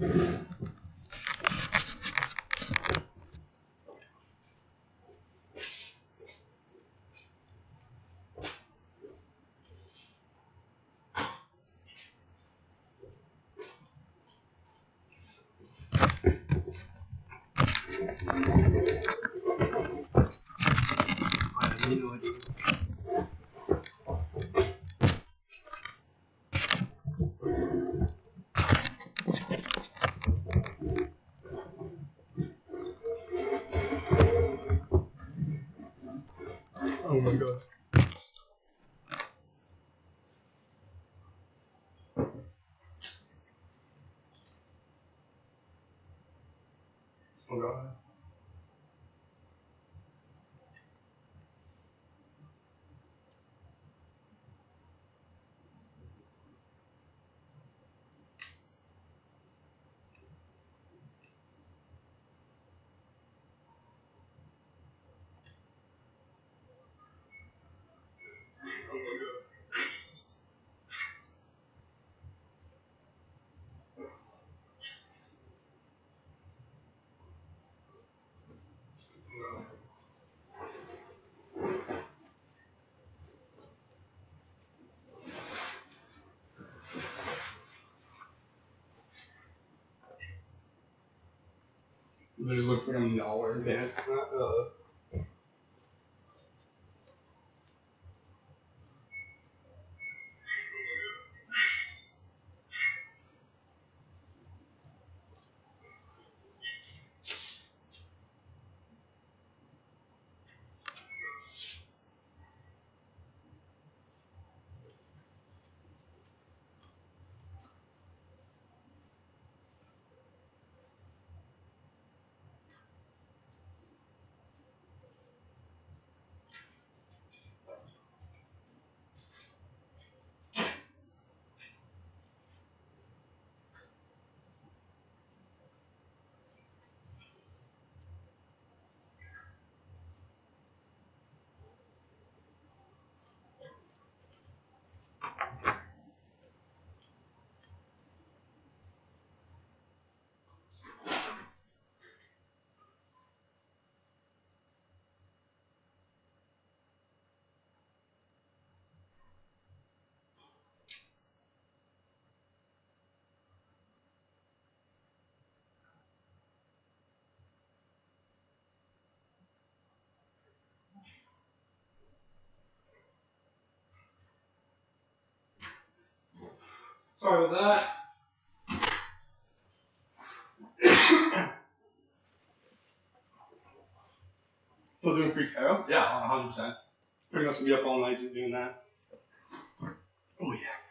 Oh my god. Oh god. Literally looks like I'm nowhere advanced. Sorry about that. Still doing free tarot? Yeah, 100%. Pretty much gonna be up all night just doing that. Oh yeah.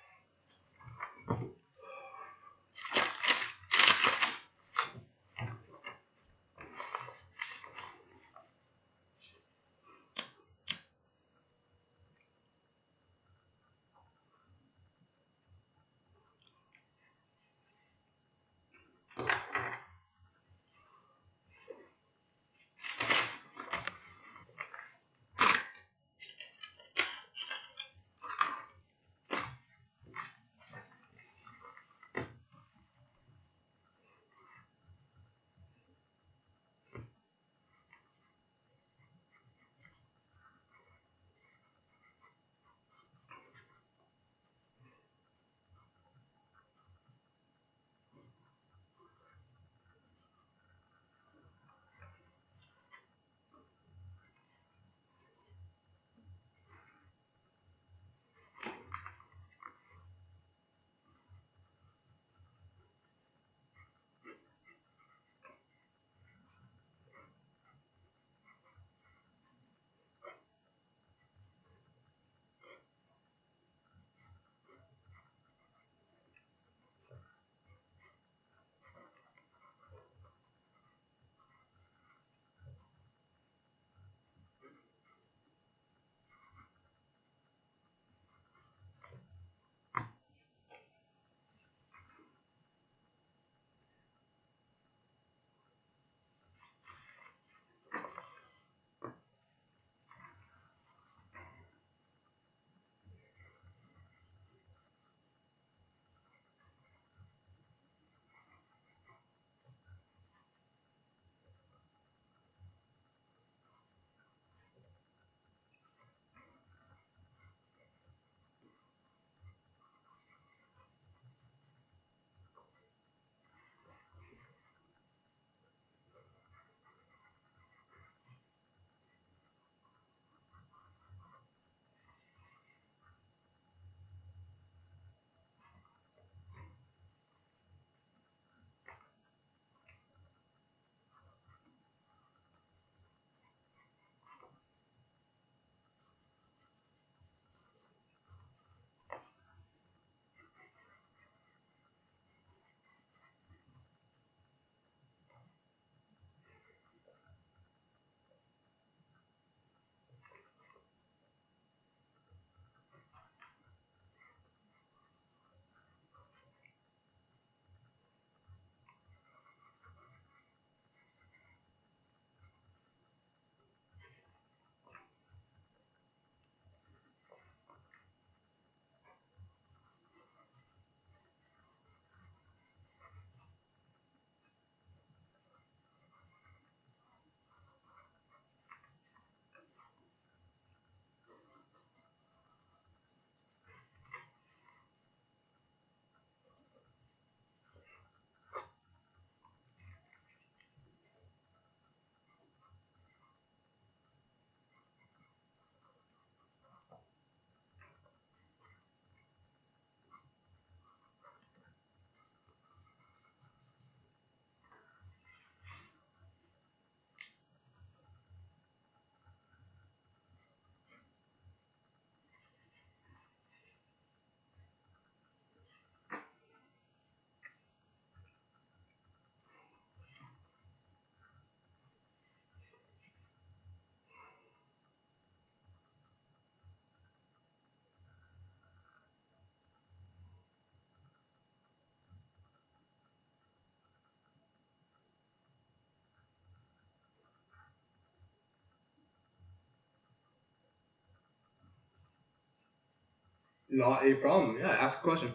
Not a problem. Yeah, ask a question.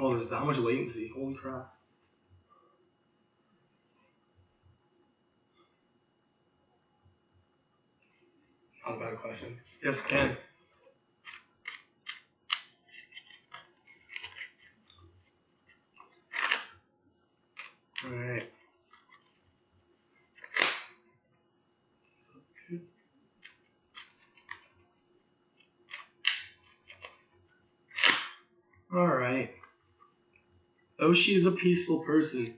Oh, there's that much latency. Holy crap. Not a bad question. Yes, Ken. Alright. Alright. Though she is a peaceful person,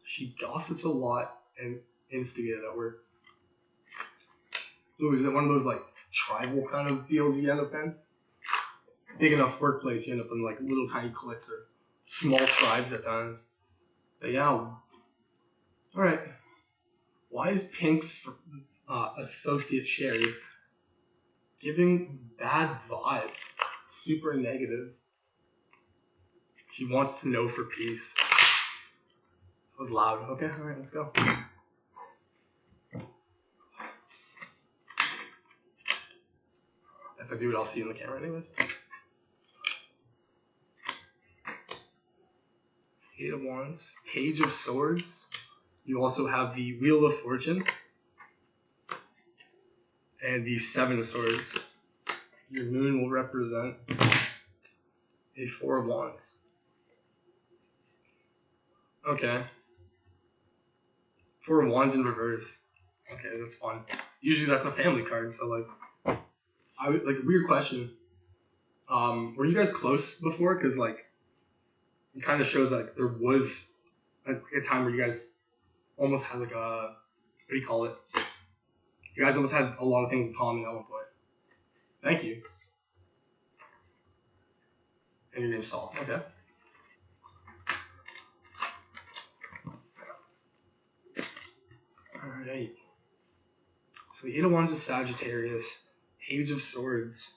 she gossips a lot and instigated at work. Ooh, is it one of those like tribal kind of deals you end up in? Big enough workplace, you end up in like little tiny cliques or small tribes at times. But yeah. Alright. Why is Pink's associate Sherry giving bad vibes? Super negative. She wants to know for peace. That was loud. Okay, alright, let's go. If I do it, I'll see you in the camera anyways. Eight of Wands. Page of Swords. You also have the Wheel of Fortune. And the Seven of Swords. Your moon will represent a Four of Wands. Okay. Four of Wands in reverse. Okay, that's fun. Usually that's a family card, so like, weird question. Were you guys close before? Because like, it kind of shows like there was a time where you guys almost had like a, what do you call it? You guys almost had a lot of things in common at one point. Thank you. And your name's Saul. Okay. Alright. So the Eight of Wands is Sagittarius. Page of Swords.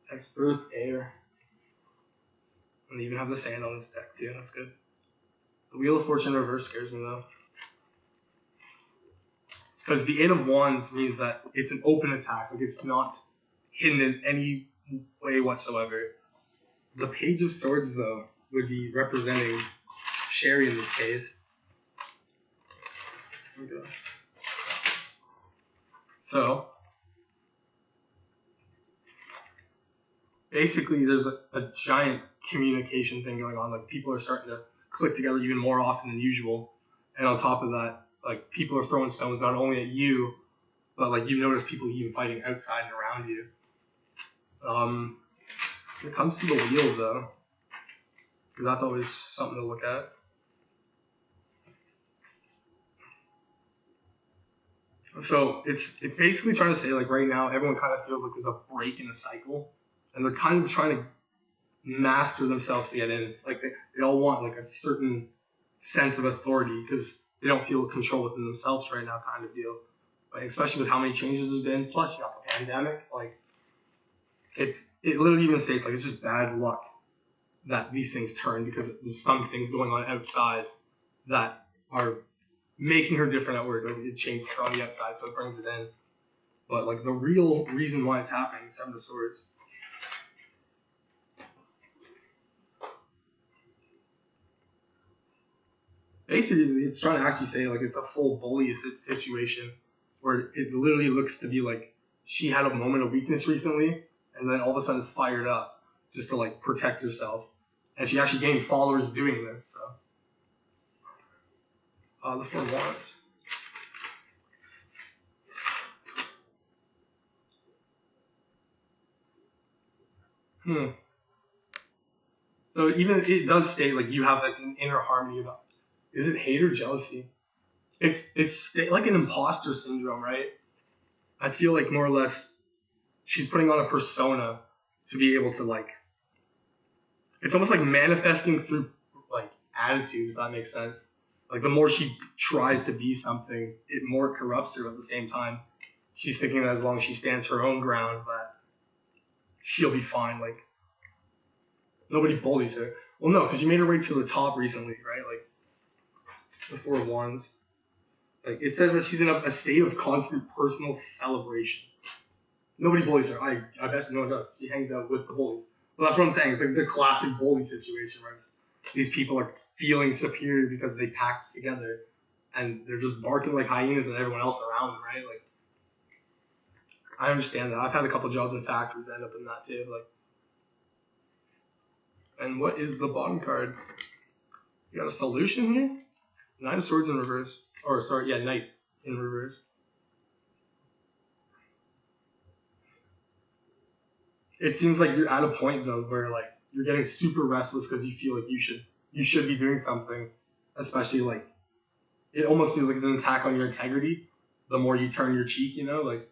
That's Earth, Air. And they even have the sand on this deck too. That's good. The Wheel of Fortune reverse scares me though. Because the Eight of Wands means that it's an open attack. Like it's not hidden in any way whatsoever. The Page of Swords though would be representing Sherry in this case. Okay. So basically there's a giant communication thing going on. Like people are starting to click together even more often than usual. And on top of that, like people are throwing stones not only at you, but like you notice people even fighting outside and around you. When it comes to the wheel though, because that's always something to look at. So it's basically trying to say like right now everyone kind of feels like there's a break in the cycle, and they're kind of trying to master themselves to get in. Like they all want like a certain sense of authority because they don't feel control within themselves right now, kind of deal. Like, especially with how many changes there's been. Plus you got the pandemic. Like it literally even states like it's just bad luck that these things turn because there's some things going on outside that are making her different at work. Like it changes her on the outside, so it brings it in. But like the real reason why it's happening is Seven of Swords. Basically, it's trying to actually say like it's a full bully situation where it literally looks to be like she had a moment of weakness recently and then all of a sudden fired up just to like protect herself. And she actually gained followers doing this. So the Four of Wands. So even it does state like you have like an inner harmony about. Is it hate or jealousy? It's like an imposter syndrome, right? I feel like more or less she's putting on a persona to be able to like. It's almost like manifesting through like attitude, if that makes sense. Like the more she tries to be something, it more corrupts her at the same time. She's thinking that as long as she stands her own ground, that she'll be fine. Like nobody bullies her. Well, no, because you made her way to the top recently, right? Like the Four of Wands. Like it says that she's in a state of constant personal celebration. Nobody bullies her. I bet no one does. She hangs out with the bullies. Well, that's what I'm saying. It's like the classic bully situation where these people are feeling superior because they packed together and they're just barking like hyenas at everyone else around them, right? Like, I understand that. I've had a couple jobs in factories that end up in that too. Like, and what is the bottom card? You got a solution here? Nine of Swords in reverse. Or, sorry, yeah, Knight in reverse. It seems like you're at a point though where like you're getting super restless because you feel like you should be doing something, especially like it almost feels like it's an attack on your integrity. The more you turn your cheek, you know, like,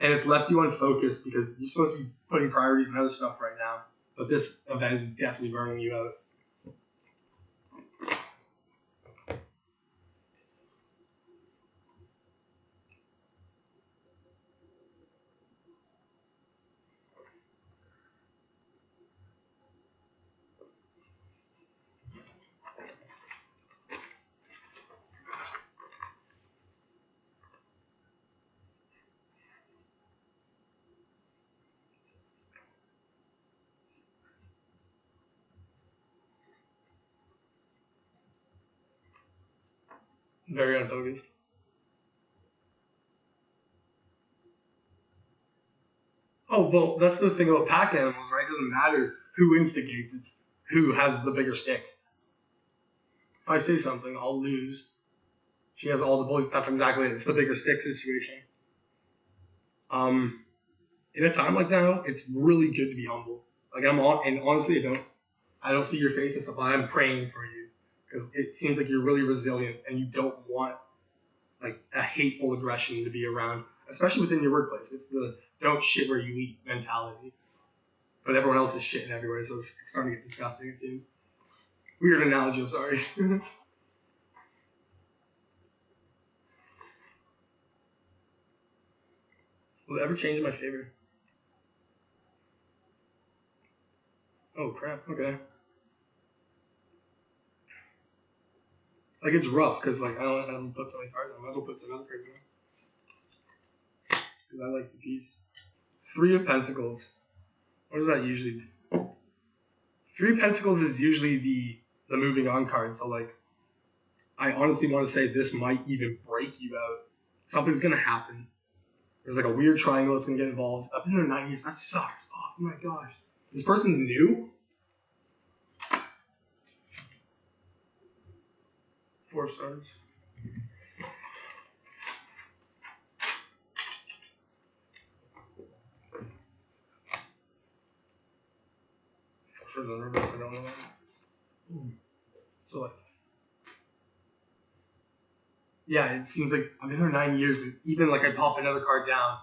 and it's left you unfocused because you're supposed to be putting priorities and other stuff right now. But this event is definitely burning you out. Very unfocused. Oh, well, that's the thing about pack animals, right? It doesn't matter who instigates, it's who has the bigger stick. If I say something, I'll lose. She has all the bullies. That's exactly it. It's the bigger stick situation. In a time like now, it's really good to be humble. Like and honestly, I don't see your face and stuff, but I'm praying for you because it seems like you're really resilient and you don't want like a hateful aggression to be around, especially within your workplace. It's the don't shit where you eat mentality. But everyone else is shitting everywhere, so it's starting to get disgusting, it seems. Weird analogy, I'm sorry. Will it ever change in my favor? Oh crap, okay. Like it's rough, because like I don't know how to put so many cards on. I might as well put some other cards in. Because I like the piece. Three of Pentacles. What does that usually do? Three of Pentacles is usually the moving on card, so like I honestly want to say this might even break you out. Something's gonna happen. There's like a weird triangle that's gonna get involved. I've been there 9 years. That sucks. Oh my gosh. This person's new? 4 stars. 4 stars on reverse, I don't know that. So like yeah, it seems like I've been there 9 years and even like I pop another card down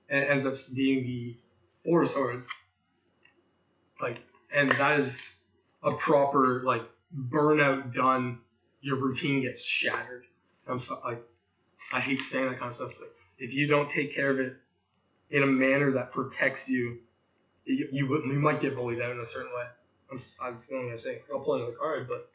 and it ends up being the 4 of Swords. Like, and that is a proper like burnout done. Your routine gets shattered. I'm so like, I hate saying that kind of stuff, but if you don't take care of it in a manner that protects you, you might get bullied out in a certain way. I'm still gonna say I'll pull another card, but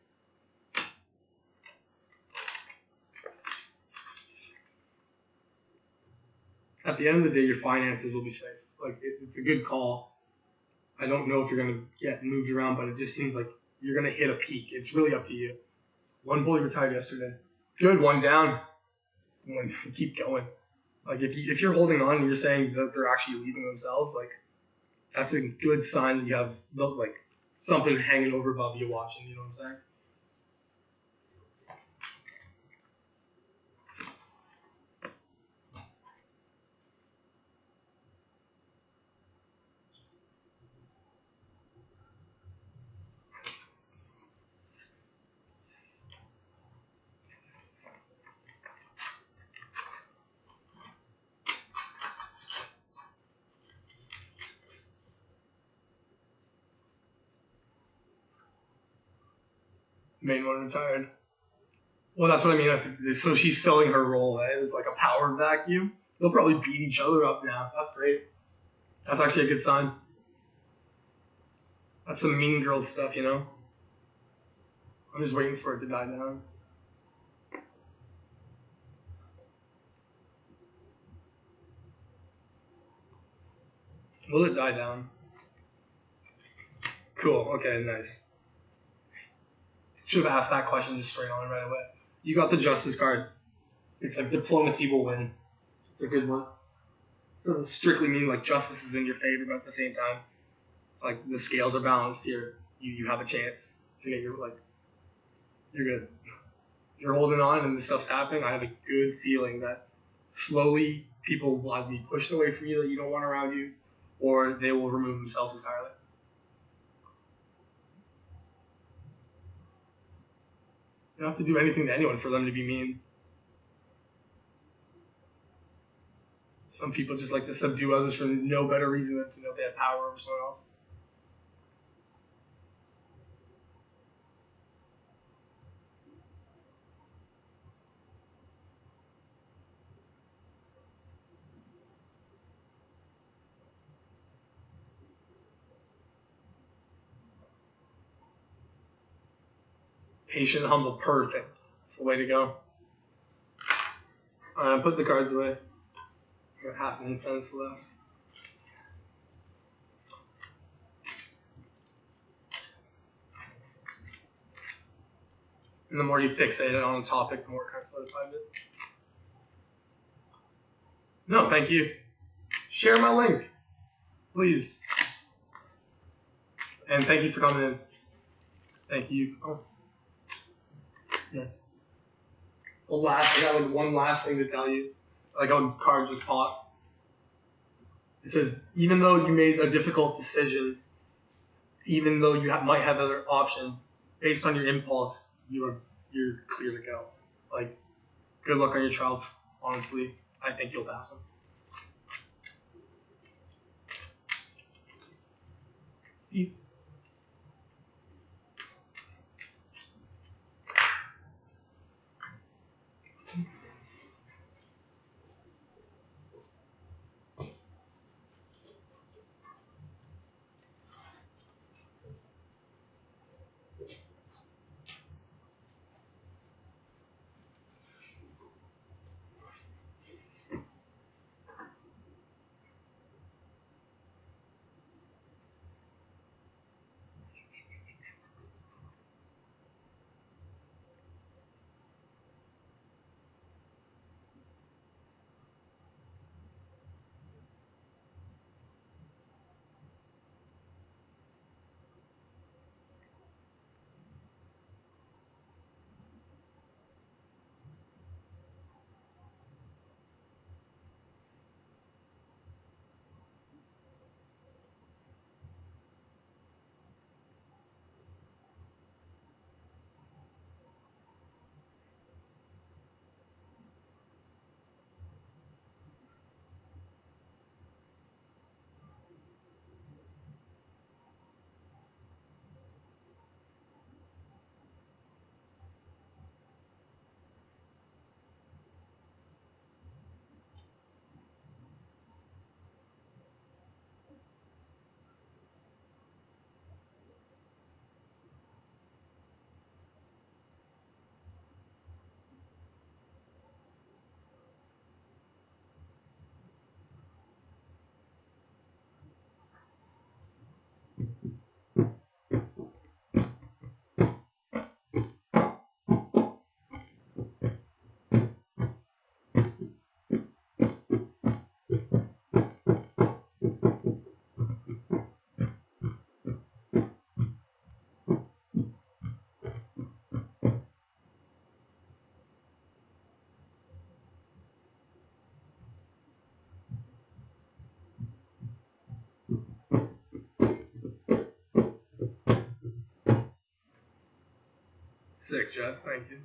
at the end of the day, your finances will be safe. Like it's a good call. I don't know if you're gonna get moved around, but it just seems like you're gonna hit a peak. It's really up to you. One bully retired yesterday. Good, one down. Keep going. Like if you're holding on and you're saying that they're actually leaving themselves, like that's a good sign that you have like something hanging over above you watching. You know what I'm saying? Main one retired. Well, that's what I mean. So she's filling her role. Right? It was like a power vacuum. They'll probably beat each other up now. That's great. That's actually a good sign. That's some mean girl stuff, you know? I'm just waiting for it to die down. Will it die down? Cool. Okay, nice. Should have asked that question just straight on right away. You got the Justice card. It's like diplomacy will win. It's a good one. Doesn't strictly mean like justice is in your favor, but at the same time, like the scales are balanced here. You have a chance to get your you're good. You're holding on and this stuff's happening. I have a good feeling that slowly people will either be pushed away from you that you don't want around you, or they will remove themselves entirely. You don't have to do anything to anyone for them to be mean. Some people just like to subdue others for no better reason than to know they have power over someone else. Patient, humble, perfect. That's the way to go. Put the cards away. Got half an incense left. And the more you fixate it on a topic, the more it kind of solidifies it. No, thank you. Share my link, please. And thank you for coming in. Thank you. Oh, yes. I got like one last thing to tell you. Like a card just popped. It says, even though you made a difficult decision, even though you might have other options, based on your impulse, you're clear to go. Like, good luck on your trials. Honestly, I think you'll pass them. Peace. Sick, Jess. Thank you.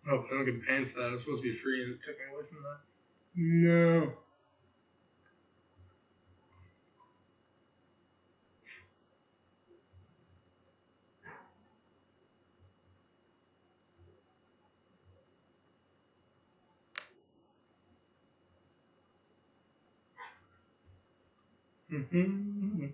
Oh, I don't get paid for that. It's supposed to be free and it took me away from that. No. Mm-hmm.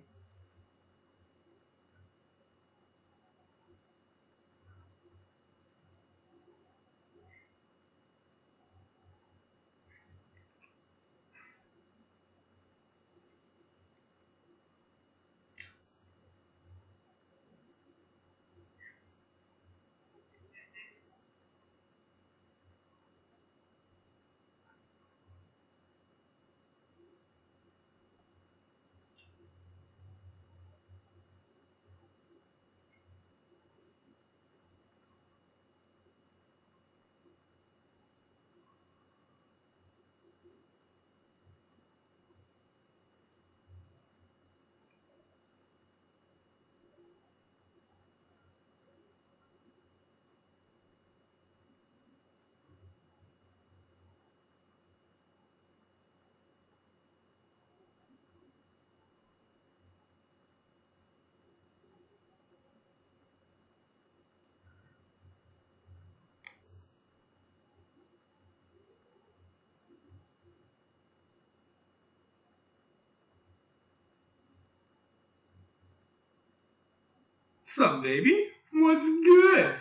What's up, baby? What's good?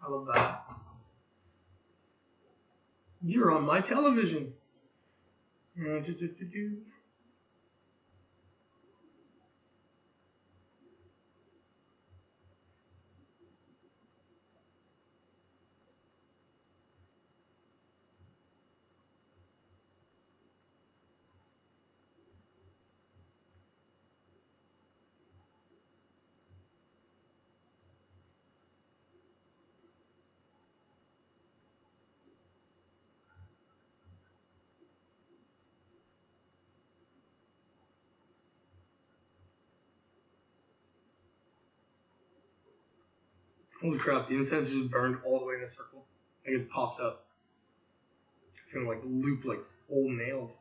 I love that. You're on my television. Holy crap, the incense just burned all the way in a circle. Like it's popped up. It's gonna like loop like old nails.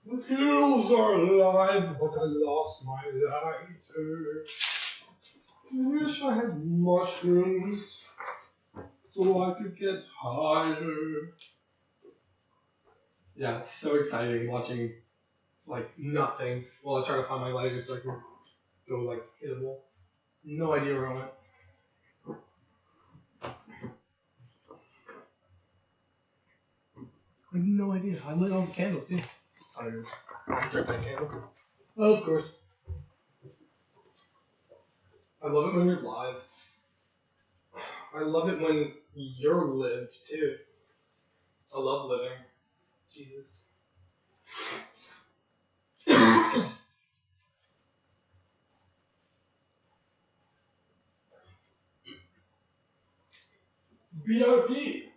The hills are alive, but I lost my lighter. Wish I had mushrooms so I could get higher. Yeah, it's so exciting watching like nothing while I try to find my lighter so I can go like hit a wall. No idea where I went. I have no idea. I lit all the candles too. I just drink that candle. Oh, of course. I love it when you're live. I love it when you're live too. I love living. Jesus. B.O.B.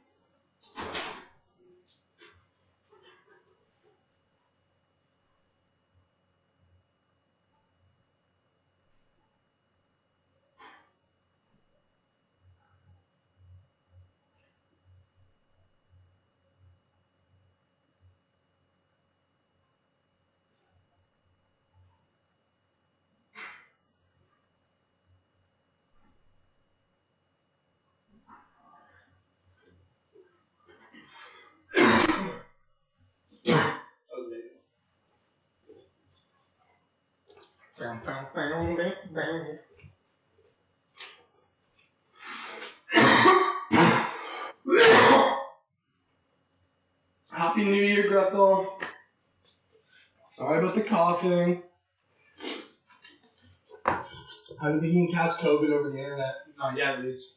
Happy New Year, Gretel. Sorry about the coughing. I don't think you can catch COVID over the internet. Not yet, at least.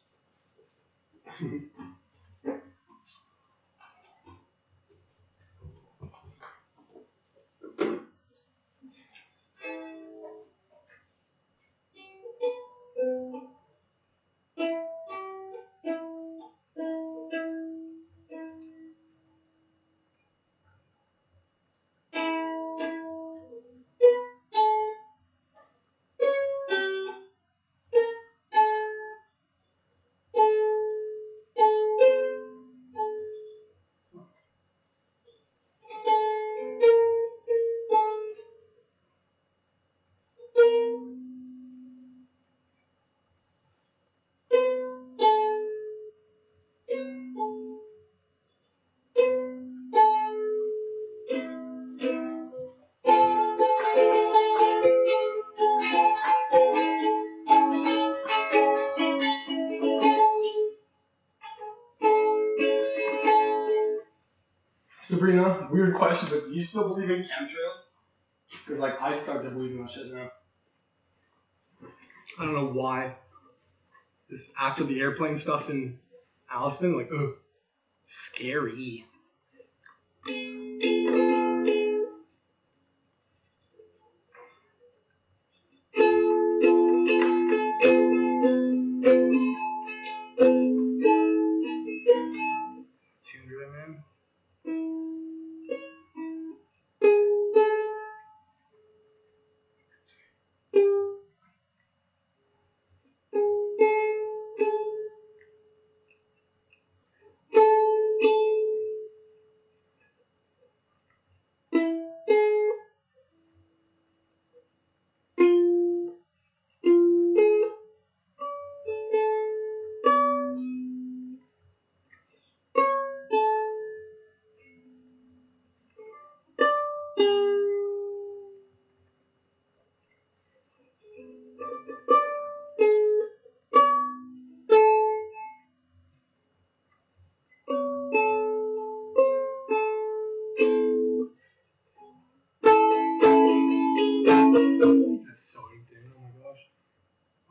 Sabrina, weird question, but do you still believe in chemtrails? Because, like, I started to believe in that shit now. I don't know why. Just after the airplane stuff in Allison, like, ugh, scary. Tuned right, man. That's so insane. Oh my gosh.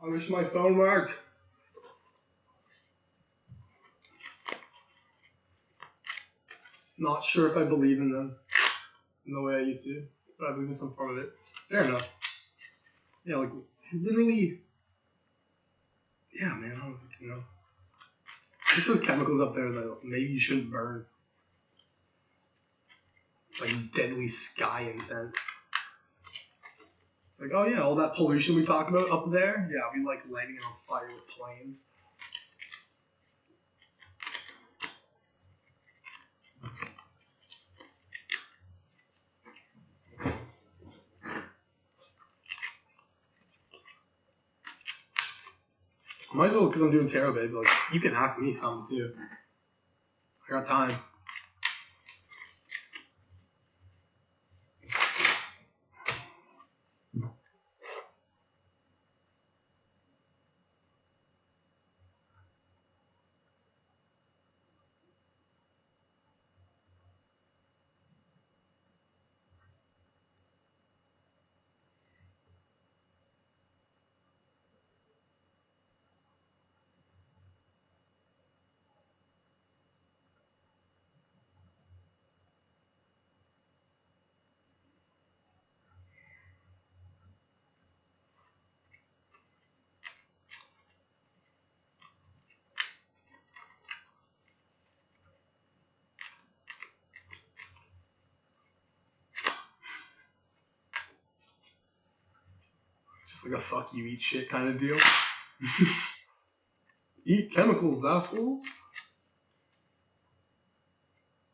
I wish my phone worked. Not sure if I believe in them in the way I used to, but I believe in some form of it. Fair enough. Yeah, like, literally. Yeah, man, I don't fucking know. There's those chemicals up there that maybe you shouldn't burn. It's like deadly sky incense. It's like, oh yeah, all that pollution we talk about up there, yeah, we like lighting it on fire with planes. Might as well, because I'm doing tarot, babe. Like, you can ask me something too. I got time. It's like a fuck you, eat shit kind of deal. Eat chemicals, that's cool.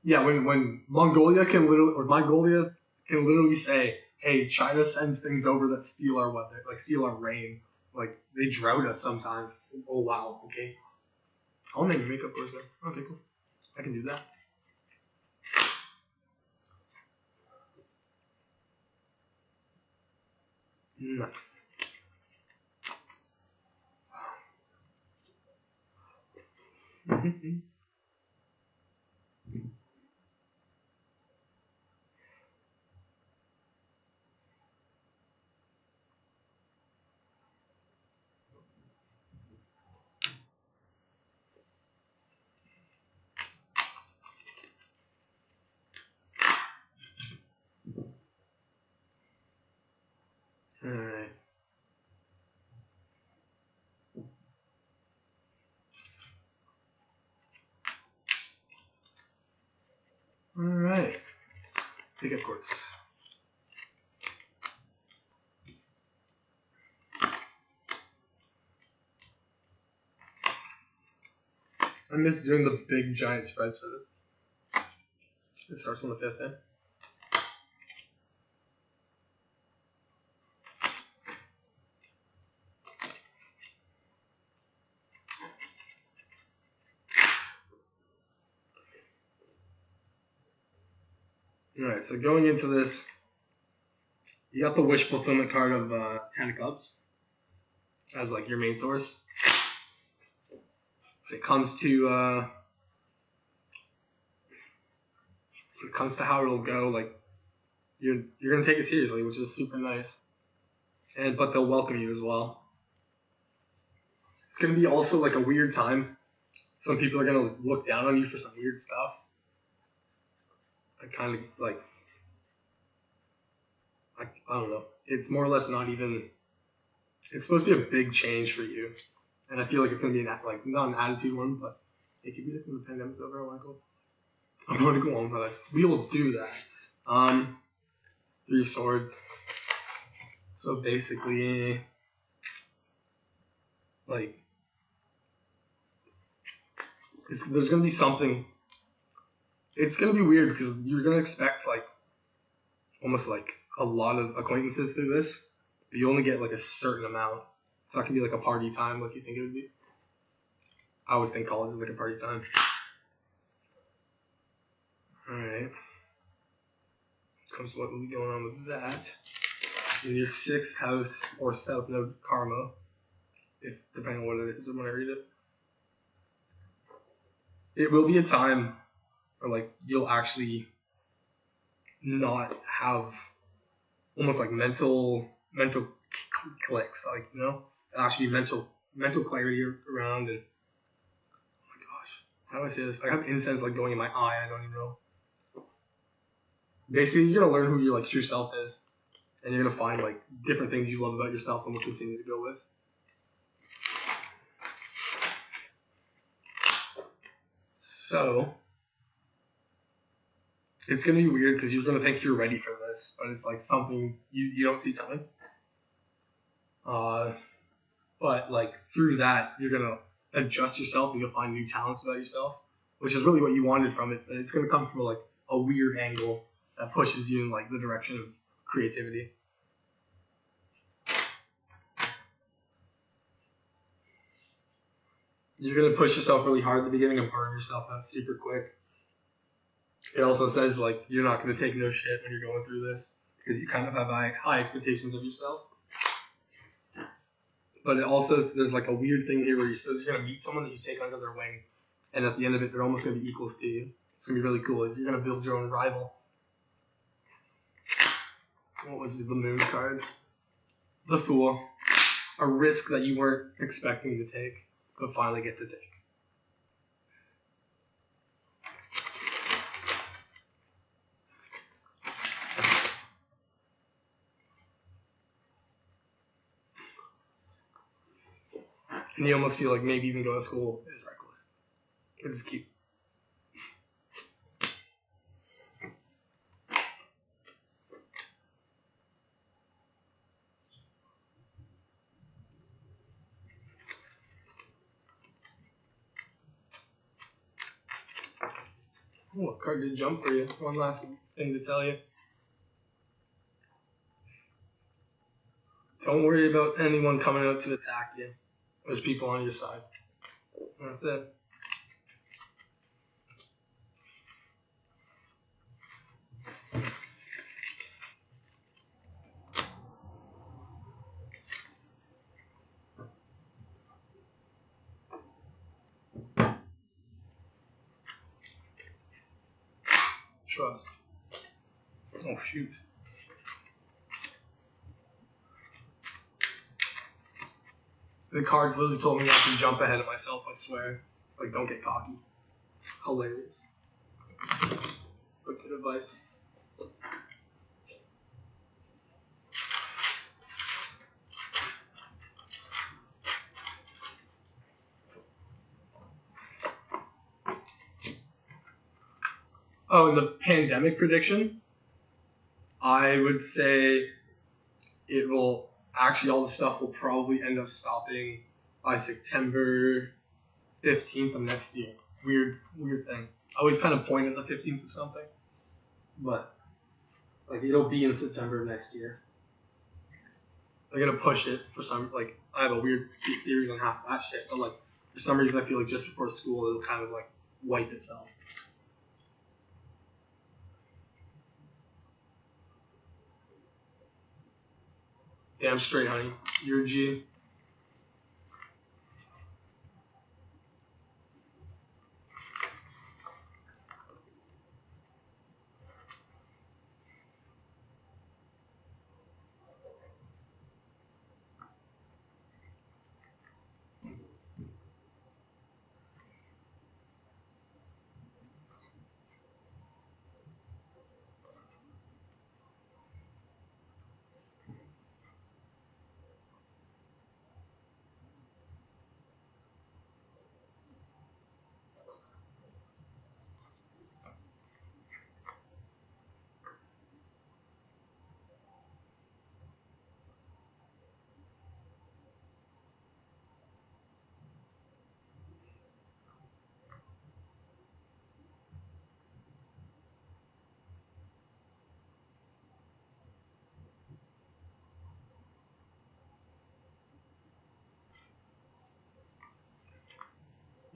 Yeah, when Mongolia can literally say, hey, China sends things over that steal our weather, like steal our rain. Like, they drought us sometimes. Oh, wow, okay. I'll make makeup course now. Okay, cool. I can do that. Nice. Alright. Alright. Makeup course. I miss doing the big giant spreads for this. It starts on the 5th then. Alright, so going into this, you got the wish fulfillment card of 10 of Cups as like your main source. When it comes to how it'll go, like you're gonna take it seriously, which is super nice. But they'll welcome you as well. It's gonna be also like a weird time. Some people are gonna look down on you for some weird stuff. I don't know. It's more or less not even. It's supposed to be a big change for you, and I feel like it's gonna be not an attitude one, but it could be like when the pandemic's over. I want to go on, but we will do that. 3 of Swords. So basically, like, there's gonna be something. It's gonna be weird because you're gonna expect like almost like a lot of acquaintances through this, but you only get like a certain amount. It's not gonna be like a party time like you think it would be. I always think college is like a party time. Alright. Comes to what will be going on with that. In your 6th house or South Node karma, if depending on what it is when I read it. It will be a time where like you'll actually not have almost like mental clicks, like, you know, it'll actually be mental clarity around. And oh my gosh, how do I say this? I have incense like going in my eye. I don't even know. Basically, you're gonna learn who your like true self is, and you're gonna find like different things you love about yourself, and will continue to go with. So it's gonna be weird because you're gonna think you're ready for this, but it's like something you don't see coming. But like through that, you're gonna adjust yourself and you'll find new talents about yourself, which is really what you wanted from it. But it's gonna come from like a weird angle that pushes you in like the direction of creativity. You're gonna push yourself really hard at the beginning and burn yourself out super quick. It also says like you're not gonna take no shit when you're going through this because you kind of have high expectations of yourself. But it also, there's like a weird thing here where he says you're gonna meet someone that you take under their wing, and at the end of it, they're almost gonna be equals to you. It's gonna be really cool. You're gonna build your own rival. What was the Moon card? The Fool. A risk that you weren't expecting to take, but finally get to take. And you almost feel like maybe even going to school is reckless. Which is cute. Oh, a card did jump for you. One last thing to tell you. Don't worry about anyone coming out to attack you. There's people on your side. That's it. Trust. Oh, shoot. The cards literally told me not to jump ahead of myself, I swear. Like, don't get cocky. Hilarious. But good advice. Oh, and the pandemic prediction? I would say it will, actually all the stuff will probably end up stopping by September 15th of next year. Weird thing. I always kind of point at the 15th of something. But, like, it'll be in September of next year. They're gonna push it for some, like, I have a weird theories on half that shit, but, like, for some reason I feel like just before school it'll kind of, like, wipe itself. Damn straight, honey. You're a G.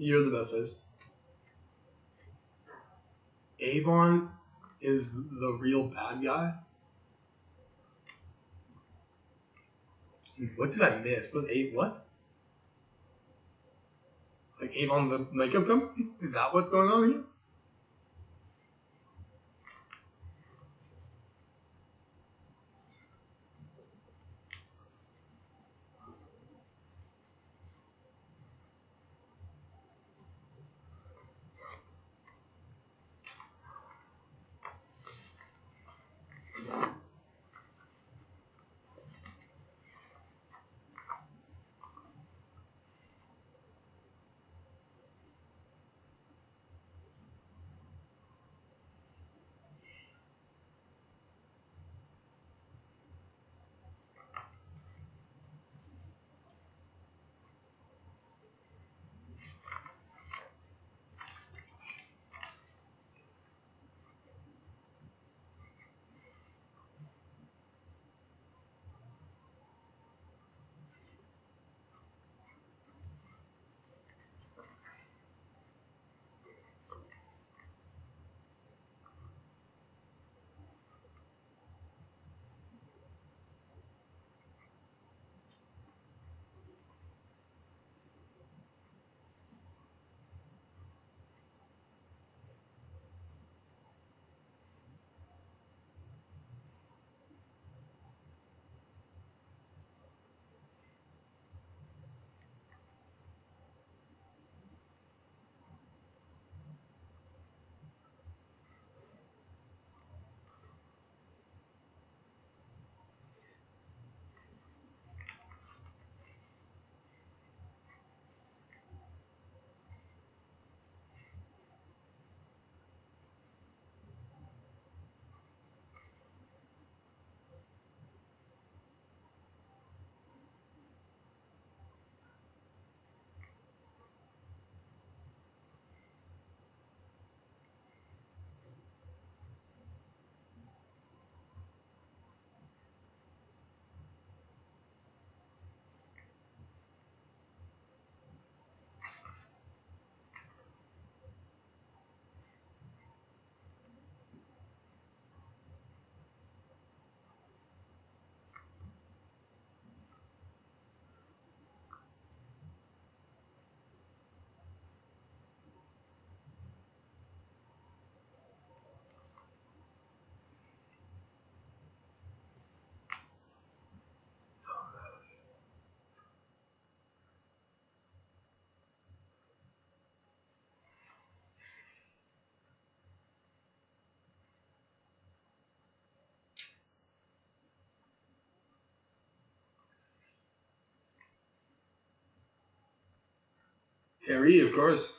You're the best face. Avon is the real bad guy? What did I miss? Was what? Like Avon the makeup company? Is that what's going on here? Carrie, of course.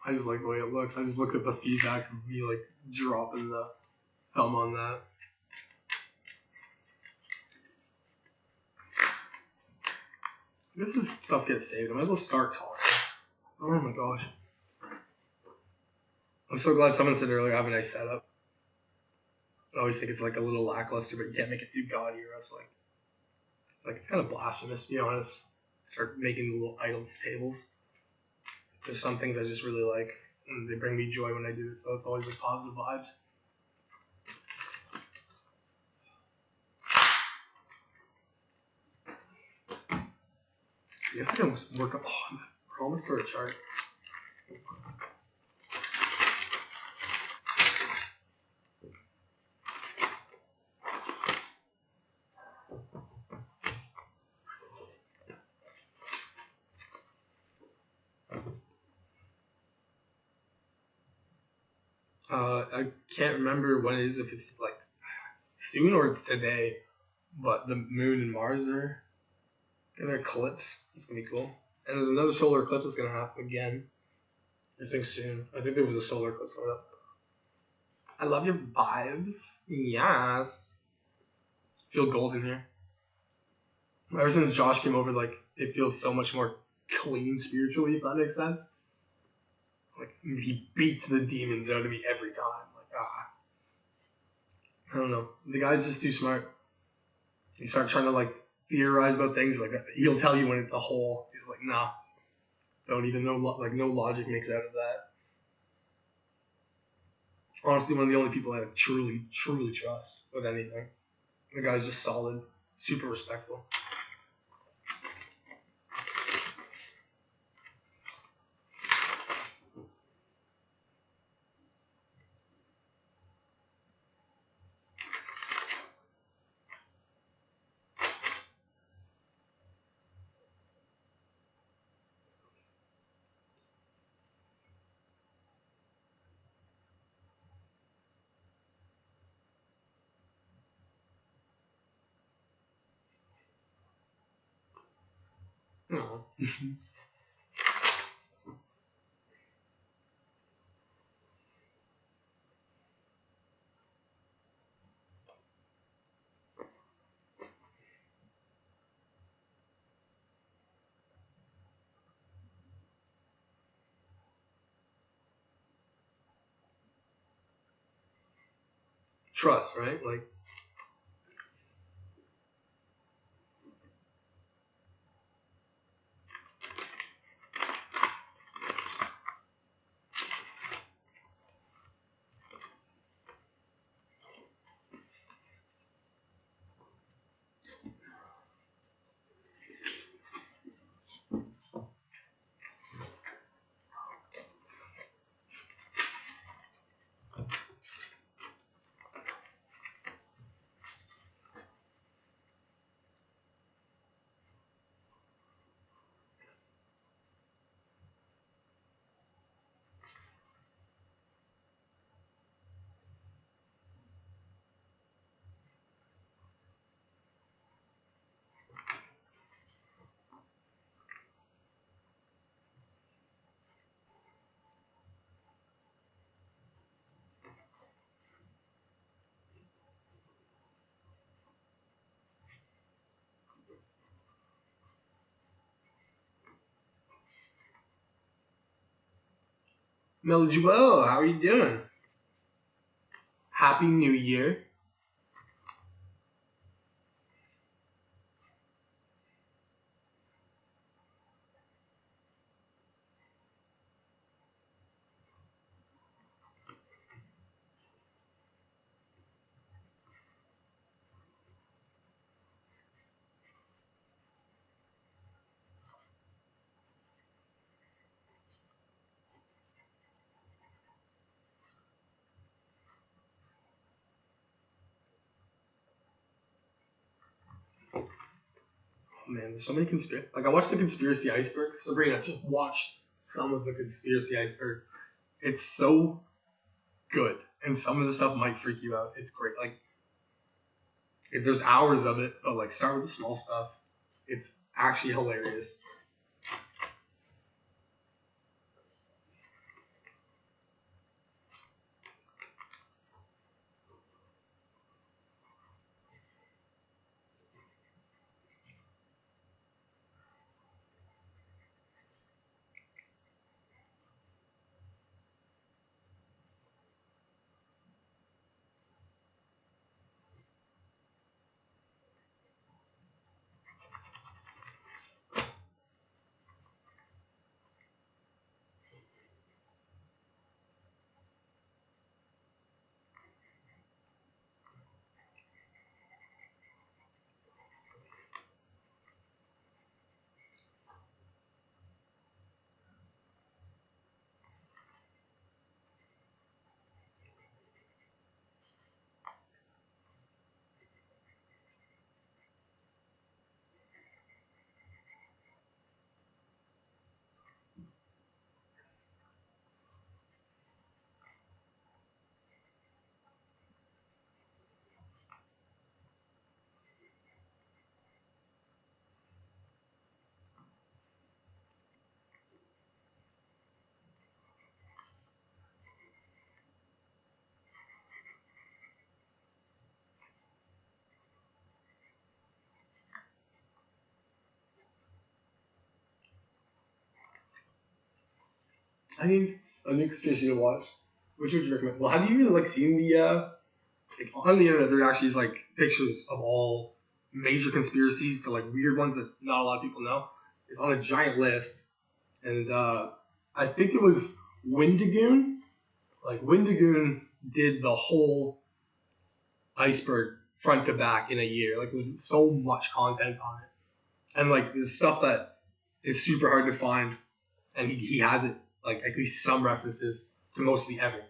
I just like the way it looks. I just look at the feedback of me like dropping the thumb on that. This is stuff gets saved. I might as well start talking. Oh my gosh. I'm so glad someone said earlier I have a nice setup. I always think it's like a little lackluster, but you can't make it too gaudy or else like it's kind of blasphemous to be honest. Start making little idol tables. There's some things I just really like, and they bring me joy when I do it, so it's always like positive vibes. I guess I can almost work up. Oh, we're almost through a chart. I can't remember when it is, if it's like soon or it's today, but the moon and Mars are in an eclipse. It's gonna be cool. And there's another solar eclipse that's gonna happen again. I think soon. I think there was a solar eclipse coming up. I love your vibes. Yes. Feel golden here. Ever since Josh came over, like it feels so much more clean spiritually, if that makes sense. Like he beats the demons out of me every time. Like I don't know. The guy's just too smart. You start trying to like theorize about things, like he'll tell you when it's a hole. He's like, nah, don't even know. Like no logic makes out of that. Honestly, one of the only people I truly trust with anything. The guy's just solid, super respectful. No. Trust, right? Like Joel, how are you doing? Happy New Year. Oh, man, there's so many conspiracy. Like I watched the Conspiracy Iceberg. Sabrina, just watch some of the Conspiracy Iceberg. It's so good, and some of the stuff might freak you out. It's great. Like if there's hours of it, but like start with the small stuff. It's actually hilarious. I mean, a new conspiracy to watch. Which would you recommend? Well, have you even like seen the like on the internet? There actually is like pictures of all major conspiracies to like weird ones that not a lot of people know. It's on a giant list, and I think it was Windigoon. Like Windigoon did the whole iceberg front to back in a year. Like there's so much content on it, and like there's stuff that is super hard to find, and he has it like at least some references to mostly everything.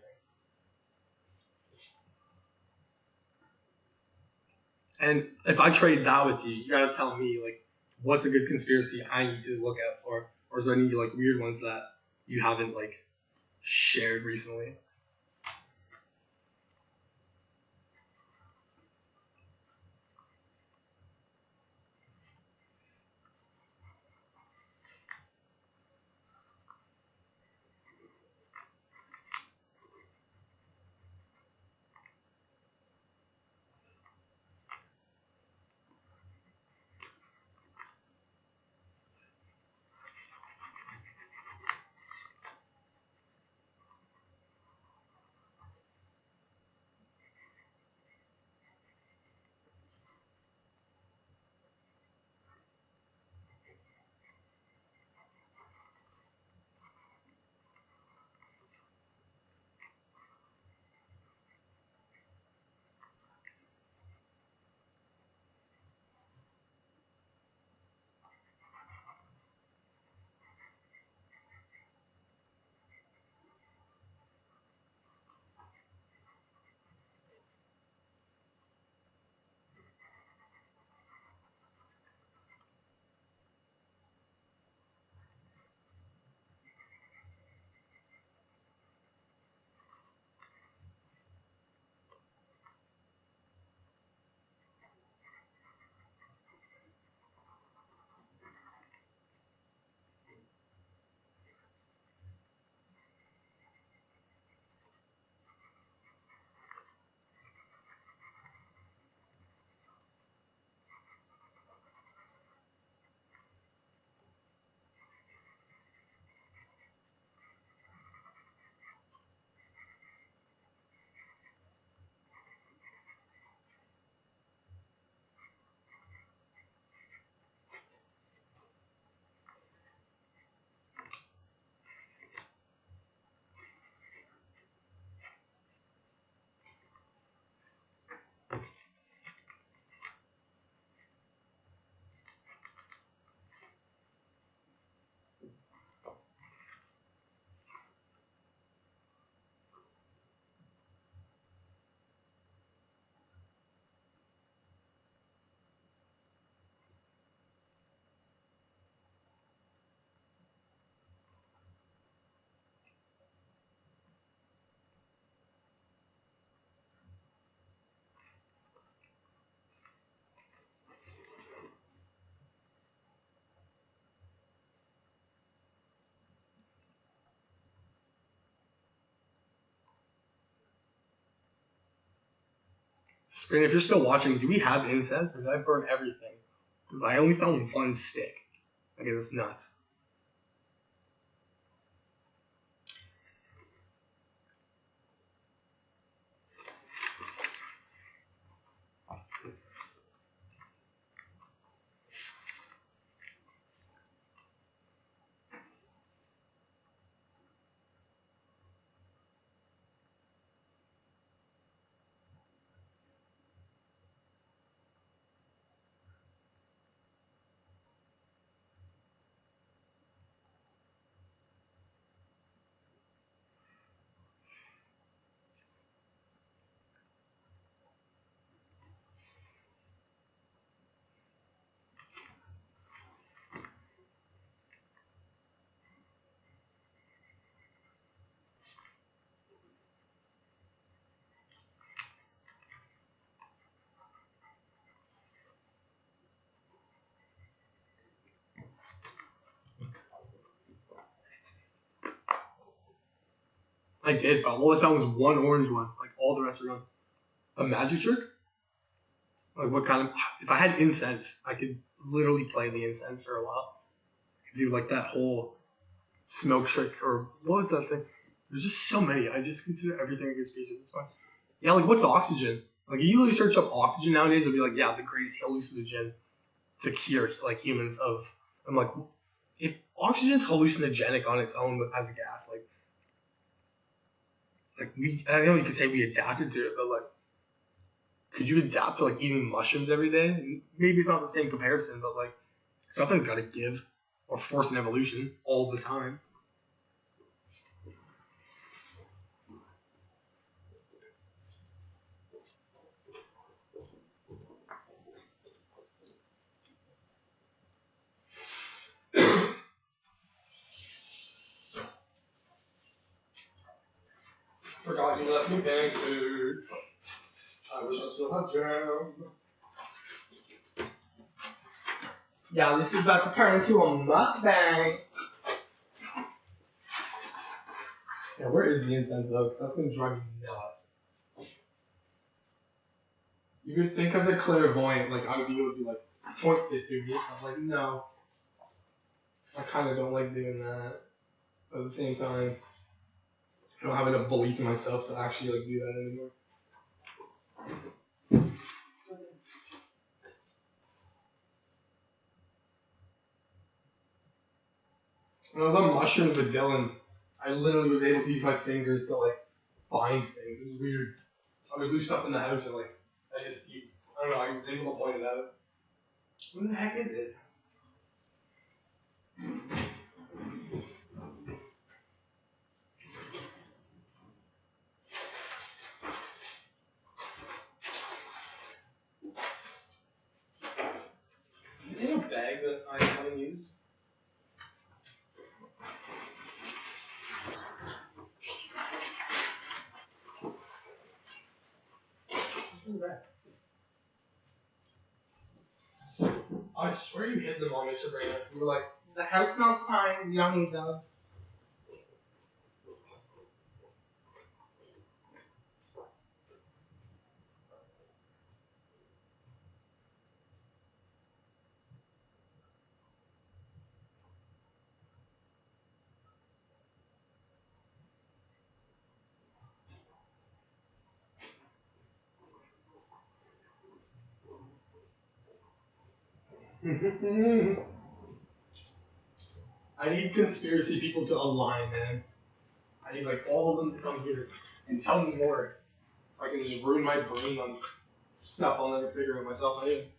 And if I trade that with you, you gotta tell me like what's a good conspiracy I need to look out for, or is there any like weird ones that you haven't like shared recently? Spring, if you're still watching, do we have incense or did I burn everything? Because I only found one stick. Okay, that's nuts. I did, but all I found was one orange one. Like all the rest were gone. A magic trick? Like what kind of? If I had incense, I could literally play the incense for a while. I could do like that whole smoke trick or what was that thing? There's just so many. I just consider everything a conspiracy at this point. Yeah, like what's oxygen? Like you usually search up oxygen nowadays, it'll be like, yeah, the greatest hallucinogen to cure like humans of. I'm like, if oxygen's hallucinogenic on its own as a gas, like I know you could say we adapted to it, but like, could you adapt to like eating mushrooms every day? Maybe it's not the same comparison, but like something's got to give or force an evolution all the time. Forgot you left me pancake. I wish I still had jam. Yeah, this is about to turn into a mukbang. Yeah, where is the incense though? 'Cause that's gonna drive me nuts. You would think as a clairvoyant, like I would be able to like point it to me. I'm like, no. I kind of don't like doing that. But at the same time, I don't have enough belief in myself to actually like do that anymore. When I was on mushrooms with Dylan, I literally was able to use my fingers to like find things. It was weird. I would lose stuff in the house and like I don't know, I was able to point it out. What the heck is it? Is it in a bag that I haven't used? What's in the bag? I swear you hid them on me, Sabrina. You were like, the house smells fine, you don't need those. I need conspiracy people to align, man. I need like all of them to come here and tell me more, so I can just ruin my brain on stuff I'll never figure out myself. Anyways.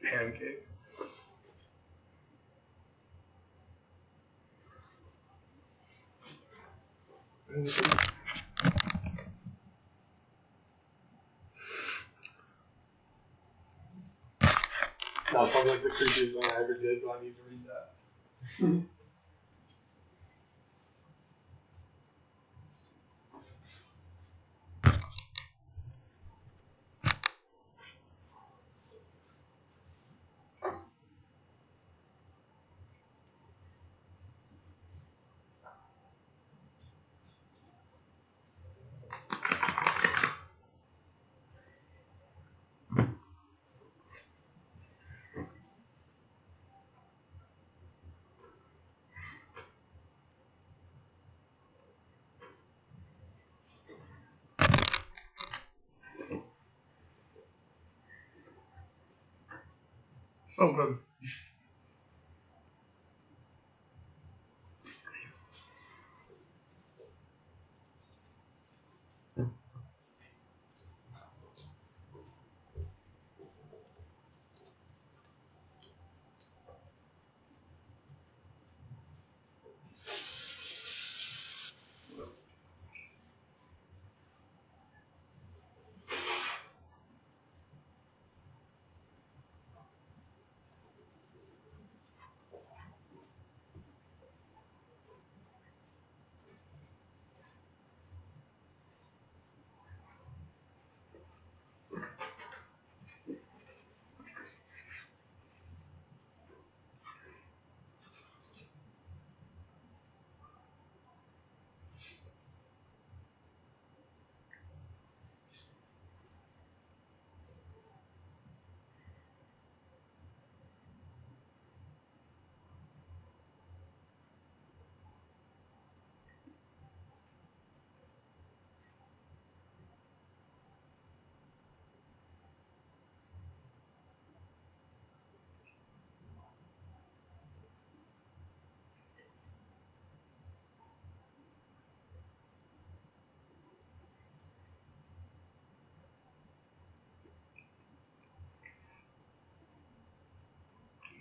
Pancake. That's probably like the creepiest thing I ever did, but I need to read that. So good.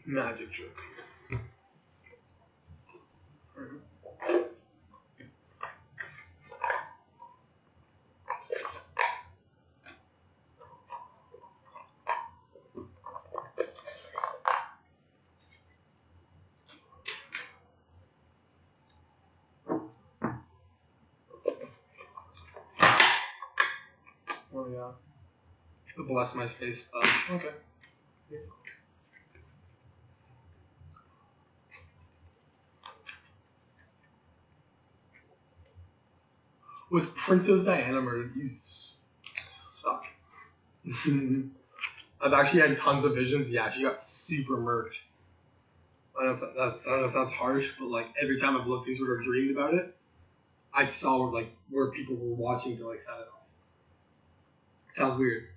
Magic trick. Oh yeah. Bless my space. Okay. Was Princess Diana murdered? You suck. I've actually had tons of visions. Yeah, she got super murked. I know that sounds harsh, but like every time I've looked into it or dreamed about it, I saw where people were watching to like set it off. It sounds weird,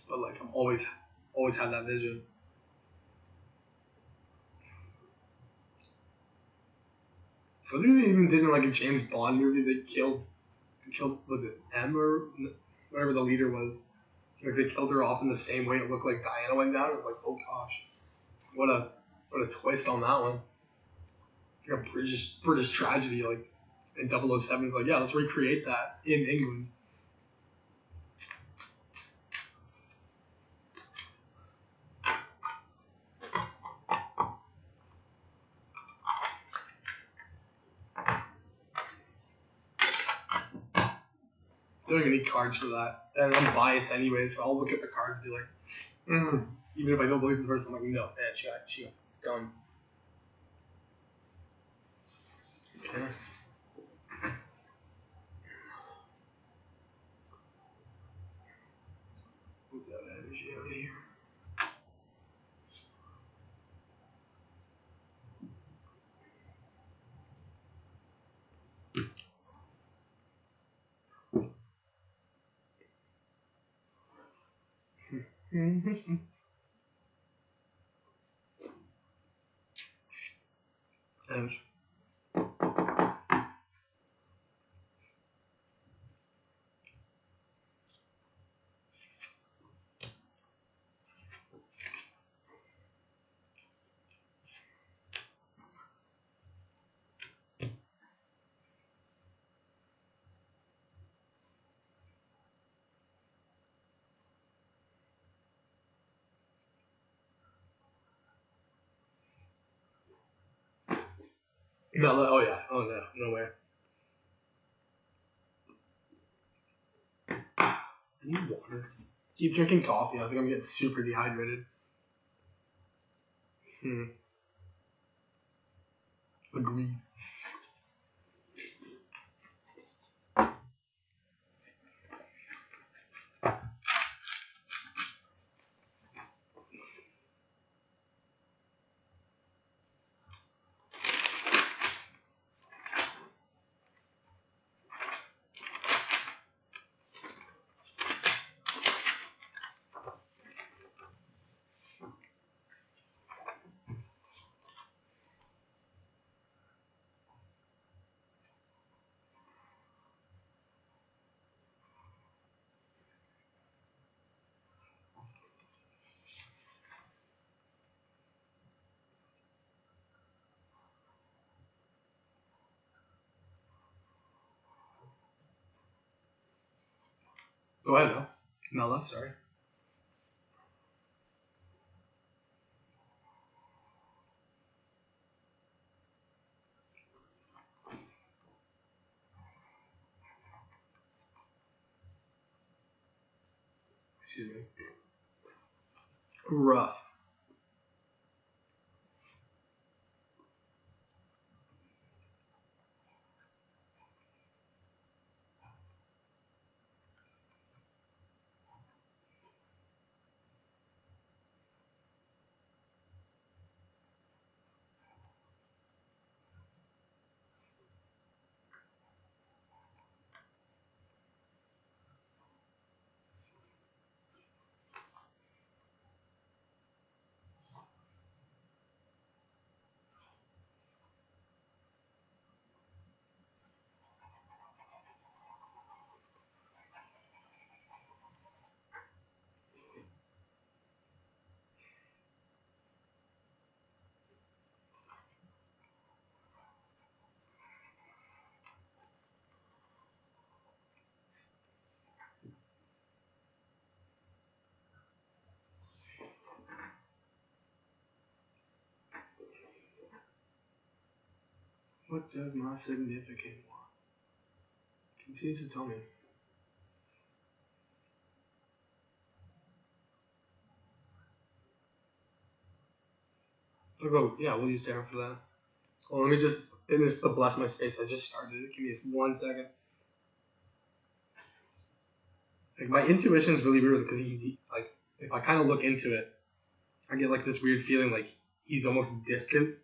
but like I'm always had that vision. So they even did in like a James Bond movie. They killed was it M or whatever the leader was. Like they killed her off in the same way it looked like Diana went down. It was like, oh gosh, what a twist on that one. It's like a British tragedy. Like in 007 is like, yeah, let's recreate that in England. I don't even need cards for that. And I'm biased anyway, so I'll look at the cards and be like, even if I don't believe the person, I'm like, no, man, she got done. Okay. Move that energy out of here. And No, oh yeah. Oh no, no way. I need water. Keep drinking coffee. I think I'm getting super dehydrated. Agreed. Go ahead, Mel. Mela, sorry. Excuse me. Rough. What does my significant want? Continues to tell me. I'll go, yeah, we'll use Darren for that. Well, let me just finish the bless my space. I just started it. Give me just 1 second. Like, my intuition is really weird because he like, if I kind of look into it, I get like this weird feeling like he's almost distant,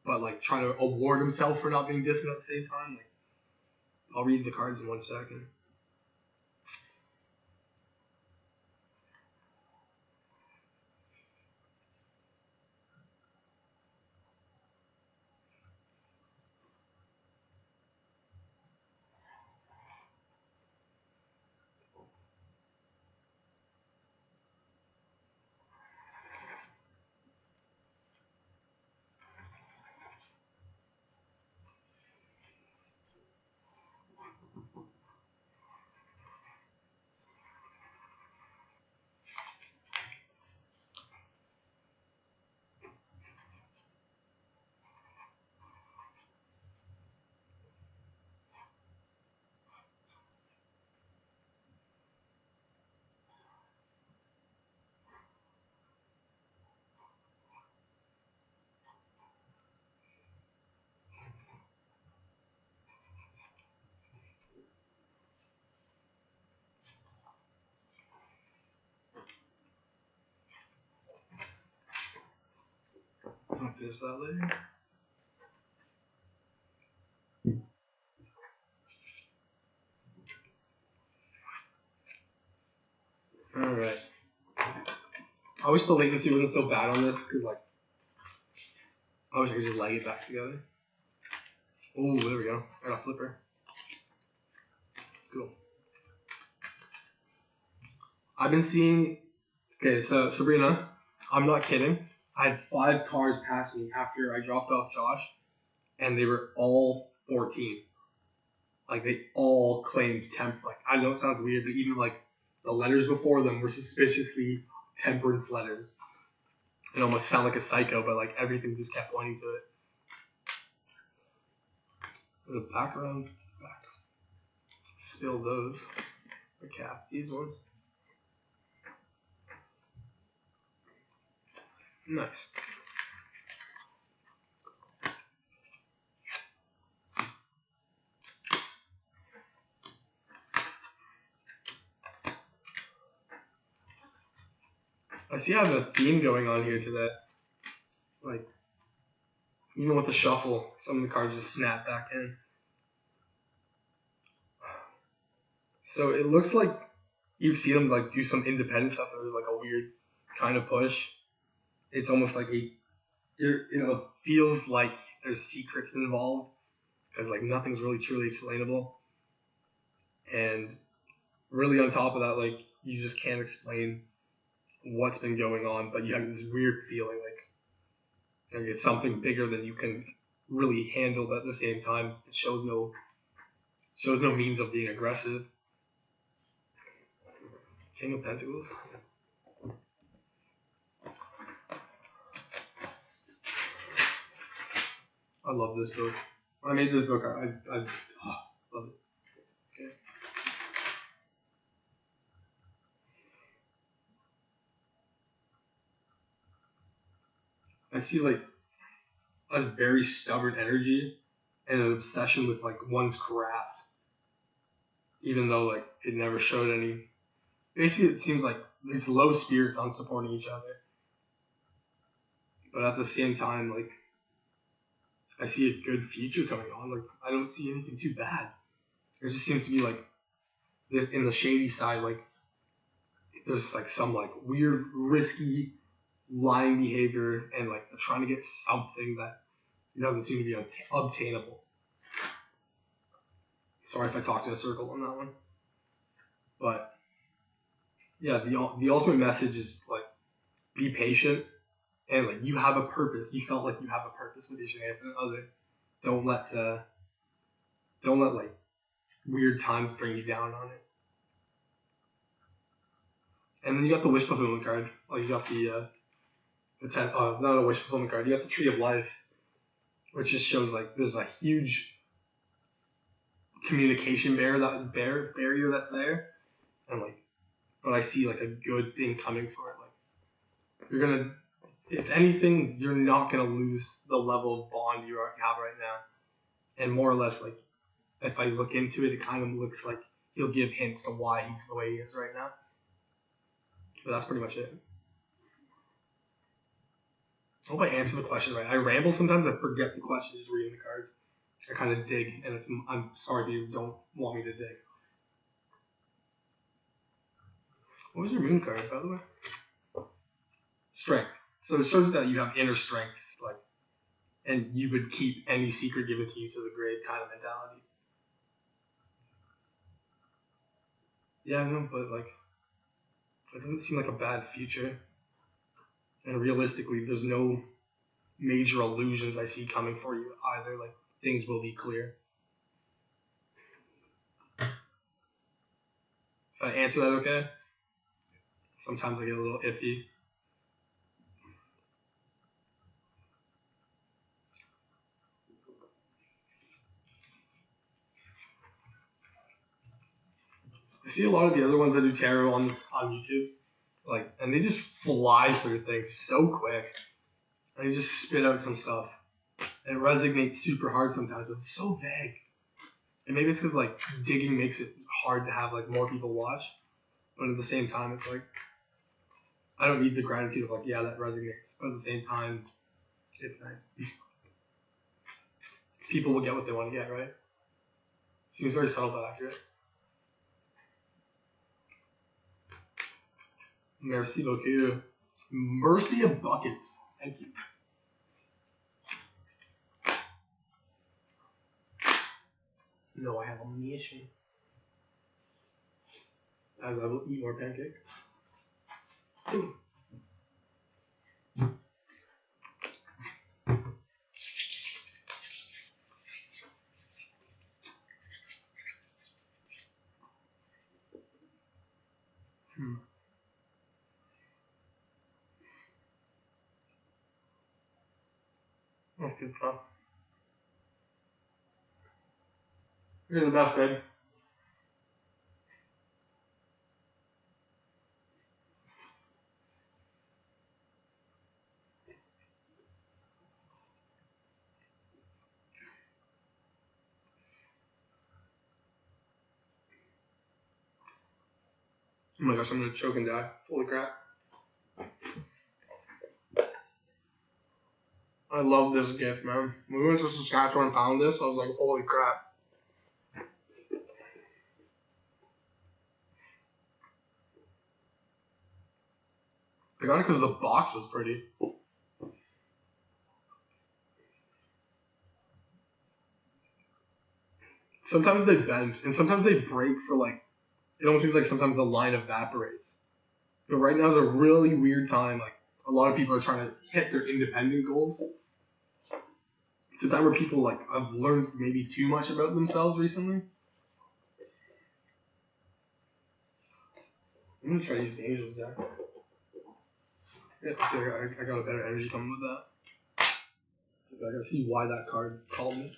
but like trying to award himself for not being distant at the same time. Like, I'll read the cards in 1 second. I'll finish that later. Alright. I wish the latency wasn't so bad on this, because, like, I wish I could just lag it back together. Oh, there we go. I got a flipper. Cool. I've been seeing... Okay, so, Sabrina, I'm not kidding. I had 5 cars pass me after I dropped off Josh, and they were all 14. Like, they all claimed temp. Like, I know it sounds weird, but even, like, the letters before them were suspiciously temperance letters. It almost sound like a psycho, but, like, everything just kept pointing to it. The back around back. Spill those. The cap. These ones. Nice. I see I have a theme going on here today. Like, even with the shuffle, some of the cards just snap back in. So it looks like you've seen them like do some independent stuff. There's like a weird kind of push. It's almost like it feels like there's secrets involved because like nothing's really truly explainable. And really on top of that, like you just can't explain what's been going on, but you have this weird feeling like it's something bigger than you can really handle, but at the same time it shows no means of being aggressive. King of Pentacles. I love this book. When I made this book, I love it. Okay. I see like a very stubborn energy and an obsession with like one's craft, even though like it never showed any. Basically, it seems like it's low spirits on supporting each other, but at the same time, like I see a good future coming on. Like I don't see anything too bad. There just seems to be like this in the shady side, like there's like some like weird, risky, lying behavior, and like they're trying to get something that doesn't seem to be obtainable. Sorry if I talked in a circle on that one, but yeah, the ultimate message is like be patient and like you have a purpose. You felt like you have a purpose with your significant other. Don't let like weird times bring you down on it. And then you got the wish fulfillment card. Like you got the not a wish fulfillment card. You got the Tree of Life, which just shows like there's a huge communication barrier that's there, and like, but I see like a good thing coming for it. Like you're gonna, if anything, you're not gonna lose the level of bond you have right now, and more or less like, if I look into it, it kind of looks like he'll give hints to why he's the way he is right now. But that's pretty much it. I hope I answer the question right. I ramble sometimes. I forget the question just reading the cards. I kind of dig, and I'm sorry if you don't want me to dig. What was your moon card, by the way? Strength. So it shows that you have inner strength, like, and you would keep any secret given to you to the grave kind of mentality. Yeah, I know, but like, it doesn't seem like a bad future. And realistically, there's no major illusions I see coming for you either. Like, things will be clear. If I answer that okay? Sometimes I get a little iffy. I see a lot of the other ones that do tarot on YouTube, like, and they just fly through things so quick. And they just spit out some stuff. And it resonates super hard sometimes, but it's so vague. And maybe it's because like digging makes it hard to have like more people watch, but at the same time, it's like I don't need the gratitude of like, yeah, that resonates. But at the same time, it's nice. People will get what they want to get, right? Seems very subtle but accurate. Merci beaucoup. Mercy of buckets. Thank you. No, I have a mission. As I will eat more pancake. That's good stuff. You're the best, babe. Oh my gosh, I'm gonna choke and die. Holy crap. I love this gift, man. When we went to Saskatchewan and found this, I was like, holy crap. I got it because the box was pretty. Sometimes they bend, and sometimes they break for like, it almost seems like sometimes the line evaporates. But right now is a really weird time. Like, a lot of people are trying to hit their independent goals. It's a time where people, like, have learned maybe too much about themselves recently. I'm going to try to use the Angels deck. Yeah, I got a better energy coming with that. I gotta see why that card called me.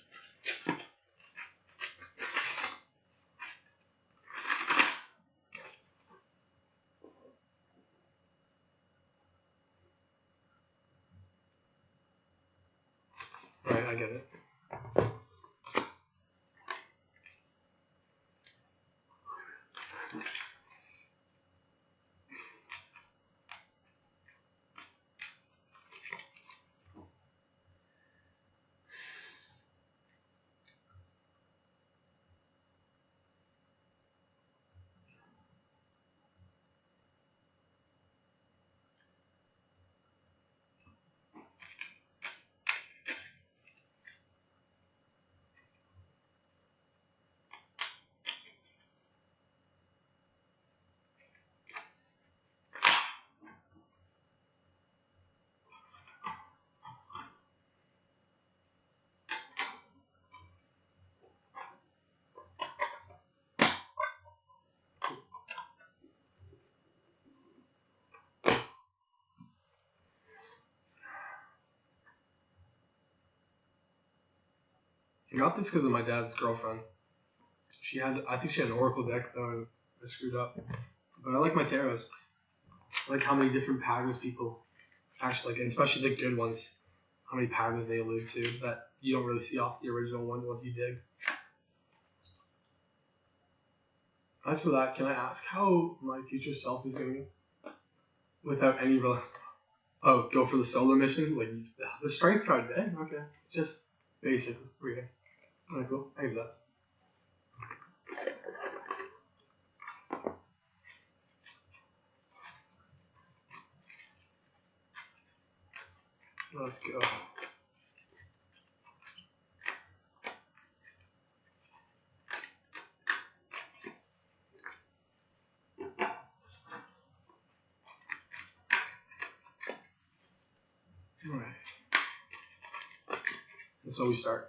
Alright, I get it. I got this because of my dad's girlfriend. I think she had an Oracle deck though. I screwed up. But I like my tarots. I like how many different patterns people actually like, and especially the good ones. How many patterns they allude to that you don't really see off the original ones unless you dig. As for that, can I ask how my future self is going without any real... Oh, go for the solo mission? Like, the strength card, eh? Okay. Just basic reading. Alright, cool. I give that. Let's go. Alright. And so we start.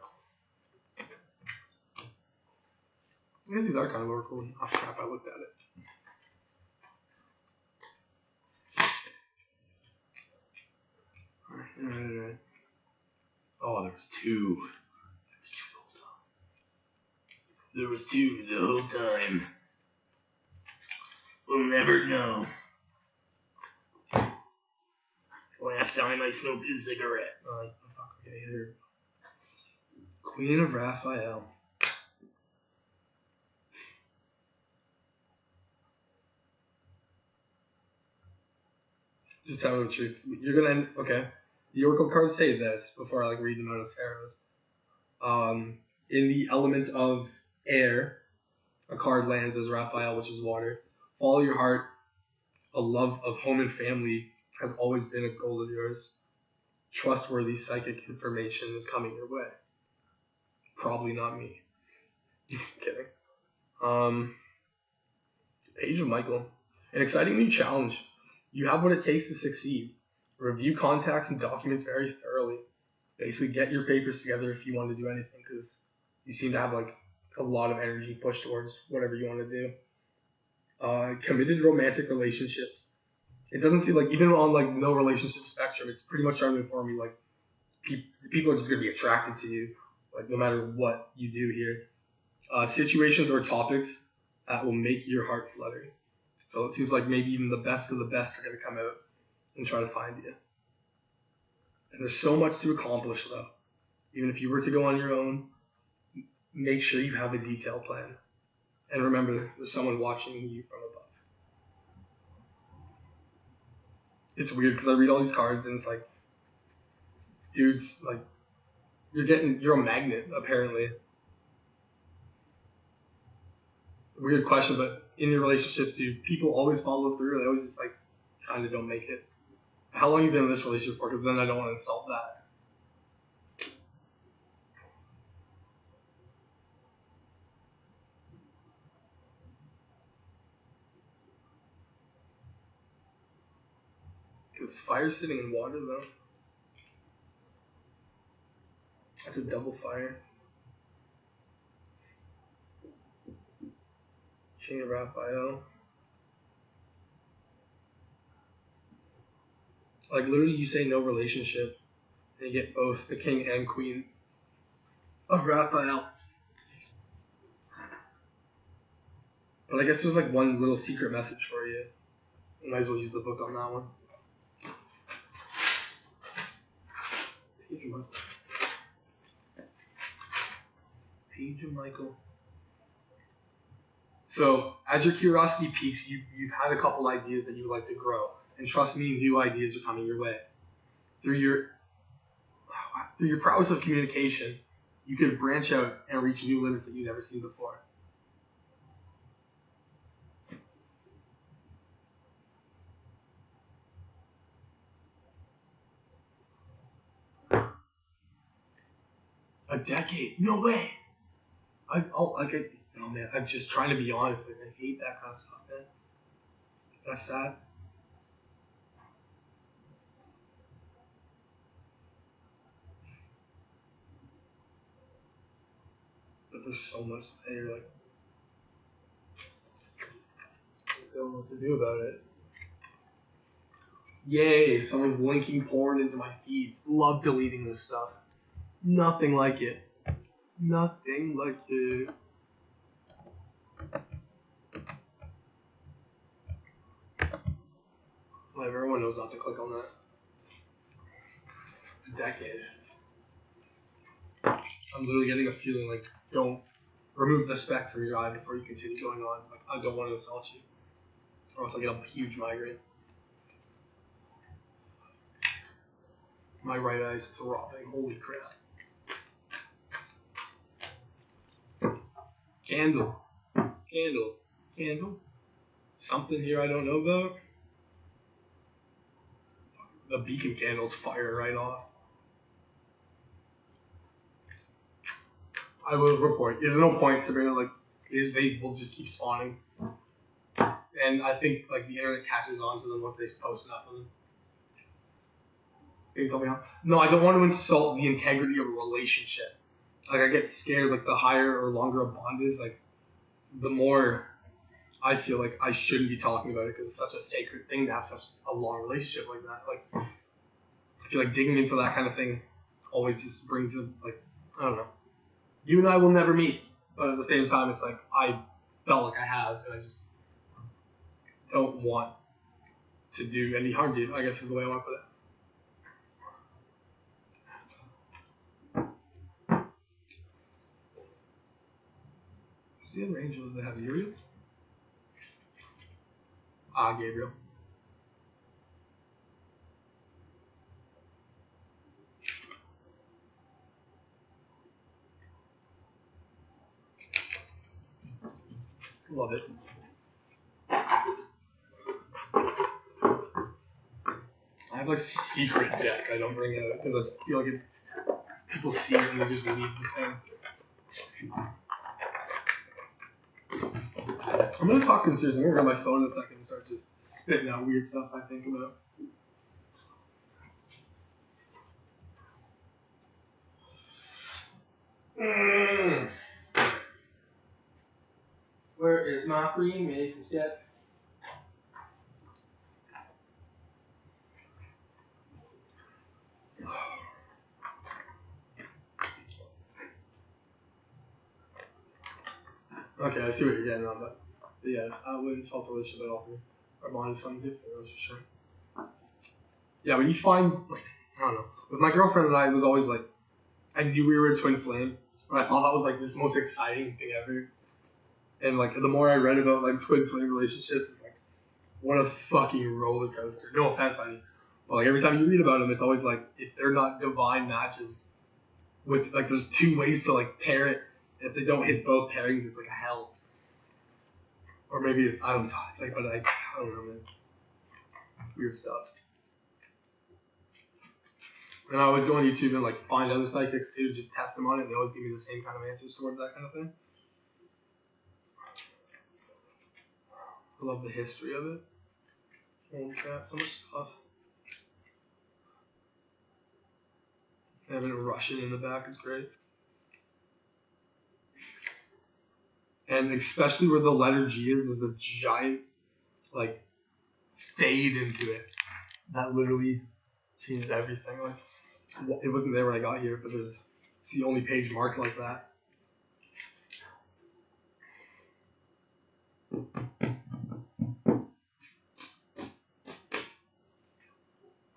I guess these are kind of Oracle. Oh crap, I looked at it. Alright. Oh, there was two. There was two the whole time. We'll never know. Last time I smoked a cigarette. Fuck, okay, here. Queen of Raphael. Just tell me the truth. You're gonna... Okay. The Oracle cards say this before I read them out as pharaohs. In the element of air, a card lands as Raphael, which is water. Follow your heart. A love of home and family has always been a goal of yours. Trustworthy psychic information is coming your way. Probably not me. Kidding. Page of Michael. An exciting new challenge. You have what it takes to succeed. Review contacts and documents very thoroughly. Basically, get your papers together if you want to do anything, because you seem to have a lot of energy pushed towards whatever you want to do. Committed romantic relationships. It doesn't seem even on no relationship spectrum, it's pretty much trying to inform you people are just gonna be attracted to you, no matter what you do here. situations or topics that will make your heart flutter. So it seems like maybe even the best of the best are going to come out and try to find you. And there's so much to accomplish, though. Even if you were to go on your own, make sure you have a detailed plan. And remember, there's someone watching you from above. It's weird because I read all these cards and it's like, dudes, like, you're a magnet, apparently. Weird question, but in your relationships, do people always follow through? Or they always just, like, kind of don't make it? How long have you been in this relationship for? Because then I don't want to insult that. Because fire's sitting in water, though. That's a double fire. King of Raphael. Like, literally, you say no relationship, and you get both the king and queen of Raphael. But I guess there's, like, one little secret message for you. You might as well use the book on that one. Page of Michael. So, as your curiosity peaks, you've had a couple ideas that you would like to grow. And trust me, new ideas are coming your way. Through your prowess of communication, you can branch out and reach new limits that you've never seen before. A decade? No way! I'm just trying to be honest. Like, I hate that kind of stuff, man. That's sad. But there's so much that you're like, I don't know what to do about it. Yay, someone's linking porn into my feed. Love deleting this stuff. Nothing like it. Nothing like it. Like, everyone knows not to click on that. A decade. I'm literally getting a feeling like, don't remove the speck from your eye before you continue going on. Like, I don't want to insult you. Or else I get a huge migraine. My right eye is throbbing. Holy crap. Candle. Candle. Candle. Something here I don't know about. The beacon candle's firing right off. I will report. There's no point, Sabrina. Like, they will just keep spawning. And I think, like, the internet catches on to them if they post enough of them. Can you tell me how? No, I don't want to insult the integrity of a relationship. Like, I get scared, like, the higher or longer a bond is, like, the more I feel like I shouldn't be talking about it because it's such a sacred thing to have such a long relationship like that. Like, I feel like digging into that kind of thing always just brings it, like, I don't know. You and I will never meet, but at the same time, it's like I felt like I have, and I just don't want to do any harm to you, I guess is the way I want to put it. Is the other angel that have Uriel? Gabriel. Love it. I have like secret deck I don't bring out because I feel like people see it and they just leave the thing. I'm gonna talk conspiracy. I'm gonna grab my phone in a second and start just spitting out weird stuff I think about. Where is my Freemason deck? Okay, I see what you're getting on, but yes, I wouldn't insult the relationship at all. Our bond is something different, that's for sure. Yeah, when you find, like, I don't know, with my girlfriend and I, it was always like, I knew we were a twin flame, but I thought that was like this most exciting thing ever. And like, the more I read about like twin flame relationships, it's like, what a fucking roller coaster. No offense, honey. But like, every time you read about them, it's always like, if they're not divine matches, with like, there's two ways to like pair it. If they don't hit both pairings, it's like a hell. Or maybe it's, I don't know, like, but I don't know, man. Weird stuff. And I always go on YouTube and like find other psychics too, just test them on it, and they always give me the same kind of answers towards that kind of thing. I love the history of it. Holy crap, so much stuff. Having a Russian in the back is great. And especially where the letter G is, there's a giant like fade into it. That literally changes everything. Like, it wasn't there when I got here, but it's the only page marked like that.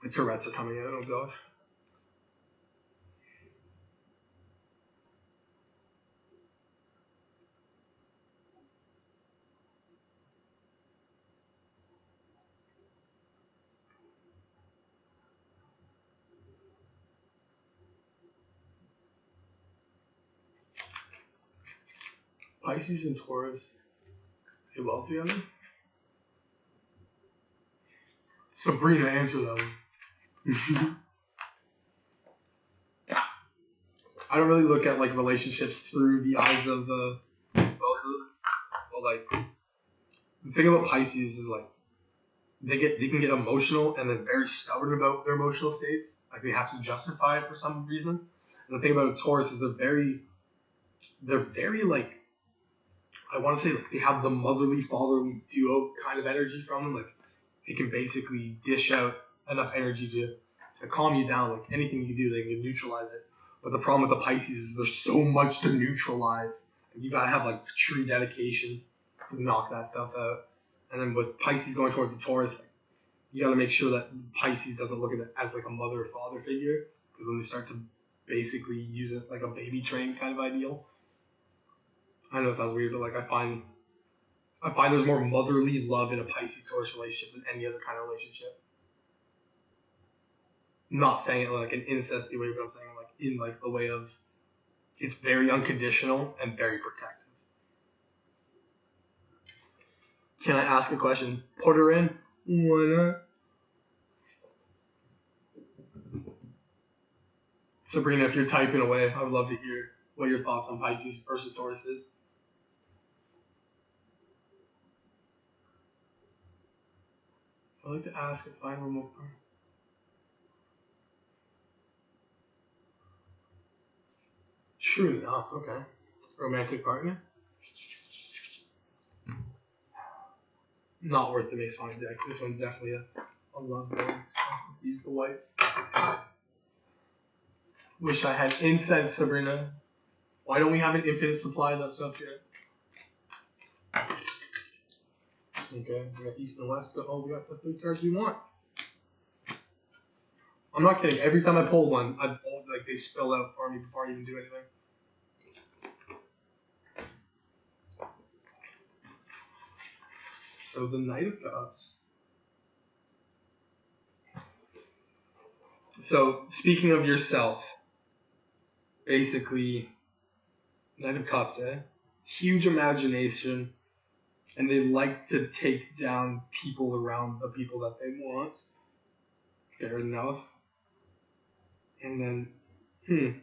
The Tourette's are coming out, oh gosh. Pisces and Taurus, they well together? Sabrina, answer that one. I don't really look at like relationships through the eyes of both of them. But like, the thing about Pisces is like, they can get emotional and then very stubborn about their emotional states. Like, they have to justify it for some reason. And the thing about Taurus is they're very like, I want to say like they have the motherly fatherly duo kind of energy from them. Like, they can basically dish out enough energy to calm you down. Like, anything you do, they can neutralize it. But the problem with the Pisces is there's so much to neutralize. You gotta have like true dedication to knock that stuff out. And then with Pisces going towards the Taurus, like, you gotta make sure that Pisces doesn't look at it as like a mother or father figure, because then they start to basically use it like a baby train kind of ideal. I know it sounds weird, but like I find there's more motherly love in a Pisces Taurus relationship than any other kind of relationship. I'm not saying it like an incesty way, but I'm saying like in like the way of it's very unconditional and very protective. Can I ask a question? Put her in. Why not? Sabrina, if you're typing away, I would love to hear what your thoughts on Pisces versus Taurus is. I'd like to ask if I remote. True enough, okay. Romantic partner? Not worth the Mace Five deck. This one's definitely a love one. So let's use the whites. Wish I had incense, Sabrina. Why don't we have an infinite supply of that stuff yet? Okay, we got East and West. Oh, we got the 3 cards we want. I'm not kidding. Every time I pull one, like they spill out for me before I even do anything. So the Knight of Cups. So speaking of yourself, basically, Knight of Cups, huge imagination, and they like to take down people around the people that they want. Fair enough. And then,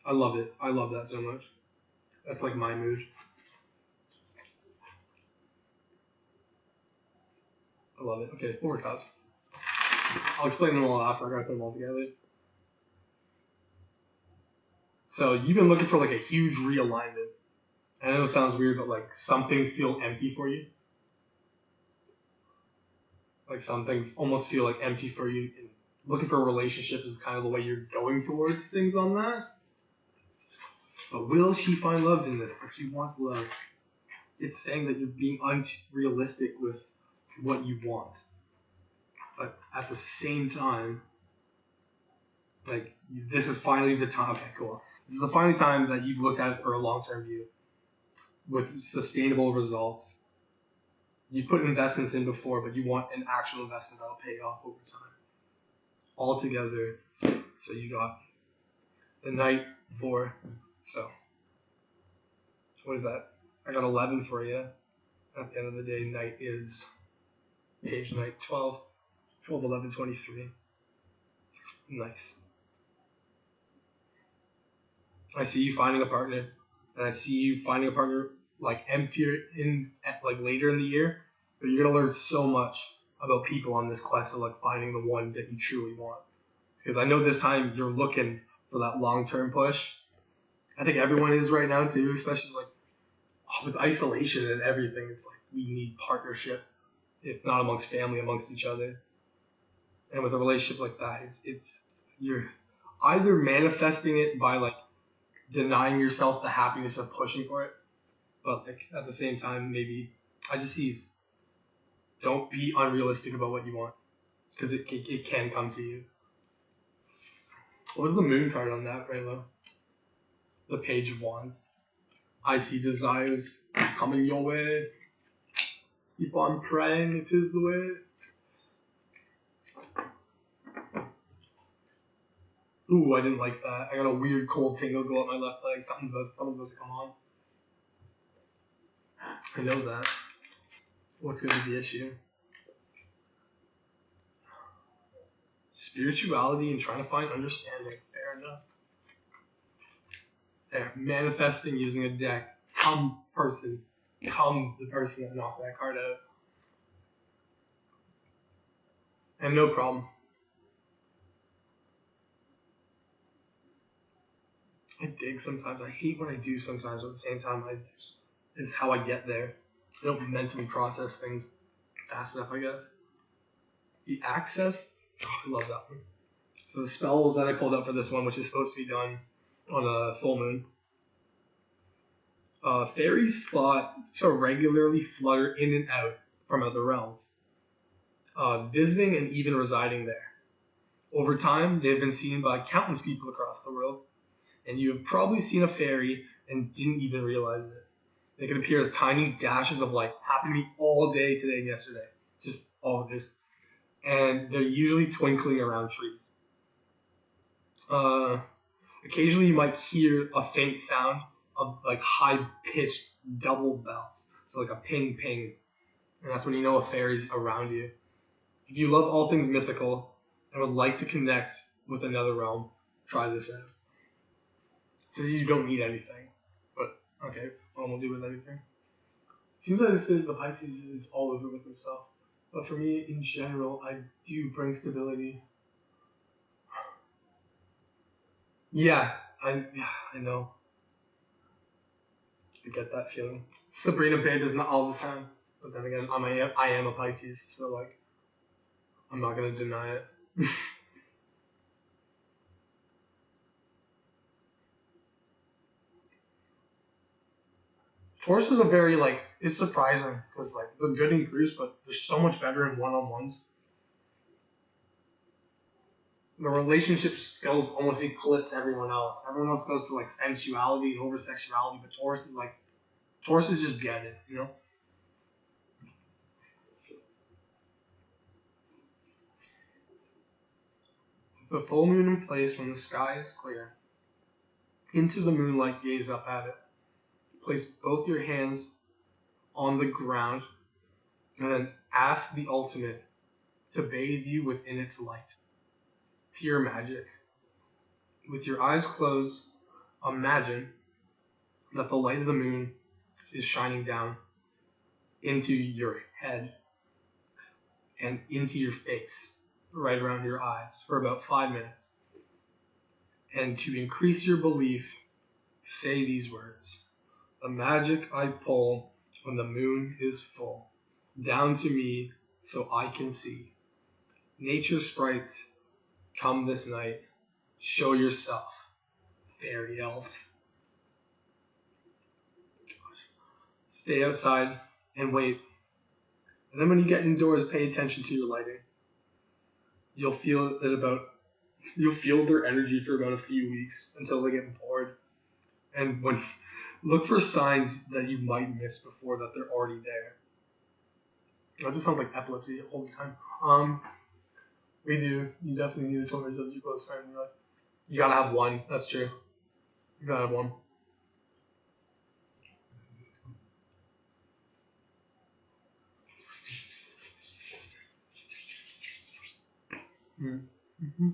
I love it. I love that so much. That's like my mood. I love it. Okay, 4 cups. I'll explain them all after. I gotta put them all together. So you've been looking for like a huge realignment. I know it sounds weird, but like some things feel empty for you. Like some things almost feel like empty for you. And looking for a relationship is kind of the way you're going towards things on that. But will she find love in this? Like, she wants love. It's saying that you're being unrealistic with what you want. But at the same time, like, this is finally the time. Okay, cool. This is the final time that you've looked at it for a long-term view with sustainable results. You've put investments in before, but you want an actual investment that'll pay off over time. All together. So you got the Knight 4. So, what is that? I got 11 for you. At the end of the day, Knight is page Knight 12, 11, 23. Nice. I see you finding a partner, and I see you finding a partner like emptier in like later in the year, but you're gonna learn so much about people on this quest of like finding the one that you truly want. Because I know this time you're looking for that long-term push. I think everyone is right now too, especially like with isolation and everything. It's like we need partnership, if not amongst family, amongst each other. And with a relationship like that, it's you're either manifesting it by like denying yourself the happiness of pushing for it, but like at the same time, maybe I just see don't be unrealistic about what you want, because it can come to you. What was the moon card on that, Raylo? The Page of Wands. I see desires coming your way. Keep on praying, it is the way. Ooh, I didn't like that. I got a weird cold tingle go up my left leg. Something's about to come on. I know that. What's going to be the issue? Spirituality and trying to find understanding. Fair enough. There, manifesting using a deck. Come person. Come the person that knocked that card out. And no problem. I dig sometimes. I hate when I do sometimes, but at the same time, it's how I get there. I don't mentally process things fast enough, I guess. The Access, I love that one. So the spells that I pulled up for this one, which is supposed to be done on a full moon. Fairies thought to regularly flutter in and out from other realms, visiting and even residing there. Over time, they have been seen by countless people across the world, and you have probably seen a fairy and didn't even realize it. They can appear as tiny dashes of light. Happened to me all day today and yesterday. Just all of this. And they're usually twinkling around trees. Occasionally you might hear a faint sound of like high-pitched double bells. So like a ping ping. And that's when you know a fairy's around you. If you love all things mythical and would like to connect with another realm, try this out. It says you don't need anything. But okay, what will do with anything. Seems like the Pisces is all over with himself. But for me, in general, I do bring stability. Yeah, I know. I get that feeling. Sabrina Babe is not all the time. But then again, I am a Pisces, so like, I'm not going to deny it. Taurus is a very, like, it's surprising, because, like, they're good in groups, but they're so much better in one-on-ones. The relationship skills almost eclipse everyone else. Everyone else goes for, like, sensuality and over-sexuality, but Taurus is just get it, you know? The full moon in place when the sky is clear. Into the moonlight, gaze up at it. Place both your hands on the ground, and then ask the ultimate to bathe you within its light. Pure magic. With your eyes closed, imagine that the light of the moon is shining down into your head and into your face, right around your eyes, for about 5 minutes. And to increase your belief, say these words. The magic I pull when the moon is full, down to me so I can see. Nature sprites, come this night, show yourself, fairy elves. Stay outside and wait. And then when you get indoors, pay attention to your lighting. You'll feel their energy for about a few weeks until they get bored. And when look for signs that you might miss before that they're already there. That just sounds like epilepsy all the time. We do. You definitely need a Taurus as your close friend in your life. You gotta have one. That's true. You gotta have one. Mm-hmm.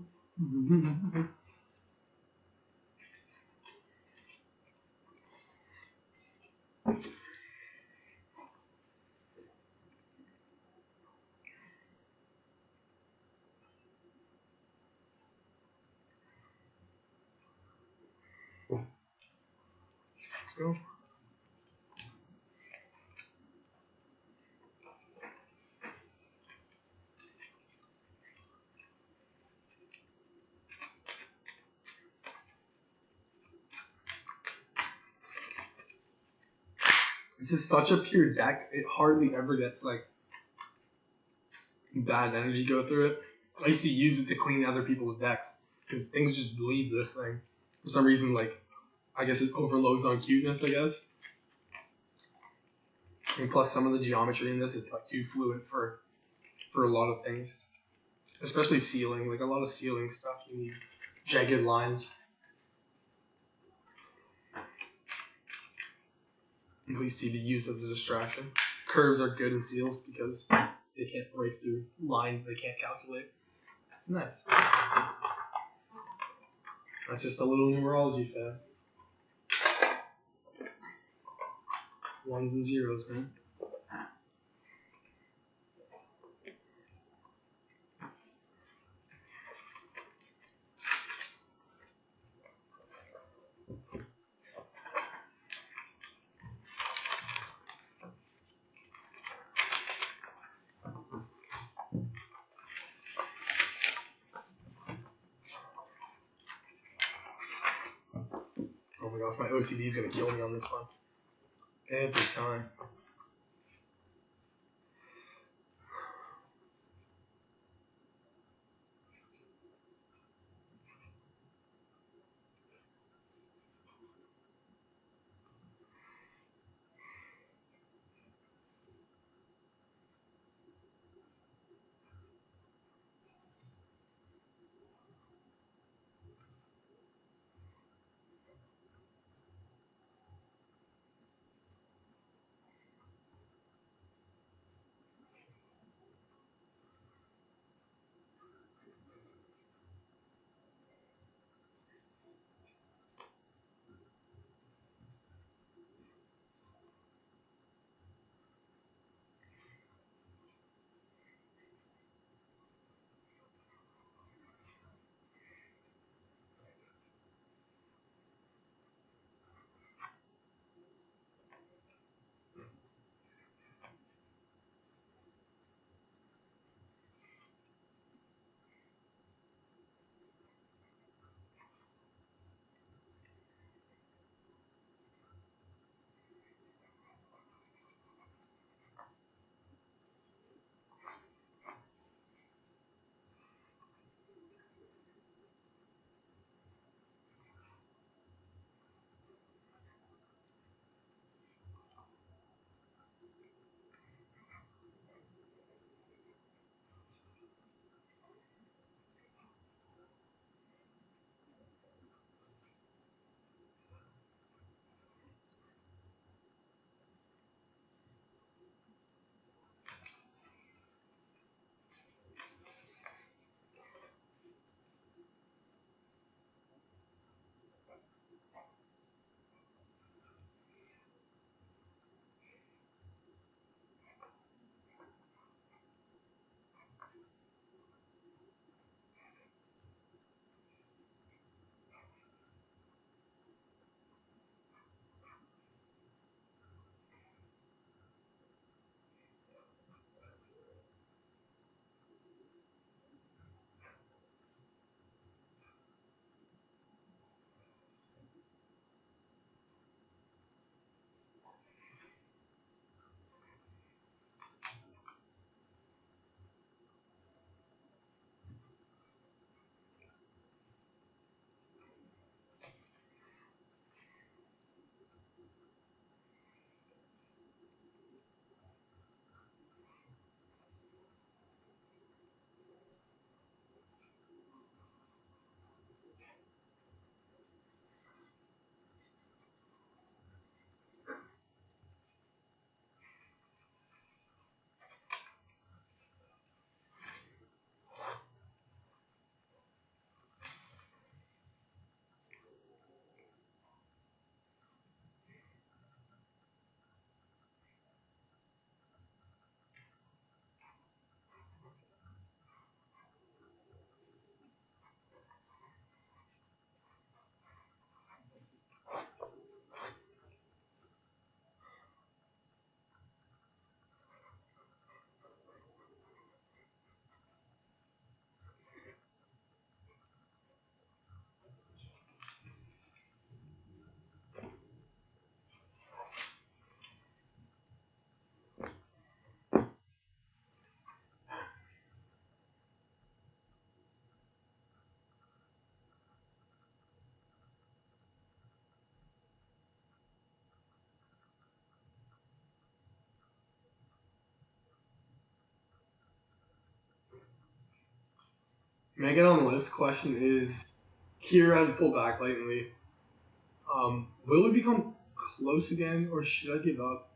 Let's go. This is such a pure deck. It hardly ever gets like bad energy go through it. I used to use it to clean other people's decks because things just leave this thing for some reason. Like I guess it overloads on cuteness. I guess, and plus some of the geometry in this is like too fluid for a lot of things, especially sealing. Like a lot of sealing stuff, you need jagged lines. At least to be used as a distraction. Curves are good in seals because they can't break through lines they can't calculate. That's nice. That's just a little numerology fad. Ones and zeros, man. Oh my gosh, my OCD is gonna kill me on this one. Every time. May I get on the list? Question is, Kira has pulled back lately. Will we become close again, or should I give up?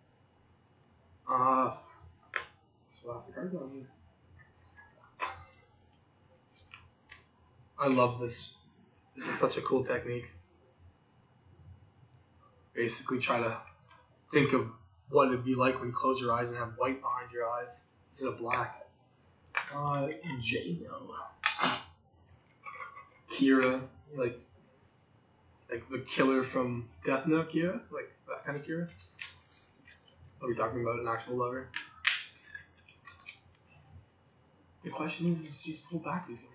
So that's the card on here. I love this. This is such a cool technique. Basically, try to think of what it'd be like when you close your eyes and have white behind your eyes instead of black. J-No. Kira, like the killer from Death Note, Kira, like that kind of Kira. Are we talking about an actual lover? The question is she's pulled back recently.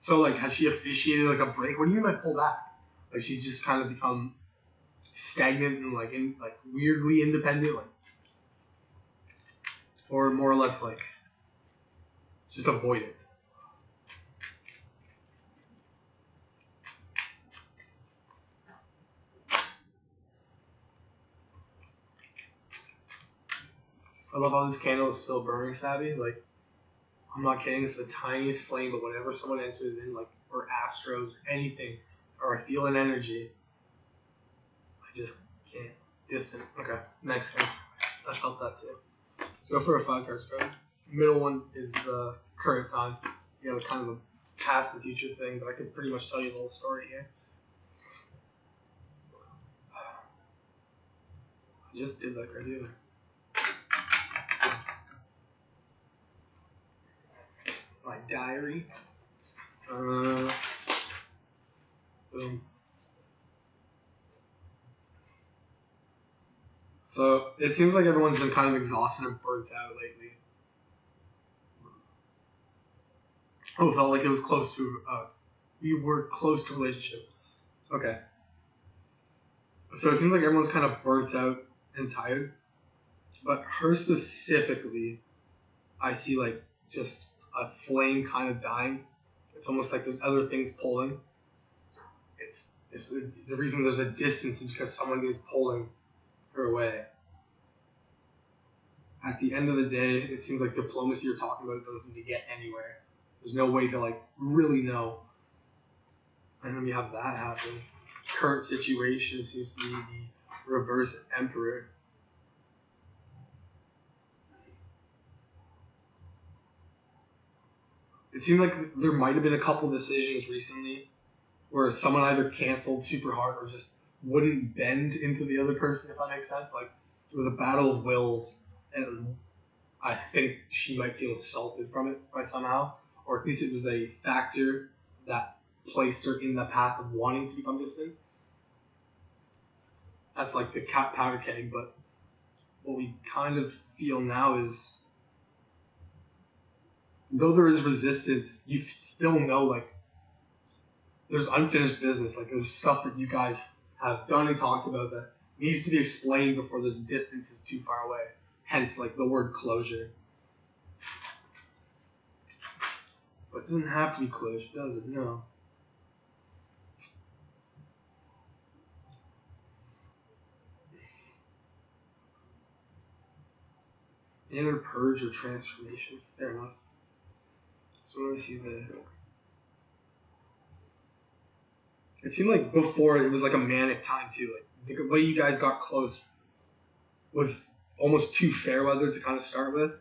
So, like, has she officiated like a break? What do you mean by pull back? Like, she's just kind of become stagnant and like weirdly independent, like, or more or less like just avoid it. I love how this candle is still burning, Savvy. Like, I'm not kidding, it's the tiniest flame, but whenever someone enters in, like, or astros or anything, or I feel an energy, I just can't. Distant. Okay, next one. I felt that too. Let's go for a 5-card spread. Middle one is the current time. You have a kind of a past and future thing, but I can pretty much tell you the whole story here. I just did that card, didn't I? My diary. Boom. So it seems like everyone's been kind of exhausted and burnt out lately. Oh, it felt like it was close to. We were close to a relationship. Okay. So it seems like everyone's kind of burnt out and tired, but her specifically, I see like just a flame kind of dying. It's almost like there's other things pulling. It's the reason there's a distance is because someone is pulling her away. At the end of the day, it seems like diplomacy you're talking about doesn't seem to get anywhere. There's no way to like really know. And then we have that happen. Current situation seems to be the reverse emperor. It seemed like there might have been a couple decisions recently where someone either canceled super hard or just wouldn't bend into the other person, if that makes sense. Like, it was a battle of wills, and I think she might feel assaulted from it by somehow, or at least it was a factor that placed her in the path of wanting to become distant. That's like the powder keg, but what we kind of feel now is, though there is resistance, you still know, like, there's unfinished business. Like, there's stuff that you guys have done and talked about that needs to be explained before this distance is too far away. Hence, like, the word closure. But it doesn't have to be closure, does it? No. Inner purge or transformation. Fair enough. So let me see the... It seemed like before it was like a manic time too. Like, the way you guys got close was almost too fair weather to kind of start with.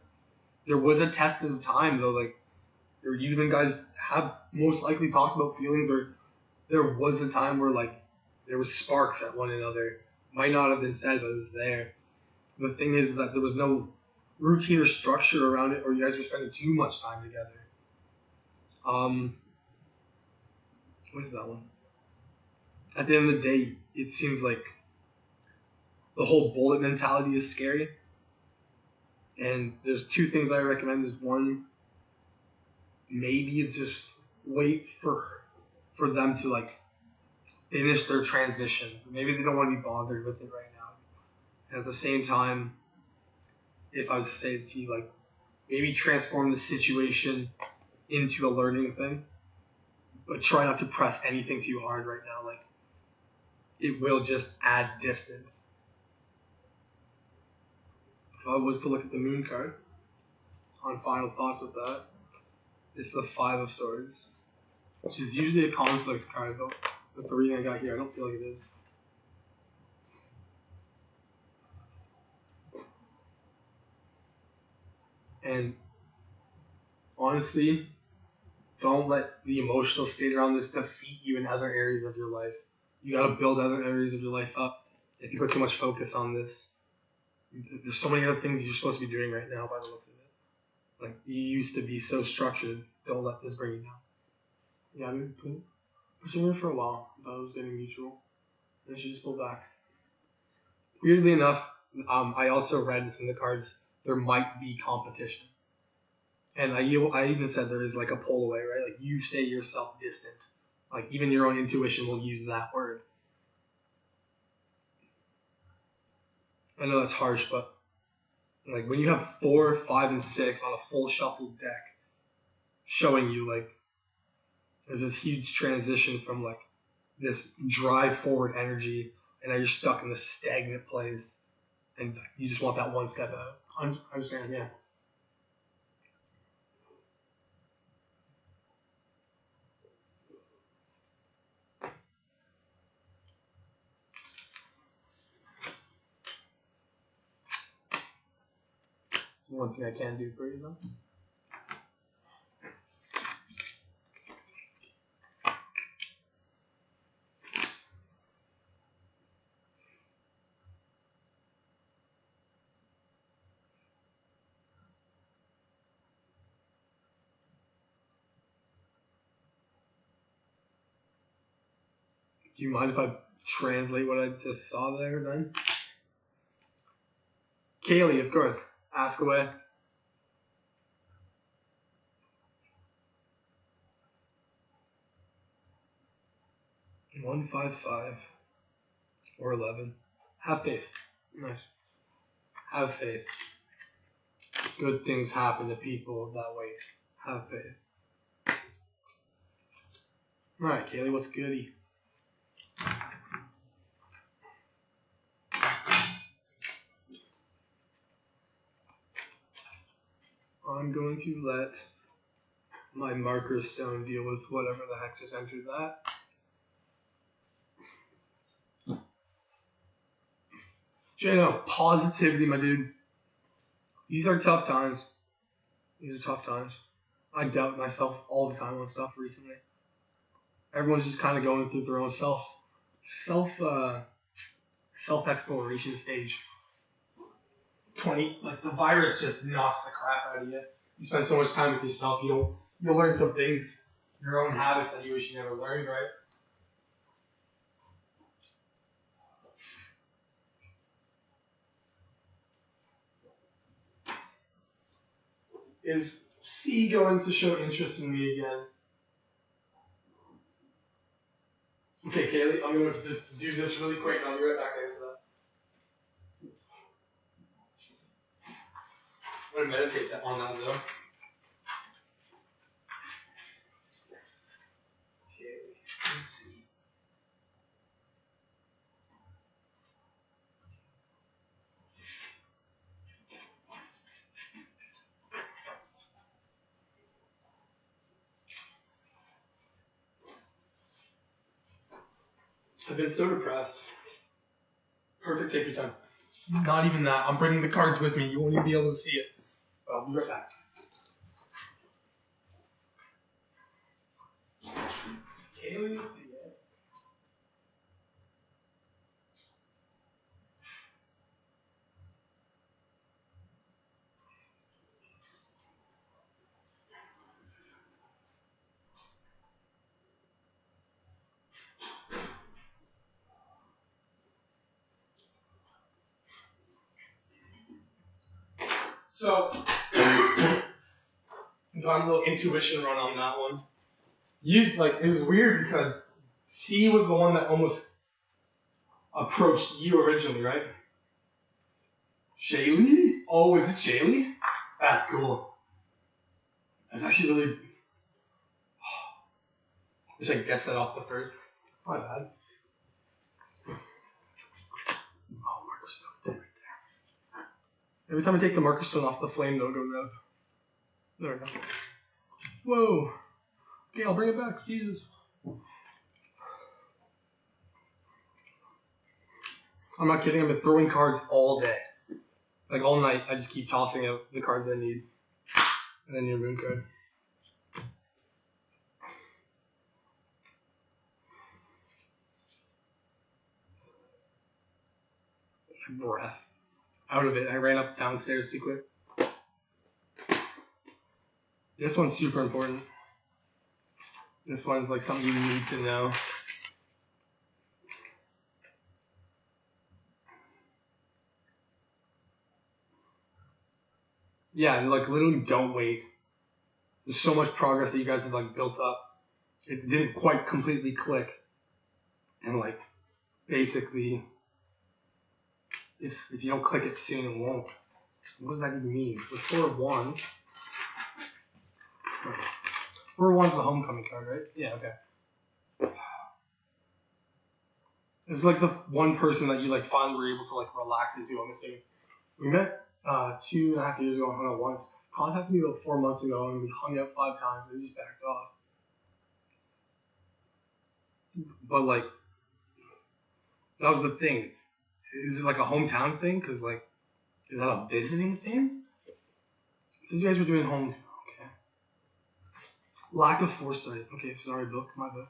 There was a test of time though, like, you even guys have most likely talked about feelings, or there was a time where like there was sparks at one another. Might not have been said, but it was there. The thing is that there was no routine or structure around it, or you guys were spending too much time together. What is that one? At the end of the day, it seems like the whole bullet mentality is scary. And there's two things I recommend. Is one, maybe just wait for them to like finish their transition. Maybe they don't want to be bothered with it right now. And at the same time, if I was to say to you, like, maybe transform the situation into a learning thing, but try not to press anything too hard right now. Like, it will just add distance. If I was to look at the moon card, on final thoughts with that. It's the Five of Swords, which is usually a conflict card, though. With the reading I got here, I don't feel like it is. And honestly, don't let the emotional state around this defeat you in other areas of your life. You gotta build other areas of your life up. If you put too much focus on this, there's so many other things you're supposed to be doing right now by the looks of it. Like, you used to be so structured. Don't let this bring you down. Yeah, I've been pushing her for a while. I thought it was getting mutual. And she just pulled back. Weirdly enough, I also read from the cards there might be competition. And I even said there is like a pull away, right? Like, you say yourself distant. Like, even your own intuition will use that word. I know that's harsh, but like, when you have 4, 5, and 6 on a full shuffled deck, showing you like there's this huge transition from like this drive forward energy, and now you're stuck in this stagnant place, and you just want that one step out. I understand, yeah. One thing I can do for you, though. Do you mind if I translate what I just saw there, then? Kaylee, of course. Ask away. 155 or 11. Have faith. Nice. Have faith. Good things happen to people that way. Have faith. Alright, Kaylee, what's goody? I'm going to let my marker stone deal with whatever the heck just entered that. Jano, positivity, my dude. These are tough times. These are tough times. I doubt myself all the time on stuff recently. Everyone's just kind of going through their own self exploration stage. Like, the virus just knocks the crap out of you. You spend so much time with yourself, you'll learn some things, your own habits that you wish you never learned, right? Is C going to show interest in me again? Okay, Kaylee, I'm going to just do this really quick, and I'll be right back there. So I'm going to meditate on that, though. Okay, let's see. I've been so depressed. Perfect, take your time. Not even that. I'm bringing the cards with me. You won't even be able to see it. I'll be right back. Kaylee, let's see it. So, got a little intuition run on that one. It was weird because C was the one that almost approached you originally, right? Shaylee? Oh, is it Shaylee? That's cool. That's actually really... Wish I guessed that off the first. My bad. Oh, marker stone, stay right there. Every time I take the marker stone off, the flame note goes out. There we go. Whoa. Okay, I'll bring it back. Jesus. I'm not kidding. I've been throwing cards all day. Like all night, I just keep tossing out the cards I need. And then your moon card. Breath. Out of it. I ran up downstairs too quick. This one's super important. This one's like something you need to know. Yeah, and like literally don't wait. There's so much progress that you guys have like built up. It didn't quite completely click. And like basically if you don't click it soon it won't. What does that even mean? With 4 of Wands. 4 of Wands is the homecoming card, right? Yeah, okay. It's like the one person that you like finally were able to like relax into, I'm assuming. We met 2.5 years ago and hung out once. Contacted me about 4 months ago and we hung out 5 times and just backed off. But like, that was the thing. Is it like a hometown thing? Because like, is that a visiting thing? Since you guys were doing home, okay. Lack of foresight. Okay, sorry, book, my book.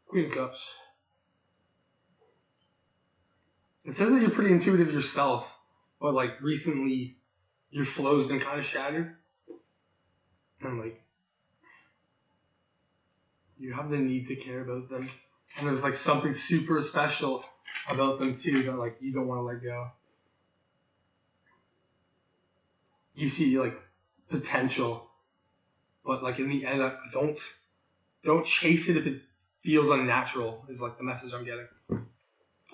Queen of Cups. It says that you're pretty intuitive yourself, but like recently, your flow's been kind of shattered, and like, you have the need to care about them, and there's like something super special about them too that like you don't want to let go. You see like potential, but like in the end, don't chase it if it feels unnatural. Is like the message I'm getting.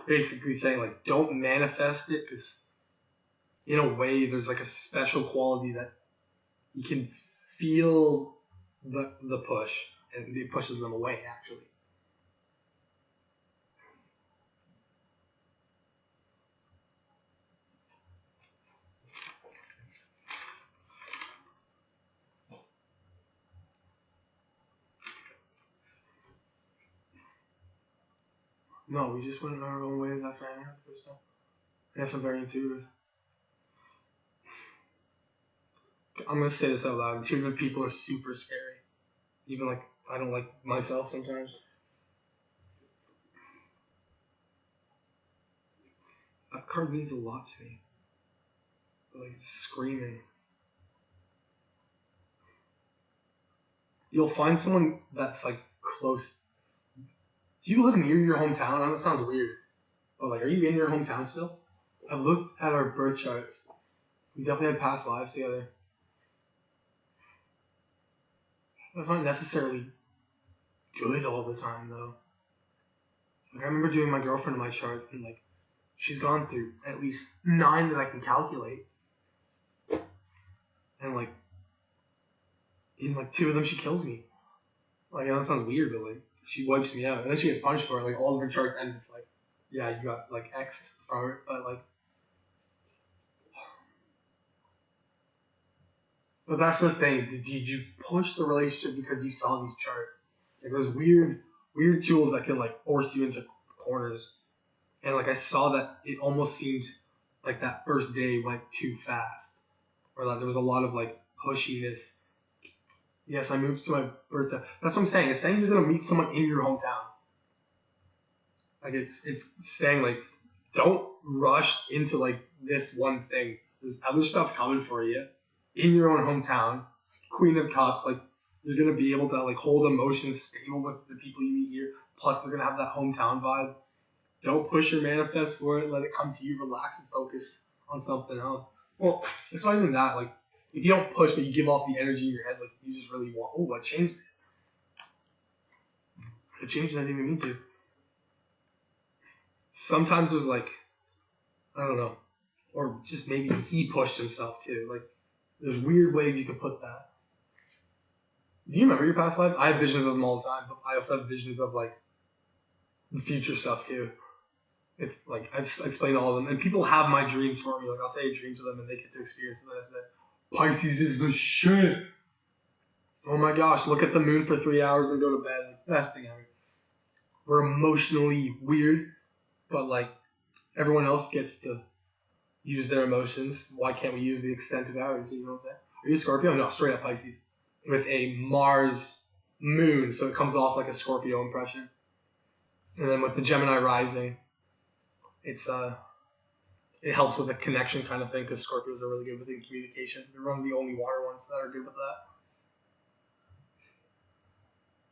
Basically saying like don't manifest it because in a way there's like a special quality that you can feel the push and it pushes them away actually. No, we just went our own ways after I heard the first time. I guess I'm very intuitive. I'm gonna say this out loud. Intuitive people are super scary. Even like I don't like myself sometimes. That card means a lot to me. Like screaming. You'll find someone that's like close. Do you live near your hometown? I know that sounds weird. But like, are you in your hometown still? I've looked at our birth charts. We definitely had past lives together. That's not necessarily good all the time though. Like I remember doing my girlfriend my charts and like she's gone through at least 9 that I can calculate. And like in like 2 of them she kills me. Like that sounds weird, but like she wipes me out. And then she gets punished for it. Like all of her charts end with like, yeah, you got like X'd from it, but like but that's the thing. Did you push the relationship because you saw these charts? Like those weird tools that can like force you into corners. And like I saw that it almost seemed like that first day went too fast. Or that there was a lot of like pushiness. Yes, I moved to my birthday. That's what I'm saying. It's saying you're gonna meet someone in your hometown. Like it's saying like don't rush into like this one thing. There's other stuff coming for you in your own hometown. Queen of Cups, like you're gonna be able to like hold emotions stable with the people you meet here. Plus they're gonna have that hometown vibe. Don't push or manifest for it. Let it come to you. Relax and focus on something else. Well, it's not even that. Like if you don't push but you give off the energy in your head, like you just really want. Oh, I changed it. I changed it. I didn't even mean to. Sometimes there's like, I don't know, or just maybe he pushed himself too. Like there's weird ways you could put that. Do you remember your past lives? I have visions of them all the time, but I also have visions of like the future stuff too. It's like I've explained all of them, and people have my dreams for me. Like I'll say a dream to them, and they get to experience it. And I say, Pisces is the shit. Oh my gosh, look at the moon for 3 hours and go to bed. Like, best thing ever. We're emotionally weird, but like everyone else gets to use their emotions. Why can't we use the extent of ours? You know what I'm saying? Are you a Scorpio? No, straight up Pisces. With a Mars moon, so it comes off like a Scorpio impression. And then with the Gemini rising, it's it helps with a connection kind of thing because Scorpios are really good with communication. They're one of the only water ones that are good with that.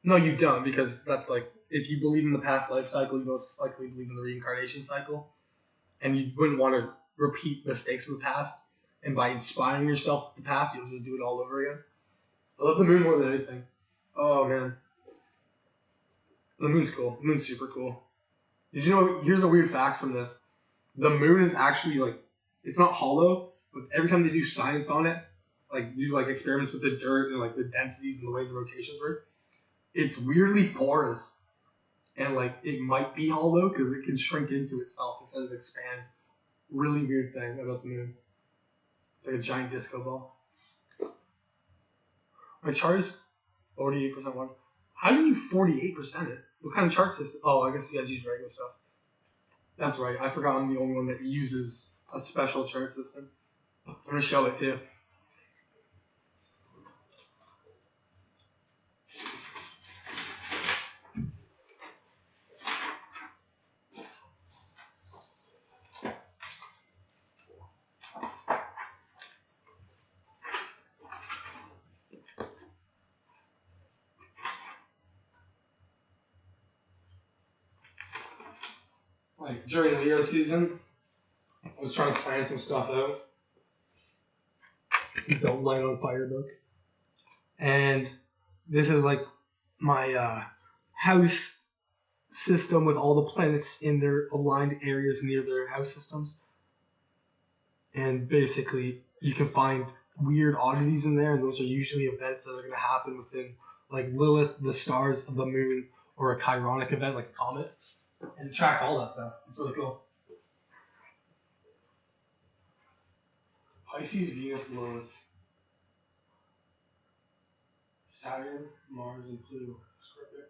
No, you don't, because that's like, if you believe in the past life cycle, you most likely believe in the reincarnation cycle. And you wouldn't want to repeat mistakes of the past. And by inspiring yourself with the past, you'll just do it all over again. I love the moon more than anything. Oh, man. The moon's cool. The moon's super cool. Did you know, here's a weird fact from this. The moon is actually, like, it's not hollow, but every time they do science on it, like, do, like, experiments with the dirt and, like, the densities and the way the rotations work, it's weirdly porous. And, like, it might be hollow because it can shrink into itself instead of expand. Really weird thing about the moon. It's like a giant disco ball. My chart is 48% water. How do you 48% it? What kind of chart system? Oh, I guess you guys use regular stuff. That's right. I forgot I'm the only one that uses a special chart system. I'm going to show it too. Like during Leo season, I was trying to plan some stuff out. Don't Light on Fire book. And this is like my house system with all the planets in their aligned areas near their house systems. And basically, you can find weird oddities in there, and those are usually events that are going to happen within, like Lilith, the stars, the moon, or a chironic event like a comet. And it tracks all that stuff. It's really cool. Pisces, Venus, Lilith, Saturn, Mars, and Pluto. Scorpio.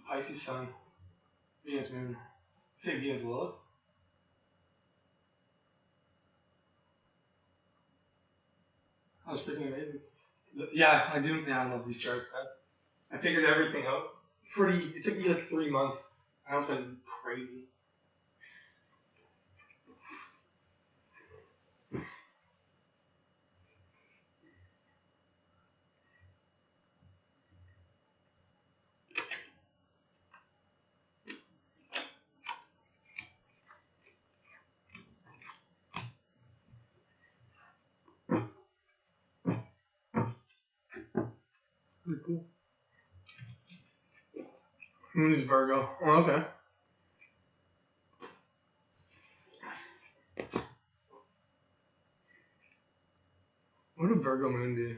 Pisces, Sun, Venus, Moon. Say Venus, Lilith. That was freaking amazing. Yeah, I do. Yeah, I love these charts, man. I figured everything out. It took me like 3 months. I was been crazy. Pretty cool. Moon is Virgo. Oh, okay. What would Virgo Moon do?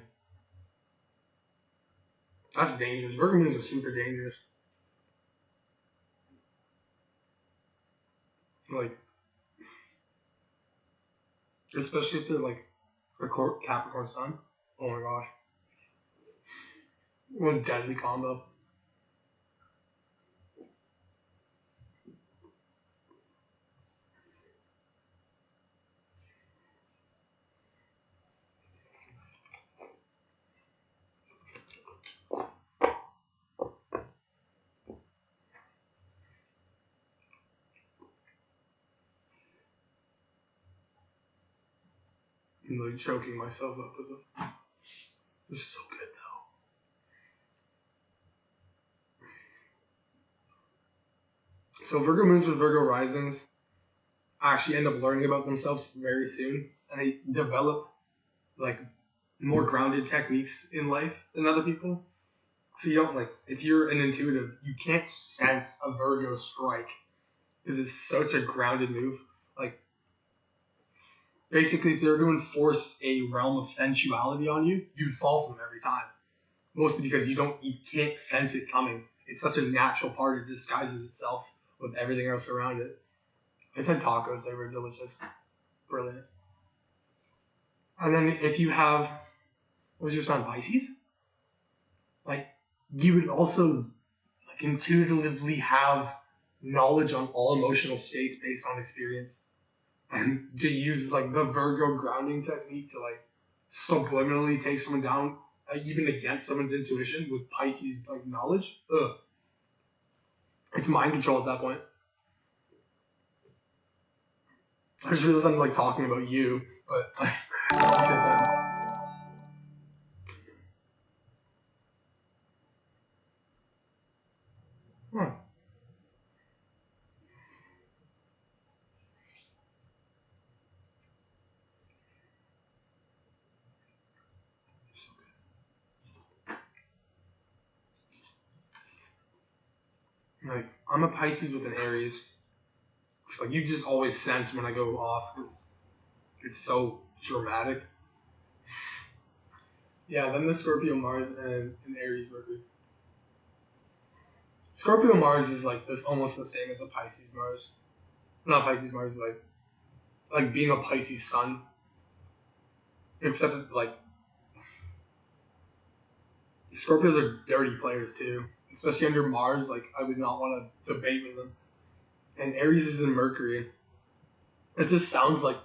That's dangerous. Virgo Moons are super dangerous. Like, especially if they're like a Capricorn Sun. Oh my gosh. What a deadly combo. I'm like choking myself up with it. It's so good though. So Virgo Moons with Virgo Risings actually end up learning about themselves very soon, and they develop like more grounded techniques in life than other people. So you don't like, if you're an intuitive, you can't sense a Virgo strike because it's such a grounded move. Like, basically, if they're going to force a realm of sensuality on you, you'd fall for them every time. mostly because you can't sense it coming. It's such a natural part. It disguises itself with everything else around it. I just had tacos. They were delicious. Brilliant. And then if you have, what was your sign, Pisces? Like, you would also like intuitively have knowledge on all emotional states based on experience. And to use like the Virgo grounding technique to like subliminally take someone down, even against someone's intuition with Pisces like knowledge, it's mind control at that point. I just realized I'm like talking about you, but like, like I'm a Pisces with an Aries. It's like you just always sense when I go off. It's so dramatic. Yeah, then the Scorpio Mars and an Aries Mercury. Scorpio Mars is like this almost the same as a Pisces Mars. Not Pisces Mars, like being a Pisces Sun. Except like Scorpios are dirty players too. Especially under Mars, like I would not want to debate with them. And Aries is in Mercury. It just sounds like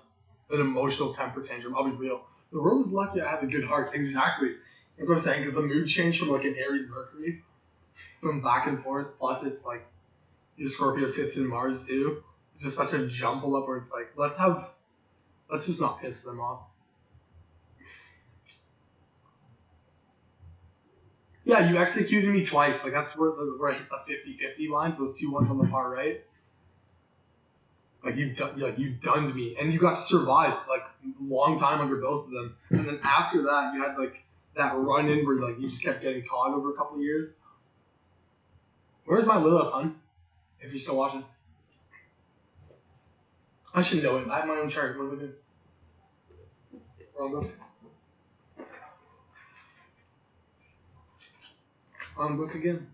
an emotional temper tantrum. I'll be real. The world is lucky I have a good heart. Exactly. That's what I'm saying, because the mood change from like an Aries Mercury, from back and forth, plus it's like your Scorpio sits in Mars too. It's just such a jumble up where it's like, let's just not piss them off. Yeah, you executed me twice. Like that's where I hit the 50-50 lines, those two ones on the far right. Like you dunned me, and you got to survive like long time under both of them. And then after that, you had like that run in where like you just kept getting caught over a couple of years. Where's my Lilith, hun? If you're still watching, I should know it. I have my own chart. What do we do? Wrong book. Wrong book again.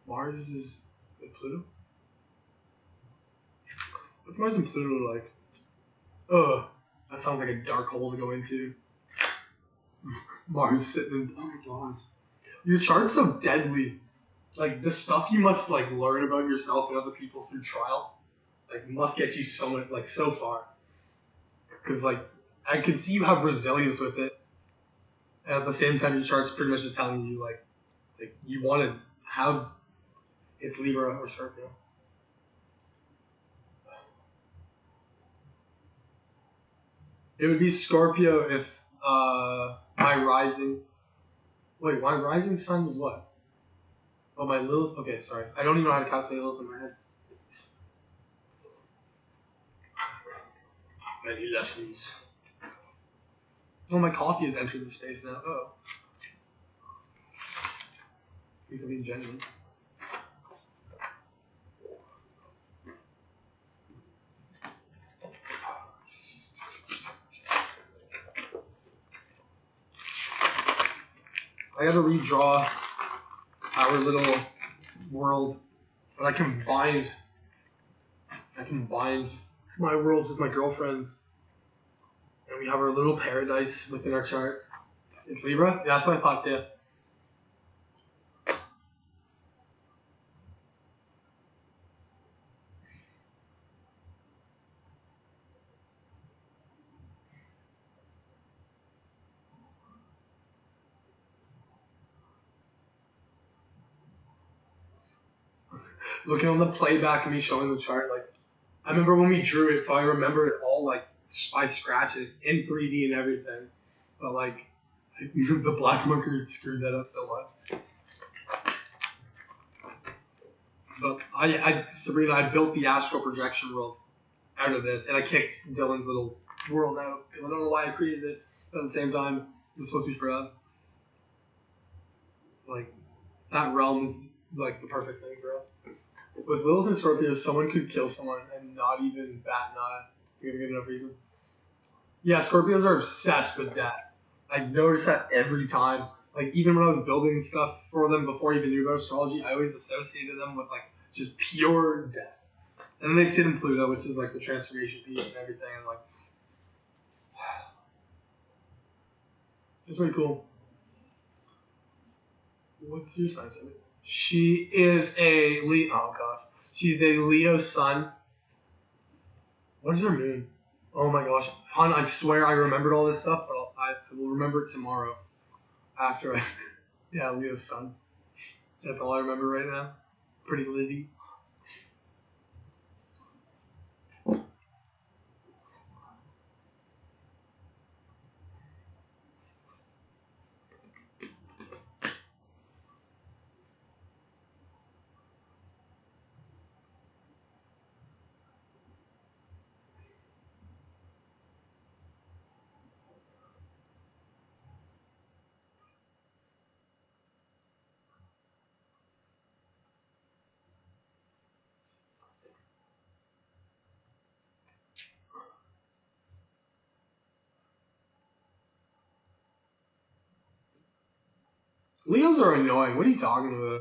Mars is with Pluto. What's Mars and Pluto like? Ugh, that sounds like a dark hole to go into. Mars sitting in. Oh my god, your chart's so deadly. Like the stuff you must like learn about yourself and other people through trial, like must get you so much, like so far. Because like I can see you have resilience with it, and at the same time your chart's pretty much just telling you like you want to have it's Libra or Scorpio. It would be Scorpio if my rising. Wait, my rising sun was what? Oh, my Lilith. Okay, sorry. I don't even know how to calculate Lilith in my head. Many lessons. Oh, my coffee has entered the space now. Oh. He's being genuine. I gotta redraw our little world, but I combined my world with my girlfriend's, and we have our little paradise within our chart. It's Libra? Yeah, that's what I thought too. Looking on the playback of me showing the chart, like, I remember when we drew it, so I remember it all, like, I scratched it in 3D and everything. But, like, the black marker screwed that up so much. But Sabrina, I built the astral projection world out of this, and I kicked Dylan's little world out, because I don't know why I created it, but at the same time, it was supposed to be for us. Like, that realm is, like, the perfect thing for us. With Lilith and Scorpio, someone could kill someone and not even bat an eye. It's a good enough reason. Yeah, Scorpios are obsessed with death. I noticed that every time. Like, even when I was building stuff for them before I even knew about astrology, I always associated them with, like, just pure death. And then they sit in Pluto, which is, like, the transformation piece and everything, and, like, it's really cool. What's your sign, Sammy? She is a Leo. Oh, gosh. She's a Leo sun. What is her moon? Oh, my gosh. Hon, I swear I remembered all this stuff, but I will remember it tomorrow. After I... Yeah, Leo's sun. That's all I remember right now. Pretty Liddy. Leos are annoying. What are you talking about?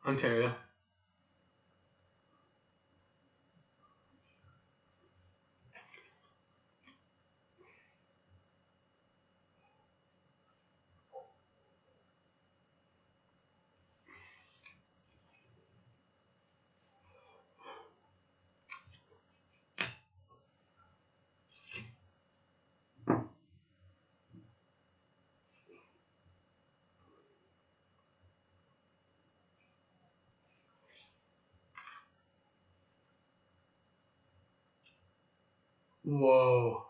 Ontario. Whoa.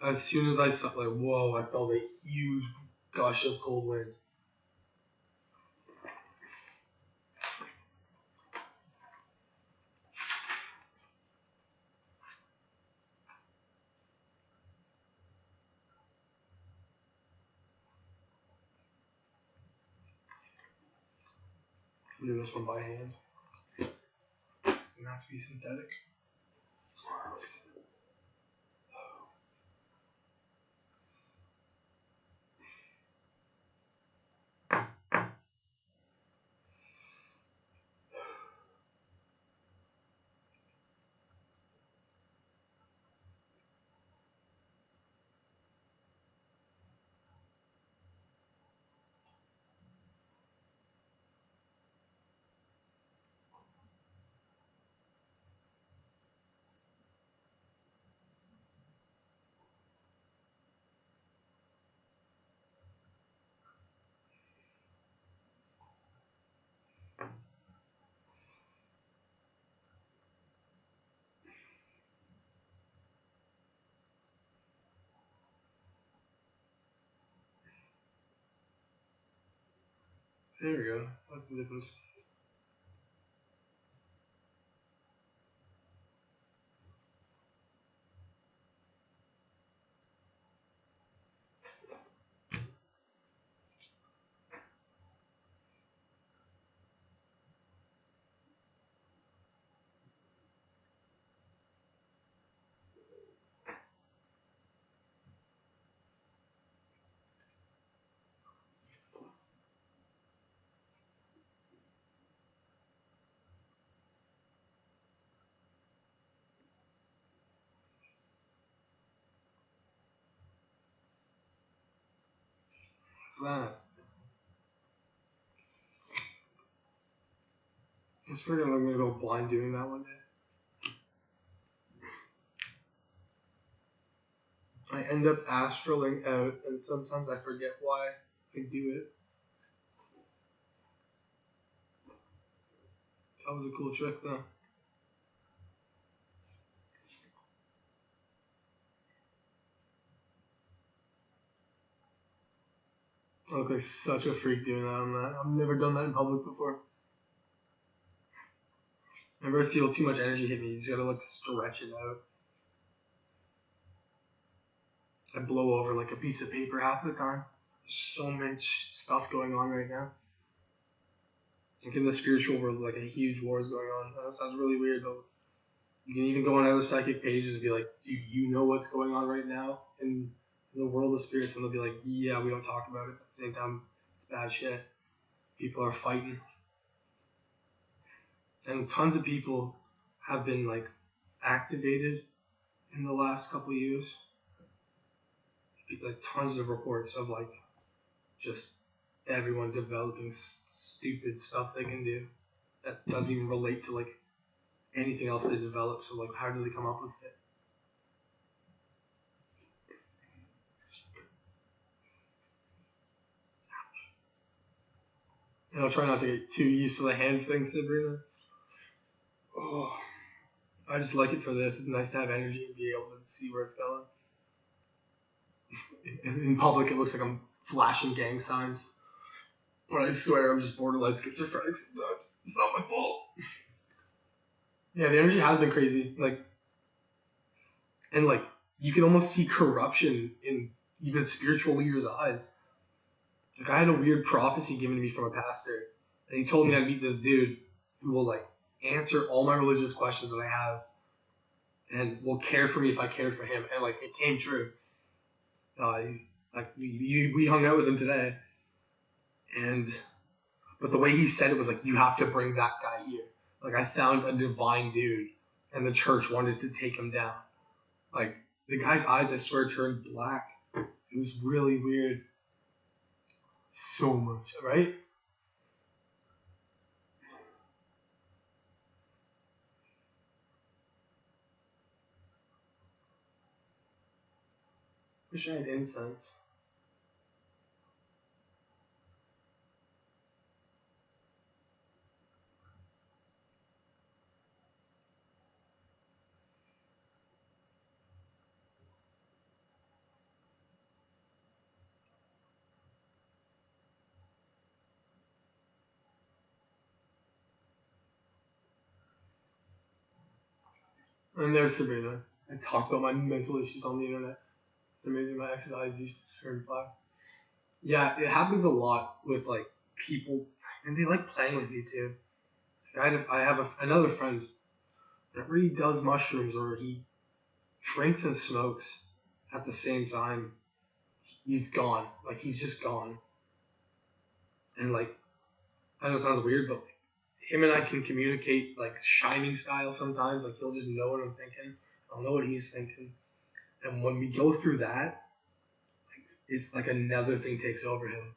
As soon as I saw, like, whoa, I felt a huge gush of cold wind. I'm doing this one by hand. It's gonna have to be synthetic. There we go. That's the difference. What's that? I swear I'm gonna go blind doing that one day. I end up astraling out, and sometimes I forget why I do it. That was a cool trick, though. I look like such a freak doing that on that. I've never done that in public before. Whenever I feel too much energy hit me, you just gotta like stretch it out. I blow over like a piece of paper half the time. There's so much stuff going on right now. Like in the spiritual world, like a huge war is going on. That sounds really weird, but you can even go on other psychic pages and be like, do you know what's going on right now in the world of spirits? And they'll be like, yeah, we don't talk about it. At the same time, it's bad shit. People are fighting. And tons of people have been like activated in the last couple of years. Like tons of reports of like just everyone developing stupid stuff they can do that doesn't even relate to like anything else they develop. So like, how do they come up with it? And I'll try not to get too used to the hands thing, Sabrina. Oh, I just like it for this. It's nice to have energy and be able to see where it's going. In public, it looks like I'm flashing gang signs. But I swear I'm just borderline schizophrenic sometimes. It's not my fault. Yeah, the energy has been crazy. Like, and like, you can almost see corruption in even spiritual leaders' eyes. Like, I had a weird prophecy given to me from a pastor, and he told me I'd meet this dude who will like answer all my religious questions that I have, and will care for me if I cared for him. And like, it came true. We hung out with him today, but the way he said it was like, you have to bring that guy here. Like, I found a divine dude, and the church wanted to take him down. Like, the guy's eyes, I swear, turned black. It was really weird. So much, right? Wish I had incense. And there's Sabrina. I talked about my mental issues on the internet. It's amazing my ex's eyes used to turn black. Yeah, it happens a lot with like people, and they like playing with you too. I have another friend. Whenever he does mushrooms or he drinks and smokes at the same time, he's gone. Like, he's just gone. And like, I know it sounds weird, but like, him and I can communicate like Shining style sometimes. Like, he'll just know what I'm thinking. I'll know what he's thinking. And when we go through that, like, it's like another thing takes over him.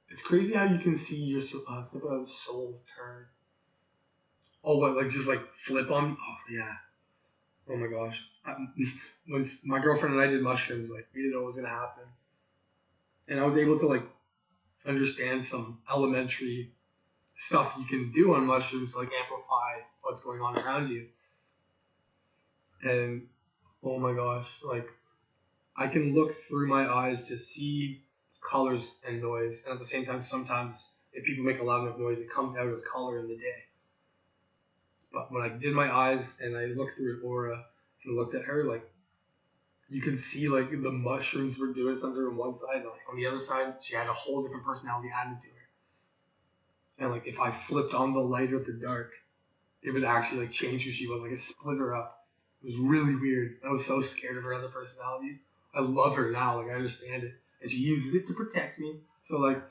It's crazy how you can see your soul turn. Oh, what, like just like flip on me? Oh, yeah. Oh my gosh. When my girlfriend and I did mushrooms, like, we didn't know what was going to happen. And I was able to like understand some elementary stuff you can do on mushrooms to like amplify what's going on around you. And oh my gosh, like, I can look through my eyes to see colors and noise, and at the same time, sometimes if people make a loud enough noise, it comes out as color in the day. But when I did my eyes and I looked through an aura and looked at her, like, you could see like the mushrooms were doing something on one side, and like on the other side, she had a whole different personality added to her. And like, if I flipped on the light or the dark, it would actually like change who she was. Like, it split her up. It was really weird. I was so scared of her other personality. I love her now. Like, I understand it, and she uses it to protect me. So like,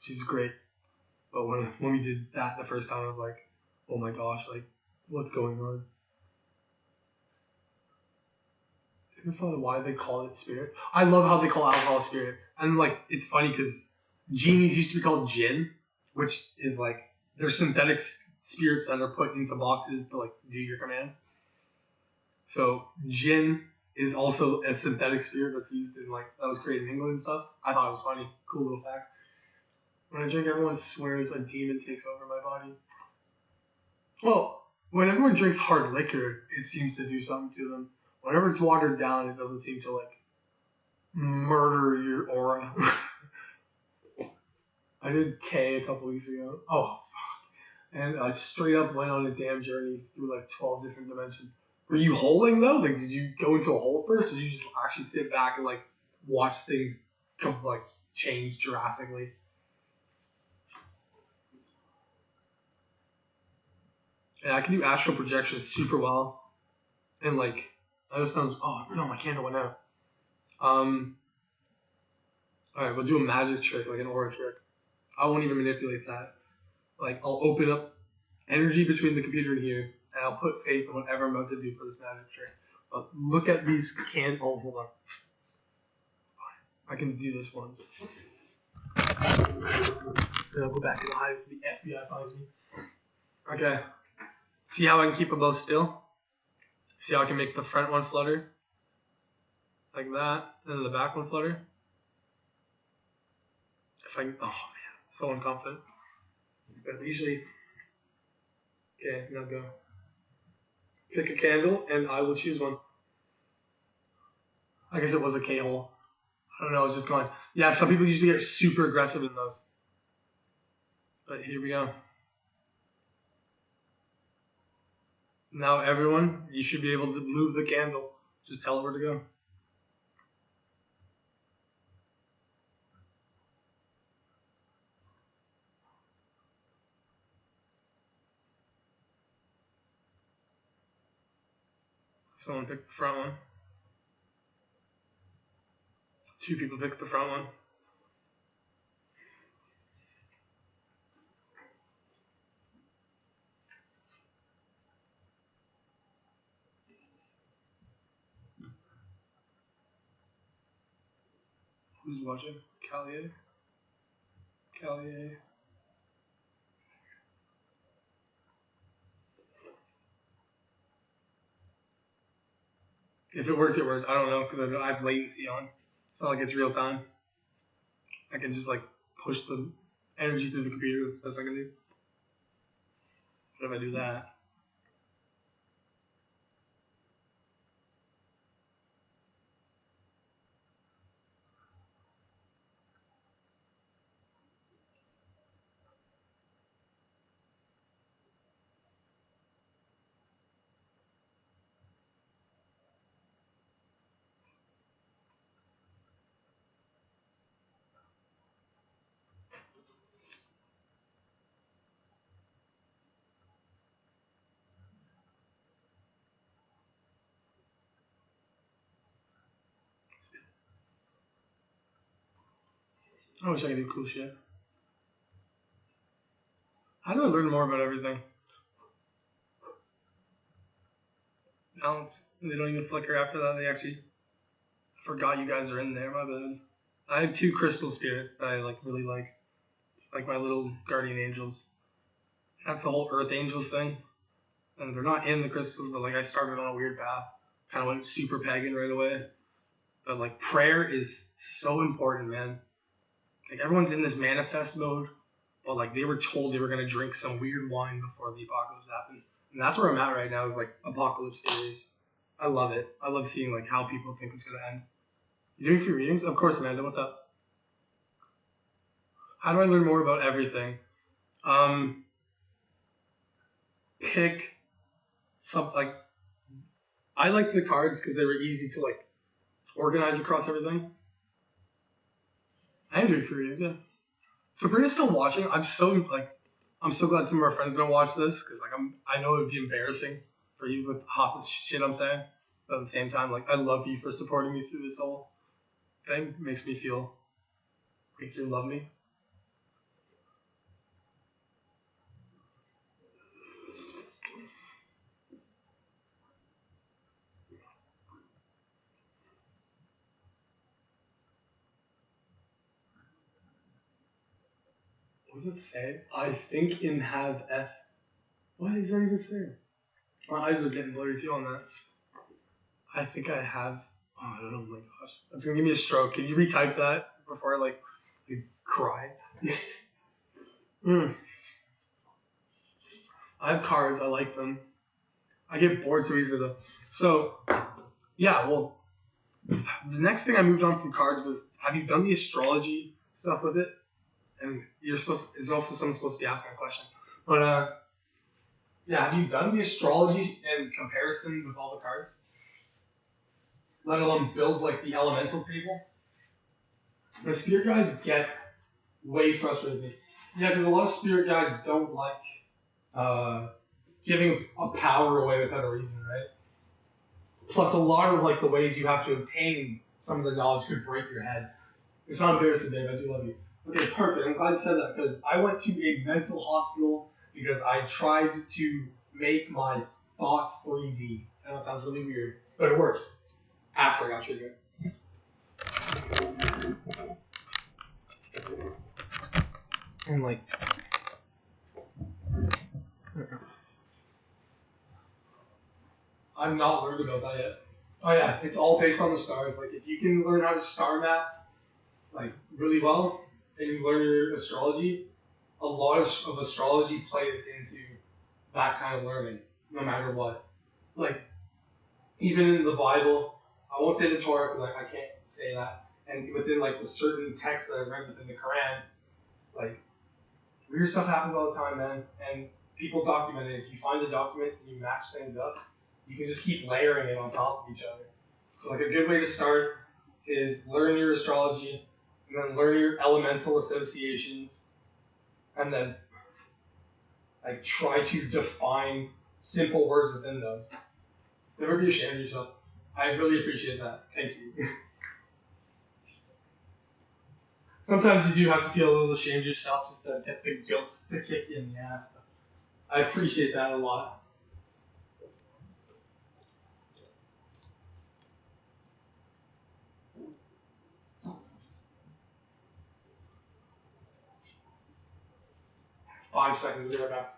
she's great. But when we did that the first time, I was like, oh my gosh, like, what's going on? I never thought of why they call it spirits. I love how they call alcohol spirits. And like, it's funny because genies used to be called jinn, which is like, they're synthetic spirits that are put into boxes to like do your commands. So jinn is also a synthetic spirit that's used in like, that was created in England and stuff. I thought it was funny. Cool little fact. When I drink, everyone swears a demon takes over my body. Well, when everyone drinks hard liquor, it seems to do something to them. Whenever it's watered down, it doesn't seem to like murder your aura. I did K a couple weeks ago. Oh, and I straight up went on a damn journey through like 12 different dimensions. Were you holding though? Like, did you go into a hole first, or did you just actually sit back and like watch things like change drastically? And I can do astral projection super well, and like that sounds. Oh no, my candle went out. All right, we'll do a magic trick, like an aura trick. I won't even manipulate that. Like, I'll open up energy between the computer and here, and I'll put faith in whatever I'm about to do for this magic trick. But look at these Oh, hold on. I can do this once. Then I'll go back and hide if the FBI finds me. Okay. See how I can keep them both still? See how I can make the front one flutter? Like that. And then the back one flutter? If I can, oh man, so unconfident. But usually, okay, now go. Pick a candle, and I will choose one. I guess it was a K-hole. I don't know, it's just going. Yeah, some people usually get super aggressive in those. But here we go. Now everyone, you should be able to move the candle. Just tell it where to go. Someone picked the front one. 2 people picked the front one. Who's watching? Callier? Callier. If it works, it works. I don't know, because I have latency on. It's not like it's real time. I can just like push the energy through the computer. That's the best I can do. What if I do that? I wish I could do cool shit. How do I learn more about everything? Balance. They don't even flicker after that. They actually forgot you guys are in there. My bad. I have 2 crystal spirits that I really like my little guardian angels. That's the whole Earth Angels thing, and they're not in the crystals, but like I started on a weird path, kind of went super pagan right away. But like prayer is so important, man. Like everyone's in this manifest mode, but like they were told they were gonna drink some weird wine before the apocalypse happened, and that's where I'm at right now. Is like apocalypse theories. I love it. I love seeing like how people think it's gonna end. You doing free readings? Of course, Amanda. What's up? How do I learn more about everything? Pick something like I like the cards because they were easy to like organize across everything. I am doing free readings, yeah. So Britta's still watching. I'm so glad some of our friends don't watch this because like I know it would be embarrassing for you with half the shit I'm saying. But at the same time, like I love you for supporting me through this whole thing. It makes me feel like you love me. What does it say? I think in have F. What is that even saying? My eyes are getting blurry too on that. I think I have. Oh, I don't know. Oh my gosh, that's gonna give me a stroke. Can you retype that before I cry? I have cards. I like them. I get bored so easily though. So, yeah. Well, The next thing I moved on from cards was, have you done the astrology stuff with it? And is also someone supposed to be asking a question. But yeah, have you done the astrology and comparison with all the cards? Let alone build like the elemental table? The spirit guides get way frustrated with me. Yeah, because a lot of spirit guides don't like giving a power away without a reason, right? Plus, a lot of like the ways you have to obtain some of the knowledge could break your head. It's not embarrassing, Dave. I do love you. Okay, perfect. I'm glad you said that because I went to a mental hospital because I tried to make my thoughts 3D. I know it sounds really weird, but it worked after I got triggered. And like, I'm not learned about that yet. Oh yeah, it's all based on the stars. Like if you can learn how to star map like really well and you learn your astrology, a lot of astrology plays into that kind of learning, no matter what. Like even in the Bible, I won't say the Torah because I can't say that. And within like the certain texts that I read within the Quran, like weird stuff happens all the time, man. And people document it. If you find the documents and you match things up, you can just keep layering it on top of each other. So like a good way to start is learn your astrology, and then learn your elemental associations, and then like try to define simple words within those. Never be ashamed of yourself. I really appreciate that. Thank you. Sometimes you do have to feel a little ashamed of yourself just to get the guilt to kick you in the ass. But I appreciate that a lot. Five seconds to get back.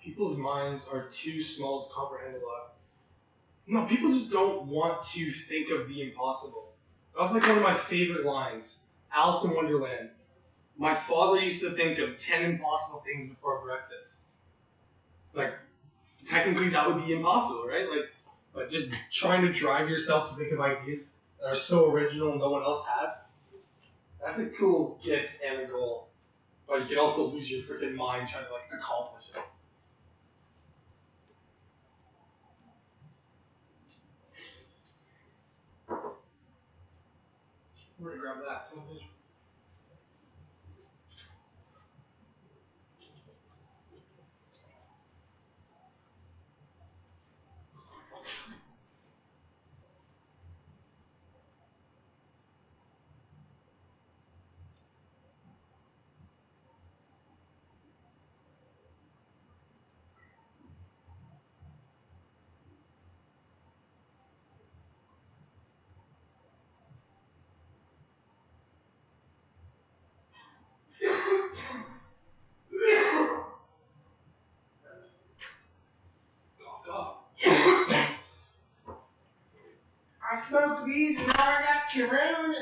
People's minds are too small to comprehend a lot. No, people just don't want to think of the impossible. That's like one of my favorite lines. Alice in Wonderland. My father used to think of 10 impossible things before breakfast. Like, technically that would be impossible, right? Like just trying to drive yourself to think of ideas that are so original no one else has. That's a cool gift and a goal. But you can also lose your freaking mind trying to like accomplish it. We're gonna grab that. Something. I smoked weed and now I got corona.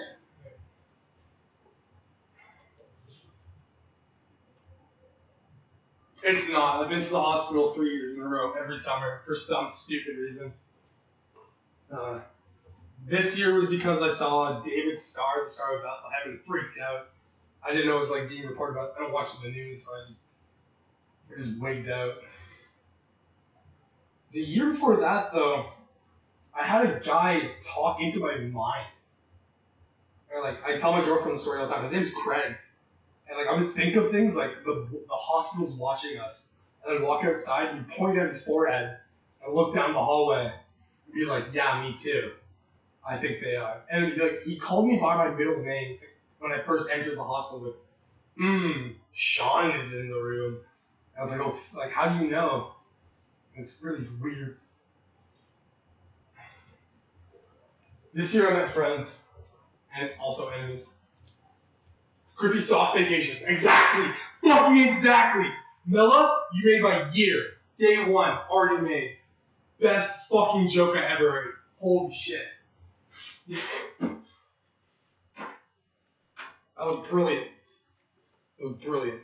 It's not. I've been to the hospital 3 years in a row every summer for some stupid reason. This year was because I saw David's star, the Star of Bethlehem, and freaked out. I didn't know it was like being reported about. I don't watch the news, so I just wigged out. The year before that, though, I had a guy talk into my mind. Or like I tell my girlfriend the story all the time. His name's Craig, and like I would think of things like the hospital's watching us, and I'd walk outside and he'd point at his forehead and look down the hallway and be like, "Yeah, me too. I think they are." And he called me by my middle name when I first entered the hospital. Like, Sean is in the room. I was like, oh, like, how do you know? It's really weird. This year I met friends and also enemies. Could be soft vacations. Exactly. Fucking exactly. Mella, you made my year. Day one, already made. Best fucking joke I ever heard. Holy shit. That was brilliant. It was brilliant.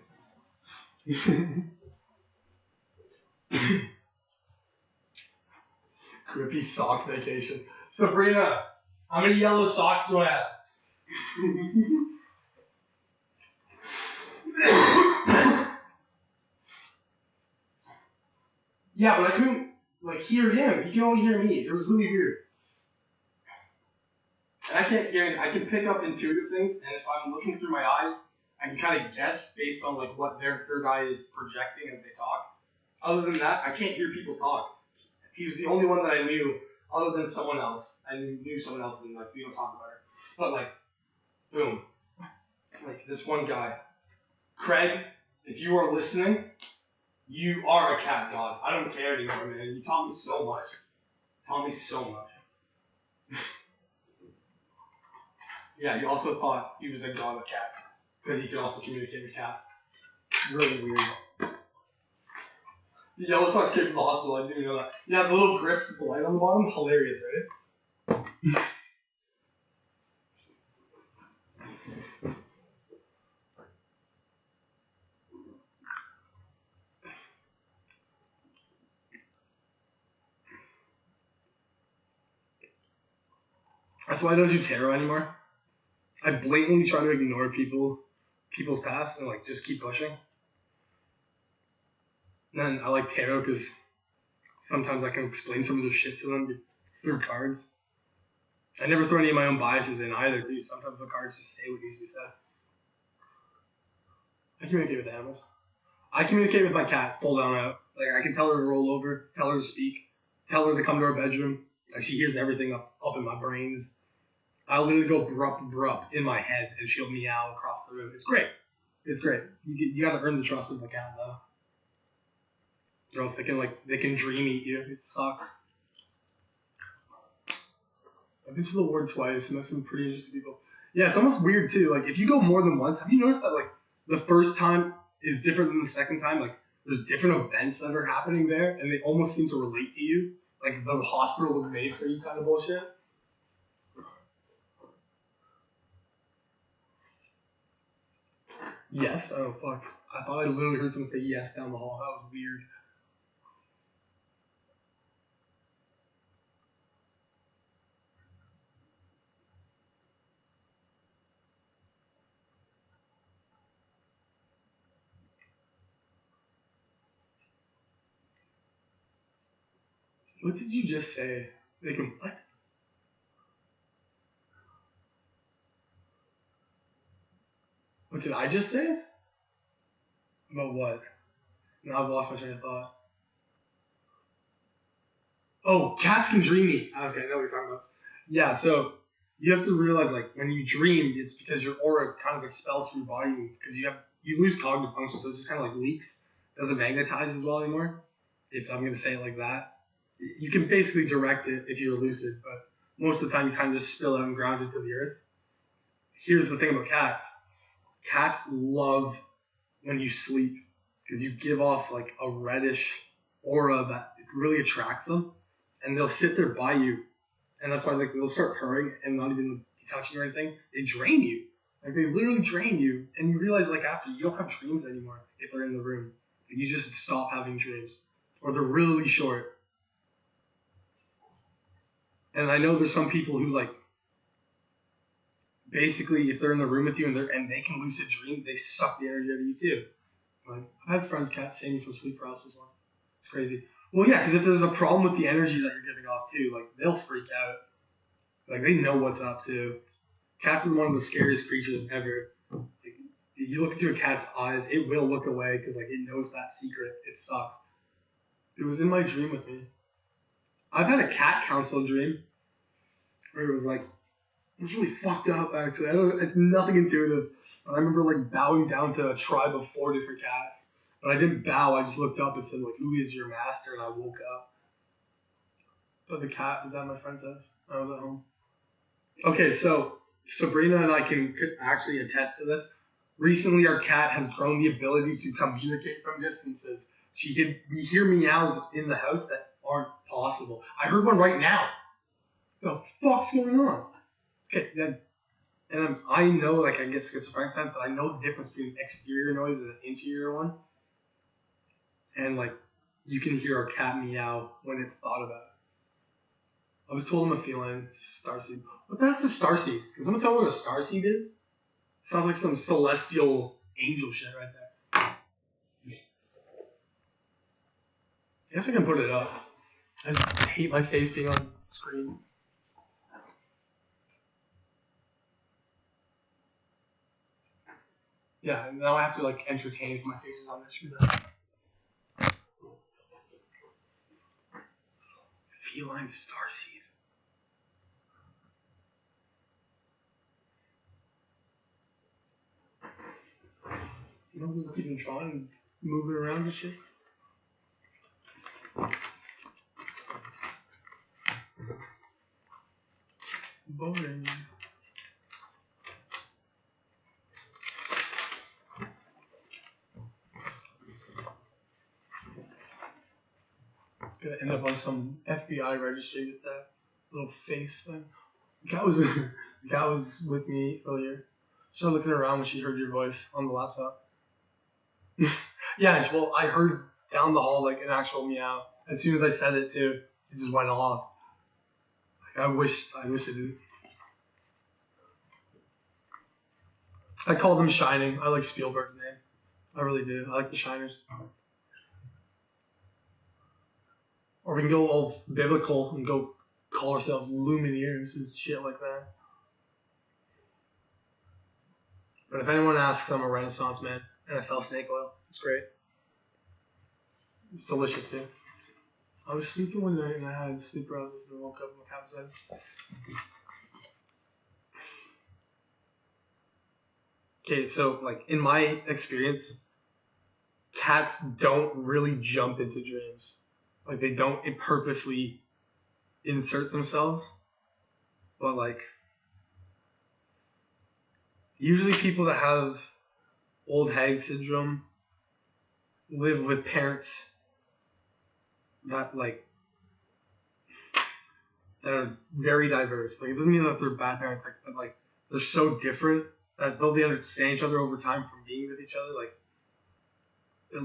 Grippy sock vacation. Sabrina, how many yellow socks do I have? Yeah, but I couldn't hear him. He can only hear me. It was really weird. And I can't hear anything. I can pick up intuitive things, and if I'm looking through my eyes, I can kind of guess based on what their third eye is projecting as they talk. Other than that, I can't hear people talk. He was the only one that I knew, other than someone else. I knew someone else, and we don't talk about her. But boom, this one guy, Craig. If you are listening, you are a cat god. I don't care anymore, man. You taught me so much. Yeah, you also thought he was a god of cats because he could also communicate with cats. Really weird. The yellow socks came from the hospital. I didn't even know that. Yeah, the little grips with the light on the bottom. Hilarious, right? That's why I don't do tarot anymore. I blatantly try to ignore people's past and just keep pushing. And then I like tarot because sometimes I can explain some of the shit to them through cards. I never throw any of my own biases in either, too. Sometimes the cards just say what needs to be said. I communicate with animals. I communicate with my cat full down out. I can tell her to roll over, tell her to speak, tell her to come to our bedroom. She hears everything up in my brains. I'll literally go brup in my head, and she'll meow across the room. It's great. It's great. You gotta earn the trust of the cat, though. Or else they can dream eat you. It sucks. I've been to the ward twice, and met some pretty interesting people. Yeah, it's almost weird too. If you go more than once, have you noticed that the first time is different than the second time? There's different events that are happening there, and they almost seem to relate to you. The hospital was made for you kind of bullshit. Yes? Oh, fuck. I thought I literally heard someone say yes down the hall. That was weird. What did you just say? What? What did I just say? About what? Now I've lost my train of thought. Oh, cats can dream eat. Okay, I know what you're talking about. Yeah, so you have to realize when you dream, it's because your aura kind of expels from your body because you lose cognitive function, so it just kind of leaks, doesn't magnetize as well anymore. If I'm gonna say it like that, you can basically direct it if you're lucid, but most of the time you kind of just spill out and ground into the earth. Here's the thing about cats. Cats love when you sleep because you give off a reddish aura that really attracts them, and they'll sit there by you, and that's why they'll start purring and not even be touching or anything. They drain you, they literally drain you, and you realize after you don't have dreams anymore if they're in the room. You just stop having dreams, or they're really short. And I know there's some people who basically if they're in the room with you and they can lucid dream, they suck the energy out of you too. I've had friends cats save me from sleep paralysis once. It's crazy. Well, yeah, because if there's a problem with the energy that you're giving off too, they'll freak out. They know what's up too. Cats are one of the scariest creatures ever. You look into a cat's eyes, it will look away because it knows that secret. It sucks. It was in my dream with me. I've had a cat council dream where it was it was really fucked up actually. It's nothing intuitive. But I remember bowing down to a tribe of 4 different cats. But I didn't bow. I just looked up and said, like, who is your master? And I woke up. But the cat, is that my friend said? I was at home. Okay, so Sabrina and I could actually attest to this. Recently, our cat has grown the ability to communicate from distances. She can hear meows in the house that aren't possible. I heard one right now. The fuck's going on? Okay, then, and I know, like, I get schizophrenic times, but I know the difference between exterior noise and an interior one. And, like, you can hear a cat meow when it's thought about. I was told I'm a feline, starseed. What the heck's a starseed? Can someone tell me what a starseed is? Sounds like some celestial angel shit right there. I guess I can put it up. I just hate my face being on screen. Yeah, now I have to, like, entertain if my face is on there. Feline starseed. You know who's keeping drawing and moving around and shit? Boring. Gonna end up on some FBI registry with that little face thing. The cat was with me earlier. She was looking around when she heard your voice on the laptop. Yeah, well, I heard down the hall like an actual meow. As soon as I said it too, it just went off. Like, I wish it did. I call them Shining. I like Spielberg's name. I really do. I like the Shiners. Or we can go all biblical and go call ourselves Lumineers and shit like that. But if anyone asks, I'm a Renaissance man and I sell snake oil. It's great. It's delicious too. I was sleeping one night and I had sleep paralysis and woke up and my cat was dead. Okay, so like in my experience, cats don't really jump into dreams. Like they don't purposely insert themselves. But like usually people that have old hag syndrome live with parents that that are very diverse. Like it doesn't mean that they're bad parents. Like they're so different that they'll understand each other over time from being with each other. Like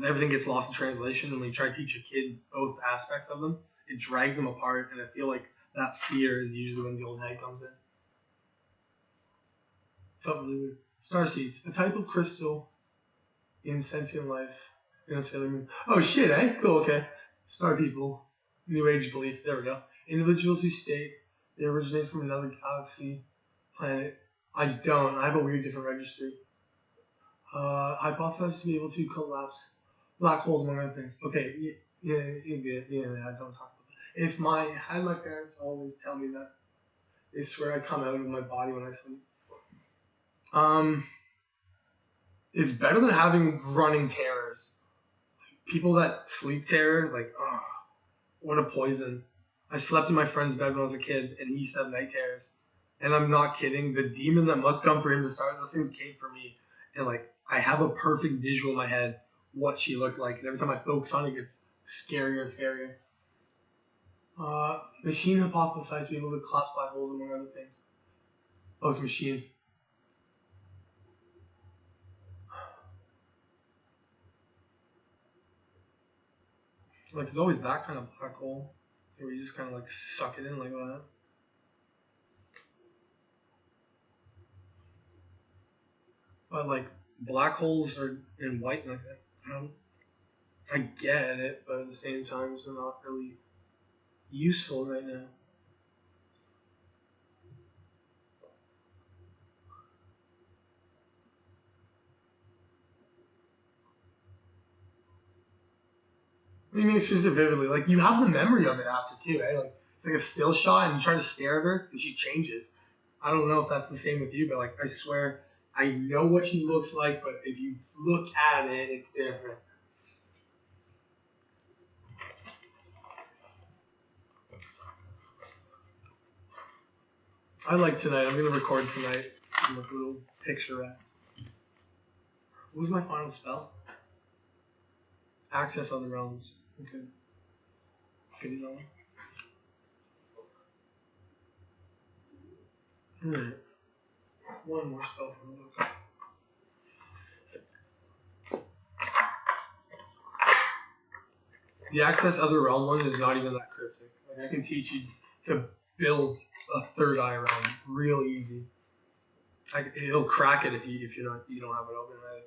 everything gets lost in translation, and when you try to teach a kid both aspects of them, it drags them apart. And I feel like that fear is usually when the old hag comes in. Felt really weird. Starseeds, a type of crystal in sentient life. Oh shit, eh? Cool, okay. Star people, New Age belief. There we go. Individuals who state they originate from another galaxy, planet. I don't. I have a weird different registry. Hypothesized to be able to collapse black holes, among other things. Okay, yeah, I don't talk about that. If my parents always tell me that. They swear I come out of my body when I sleep. It's better than having running terrors. People that sleep terror, like, oh, what a poison. I slept in my friend's bed when I was a kid, and he used to have night terrors. And I'm not kidding. The demon that must come for him to start those things came for me. And, like, I have a perfect visual in my head what she looked like. And every time I focus on it, it gets scarier and scarier. Machine hypothesized to be able to collapse black holes, among other things. Oh, it's a machine. Like, there's always that kind of black hole where you just kind of, like, suck it in like that. But, like, black holes are in white like that. I get it, but at the same time, it's not really useful right now. What do you mean specifically? Like, you have the memory of it after, too, right? Like, it's like a still shot, and you try to stare at her, and she changes. I don't know if that's the same with you, but, like, I swear, I know what she looks like, but if you look at it, it's different. I like tonight. I'm gonna record tonight. I'm like a little picture at. What was my final spell? Access other realms. Okay. Good to know. Alright. One more spell for the book. The access other realm one is not even that cryptic. Like I can teach you to build a third eye realm real easy. It'll crack it if you don't have it open right.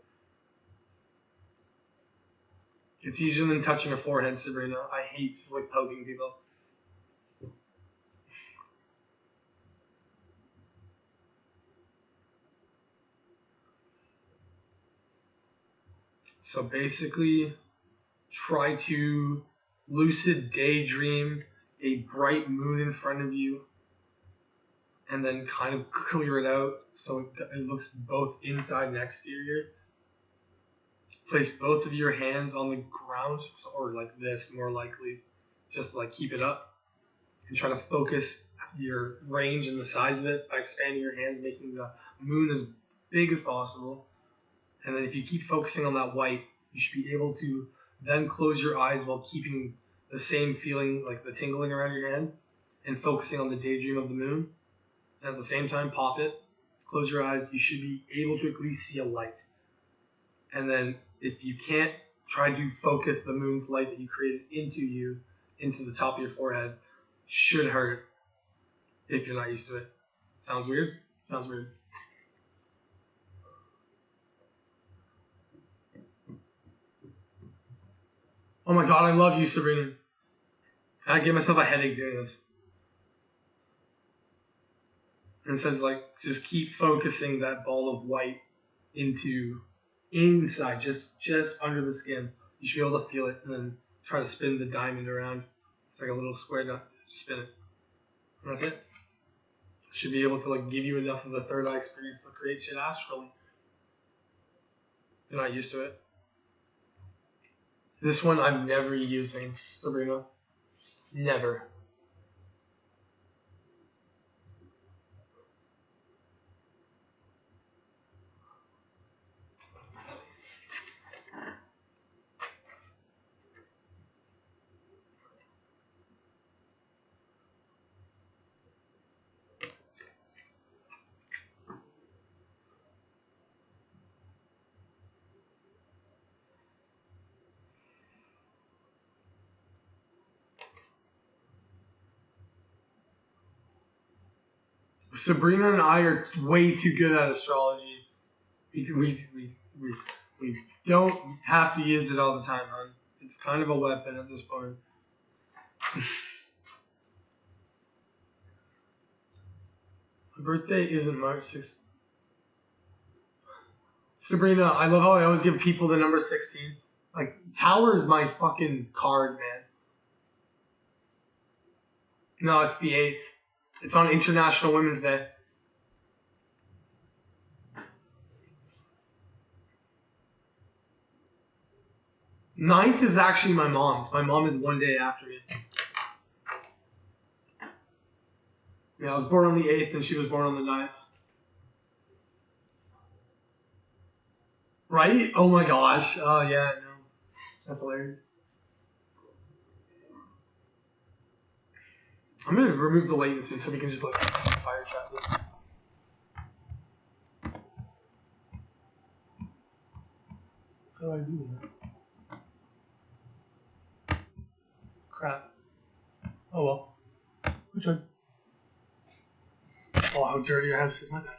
It's easier than touching a forehead, Sabrina. I hate just like poking people. So basically, try to lucid daydream a bright moon in front of you and then kind of clear it out so it looks both inside and exterior. Place both of your hands on the ground, or like this, more likely. Just like keep it up and try to focus your range and the size of it by expanding your hands, making the moon as big as possible. And then if you keep focusing on that white, you should be able to then close your eyes while keeping the same feeling, like the tingling around your hand, and focusing on the daydream of the moon. And at the same time, pop it, close your eyes. You should be able to at least see a light. And then if you can't, try to focus the moon's light that you created into the top of your forehead. Should hurt if you're not used to it. Sounds weird? Sounds weird. Oh my god, I love you, Sabrina. I give myself a headache doing this. And it says, like, just keep focusing that ball of white into inside, just under the skin. You should be able to feel it, and then try to spin the diamond around. It's like a little square nut. Spin it. And that's it. Should be able to like give you enough of the third eye experience to create shit astrally. You're not used to it. This one I'm never using, Sabrina. Never. Sabrina and I are way too good at astrology. We don't have to use it all the time, hon. It's kind of a weapon at this point. My birthday isn't March 6th. Sabrina, I love how I always give people the number 16. Like, Tower is my fucking card, man. No, it's the 8th. It's on International Women's Day. 9th is actually my mom's. My mom is one day after me. Yeah, I was born on the 8th and she was born on the 9th. Right? Oh my gosh. Oh yeah, no. That's hilarious. I'm gonna remove the latency so we can just like fire chat this. How do I do that? Crap. Oh well. Which one? Oh, how dirty your house is, my bad.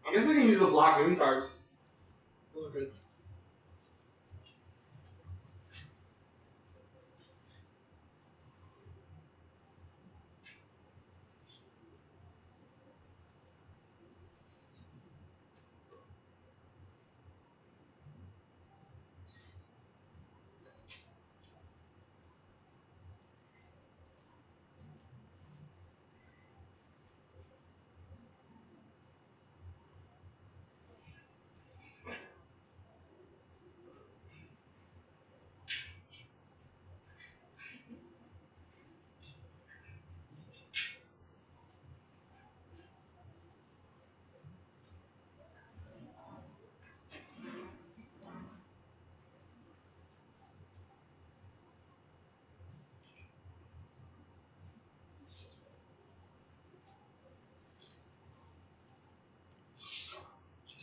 I guess I can use the black moon cards. Those are good.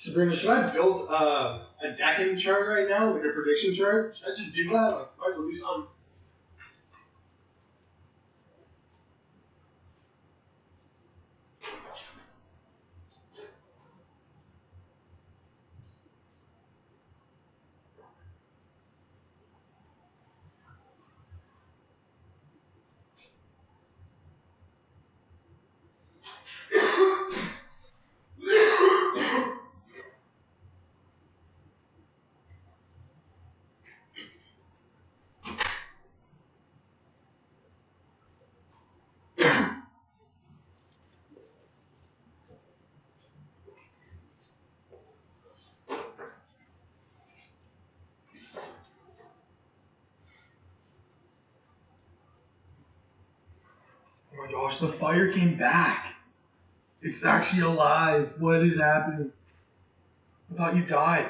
Sabrina, should I build a decking chart right now, like a prediction chart? Should I just do that? Like, might as well do something. Oh my gosh, the fire came back. It's actually alive. What is happening? I thought you died.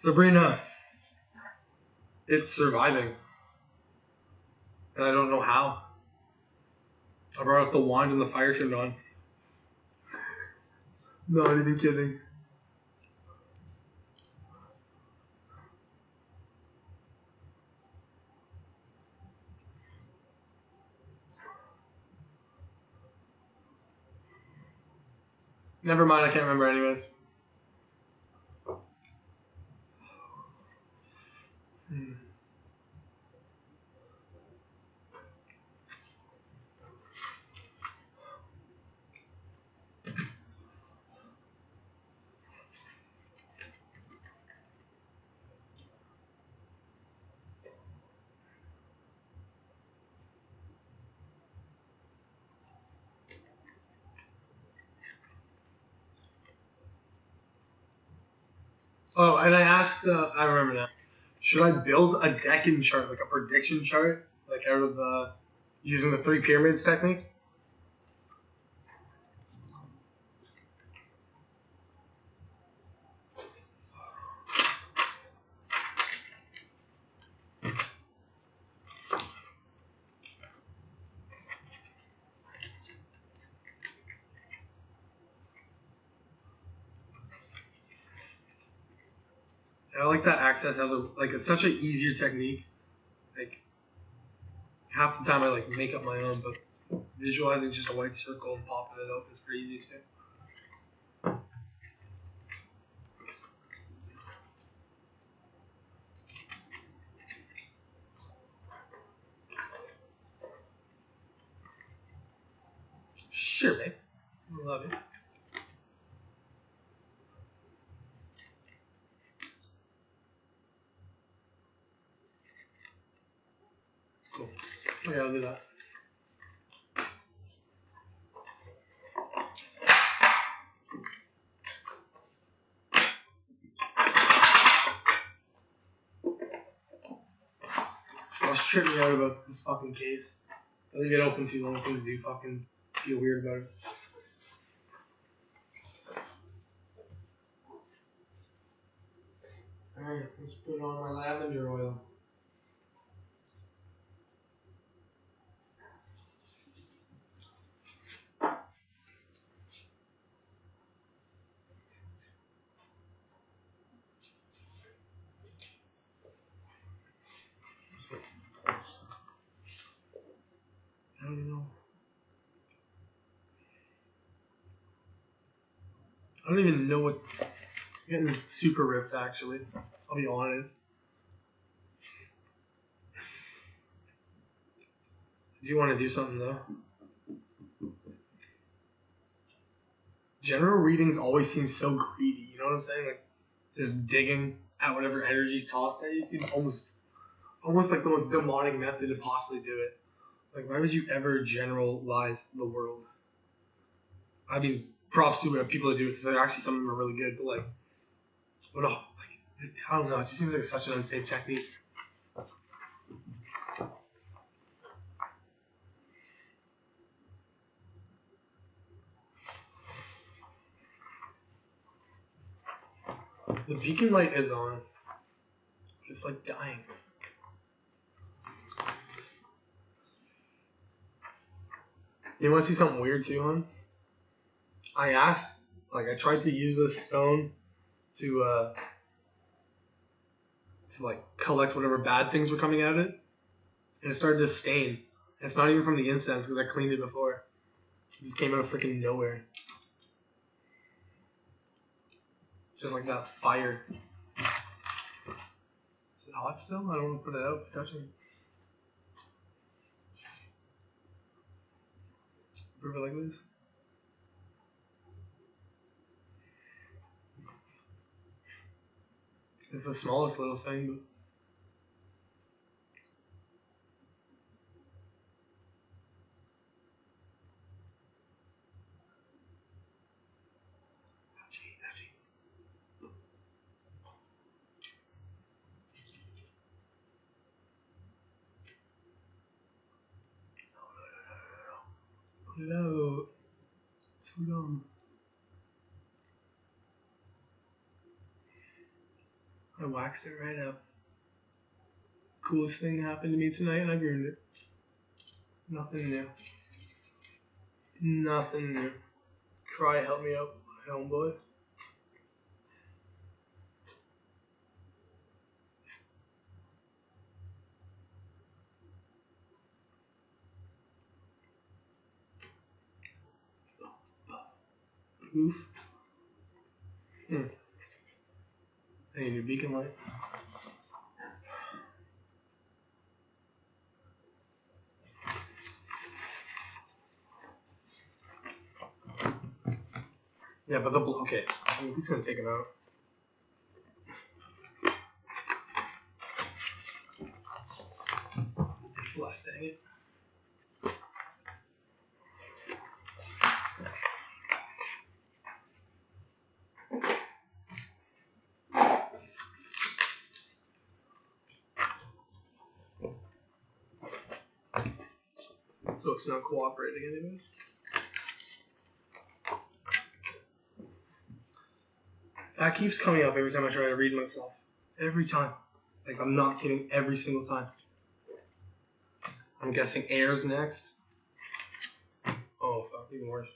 Sabrina, it's surviving. And I don't know how. I brought out the wand and the fire turned on. Not even kidding. Never mind, I can't remember anyways. Oh, and I asked, I remember now. Should I build a decking chart, like a prediction chart, like out of using the three pyramids technique? I like that access how like it's such an easier technique. Like half the time I like make up my own, but visualizing just a white circle and popping it up is pretty easy too. Sure, babe. I love it. Cool. Okay, I'll do that. What's tripping me out about this fucking case? I leave it open too long, things do fucking feel weird about it. Alright, let's put on my lavender oil. I don't know. I don't even know what. I'm getting super ripped actually. I'll be honest. Do you want to do something though? General readings always seem so greedy, you know what I'm saying? Like just digging at whatever energy's tossed at you seems almost like the most demonic method to possibly do it. Like why would you ever generalize the world? I mean, props to people that do it because actually some of them are really good, but like, what? Like, I don't know. It just seems like such an unsafe technique. The beacon light is on. It's like dying. You want to see something weird too, hon? I asked, like, I tried to use this stone to like collect whatever bad things were coming out of it, and it started to stain. It's not even from the incense because I cleaned it before. It just came out of freaking nowhere. Just like that fire. Is it hot still? I don't want to put it out by touching it. Prove it like this. It's the smallest little thing, but put it out. So dumb. I waxed it right up. Coolest thing happened to me tonight, and I've earned it. Nothing new. Nothing new. Try help me out, homeboy. Oof. I need a new beacon light. Yeah, but okay. I'm just gonna take him out. Flat, dang it. So it's not cooperating anymore. That keeps coming up every time I try to read myself. Every time. Like, I'm not kidding, every single time. I'm guessing air's next. Oh, fuck, even worse.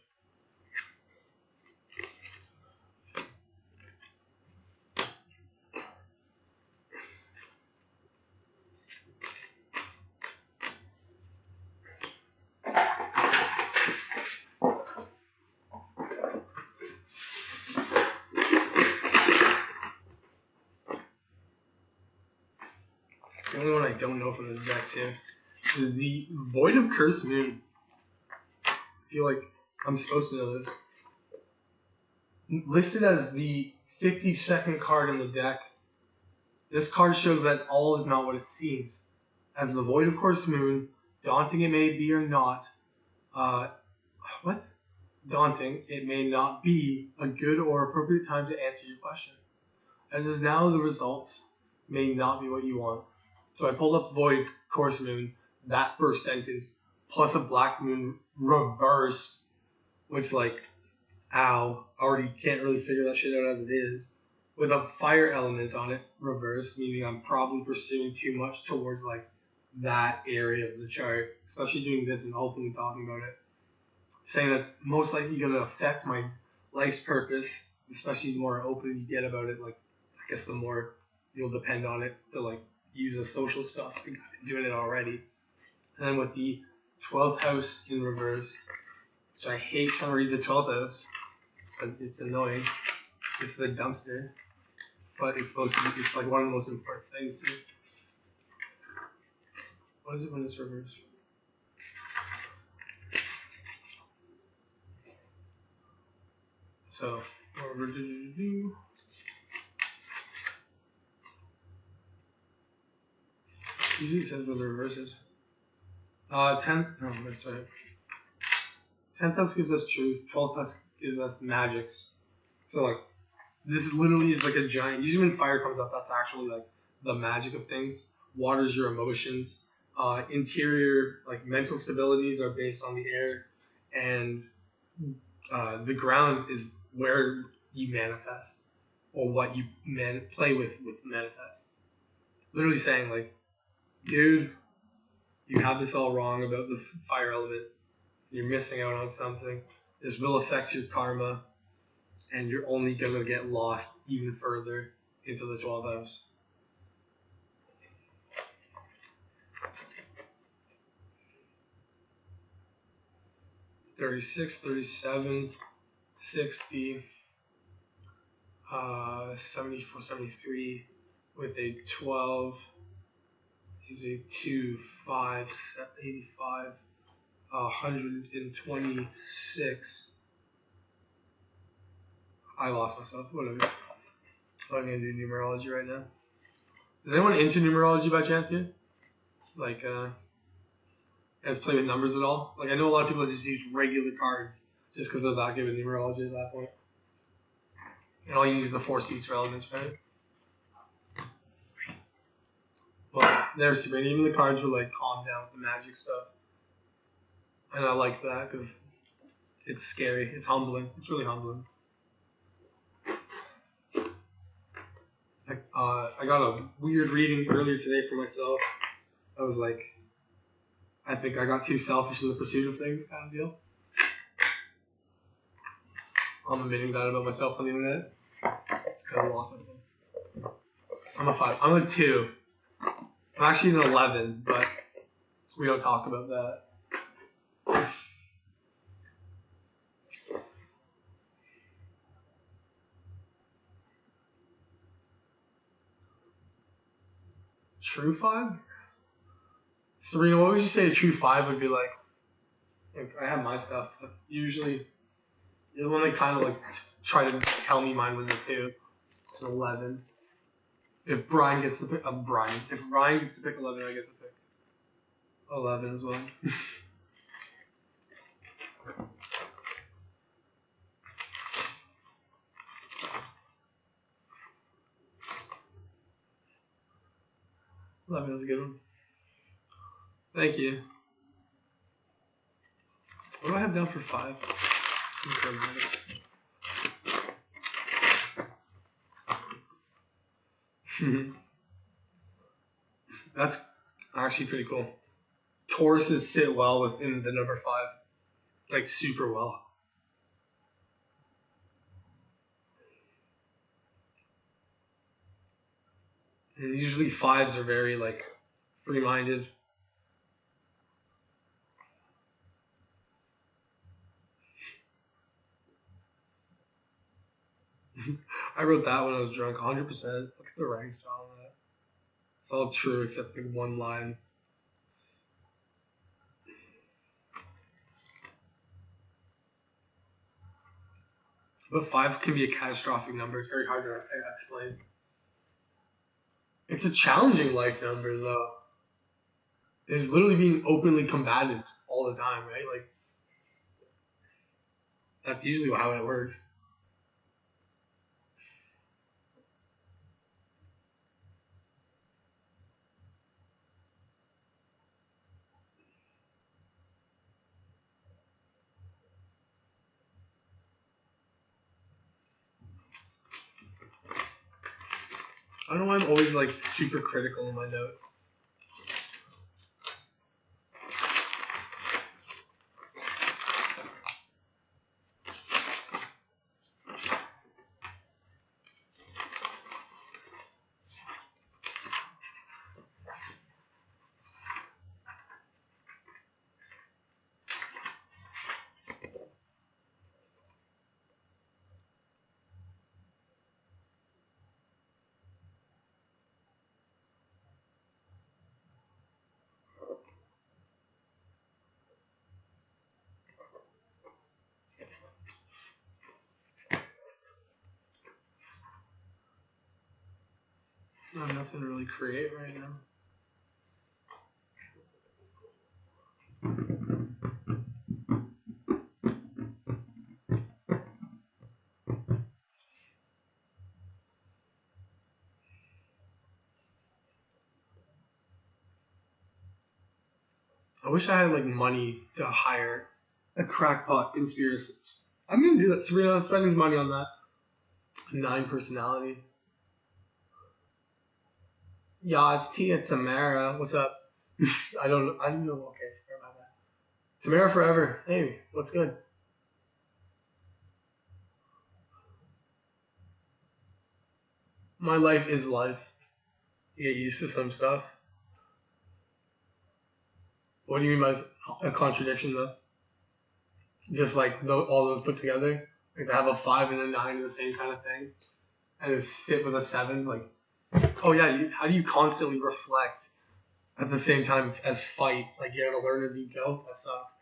The only one I don't know from this deck, too, is the Void of Cursed Moon. I feel like I'm supposed to know this. Listed as the 52nd card in the deck, this card shows that all is not what it seems. As the Void of Cursed Moon, daunting it may be or not, daunting, it may not be a good or appropriate time to answer your question. As is now, the results may not be what you want. So I pulled up Void, Course Moon, that first sentence, plus a Black Moon reversed, which, like, ow, already can't really figure that shit out as it is, with a fire element on it, reversed, meaning I'm probably pursuing too much towards, like, that area of the chart, especially doing this and openly talking about it. Saying that's most likely going to affect my life's purpose, especially the more open you get about it, like, I guess the more you'll depend on it to, like, use the social stuff. I've been doing it already. And then with the 12th house in reverse, which I hate trying to read the 12th house because it's annoying. It's the dumpster. But it's supposed to be, it's like one of the most important things too. What is it when it's reversed? So, what did you do? Usually it says when the reverse is. 10th house gives us truth, 12th house gives us magics. So, like, this literally is like a giant. Usually when fire comes up, that's actually like the magic of things. Water's your emotions. Interior, like, mental stabilities are based on the air. And the ground is where you manifest. Or what you play with manifest. Literally saying, like, dude, you have this all wrong about the fire element. You're missing out on something. This will affect your karma, and you're only going to get lost even further into the 12th house. $36, $37, $60, $74, $73 with a 12 is a 2, 5, $85, $126. I lost myself. Whatever. I'm gonna do numerology right now. Is anyone into numerology by chance here? Like, guys play with numbers at all? Like, I know a lot of people just use regular cards just because they're that good with numerology at that point. And all you need is the 4 suits for elements, right? Well, they're super. And even the cards were like, calm down with the magic stuff. And I like that because it's scary. It's humbling. It's really humbling. I got a weird reading earlier today for myself. I was like, I think I got too selfish in the pursuit of things, kind of deal. I'm admitting that about myself on the internet. Just kind of lost myself. I'm a 5. I'm a 2. I'm actually an 11, but we don't talk about that. True 5? Serena, what would you say a true 5 would be like? I have my stuff, but usually the one they kind of like try to tell me mine was a 2. It's an 11. If Brian gets to pick, if Ryan gets to pick 11, I get to pick 11 as well. Eleven is a good one. Thank you. What do I have down for 5? That's actually pretty cool. Tauruses sit well within the number 5. Like, super well. And usually 5s are very, like, free-minded. I wrote that when I was drunk, 100%. Look at the writing style on that. It's all true except like one line. But 5 can be a catastrophic number. It's very hard to explain. It's a challenging life number, though. It's literally being openly combated all the time, right? Like, that's usually how it works. I don't know why I'm always, like, super critical in my notes. I have nothing to really create right now. I wish I had, like, money to hire a crackpot conspiracist. I'm gonna do that. Serena, I'm spending money on that. 9 personality. Yeah, it's Tia Tamara. What's up? I don't know. Okay, sorry about that. Tamara forever. Hey, what's good? My life is life. You get used to some stuff. What do you mean by a contradiction, though? Just like all those put together? Like to have a 5 and a 9 in the same kind of thing? And to sit with a 7? Like, oh yeah, how do you constantly reflect at the same time as fight? Like, you gotta learn as you go? That sucks.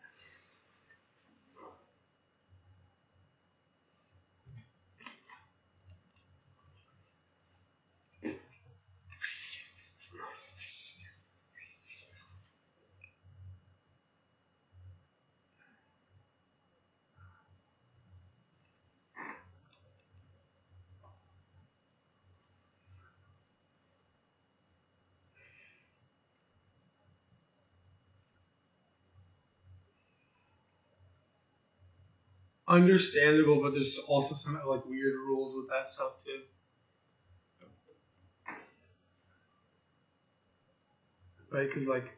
Understandable, but there's also some like weird rules with that stuff too. Right? Because like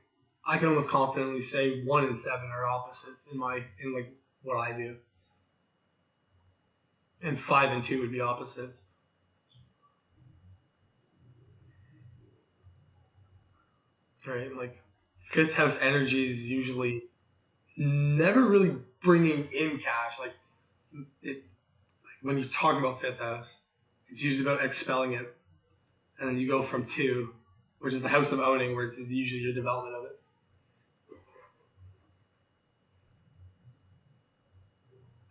I can almost confidently say 1 and 7 are opposites in like what I do, and 5 and 2 would be opposites. Right? Like 5th house energy is usually never really bringing in cash. Like when you talk about 5th house, it's usually about expelling it, and then you go from 2, which is the house of owning, where it's usually your development of it.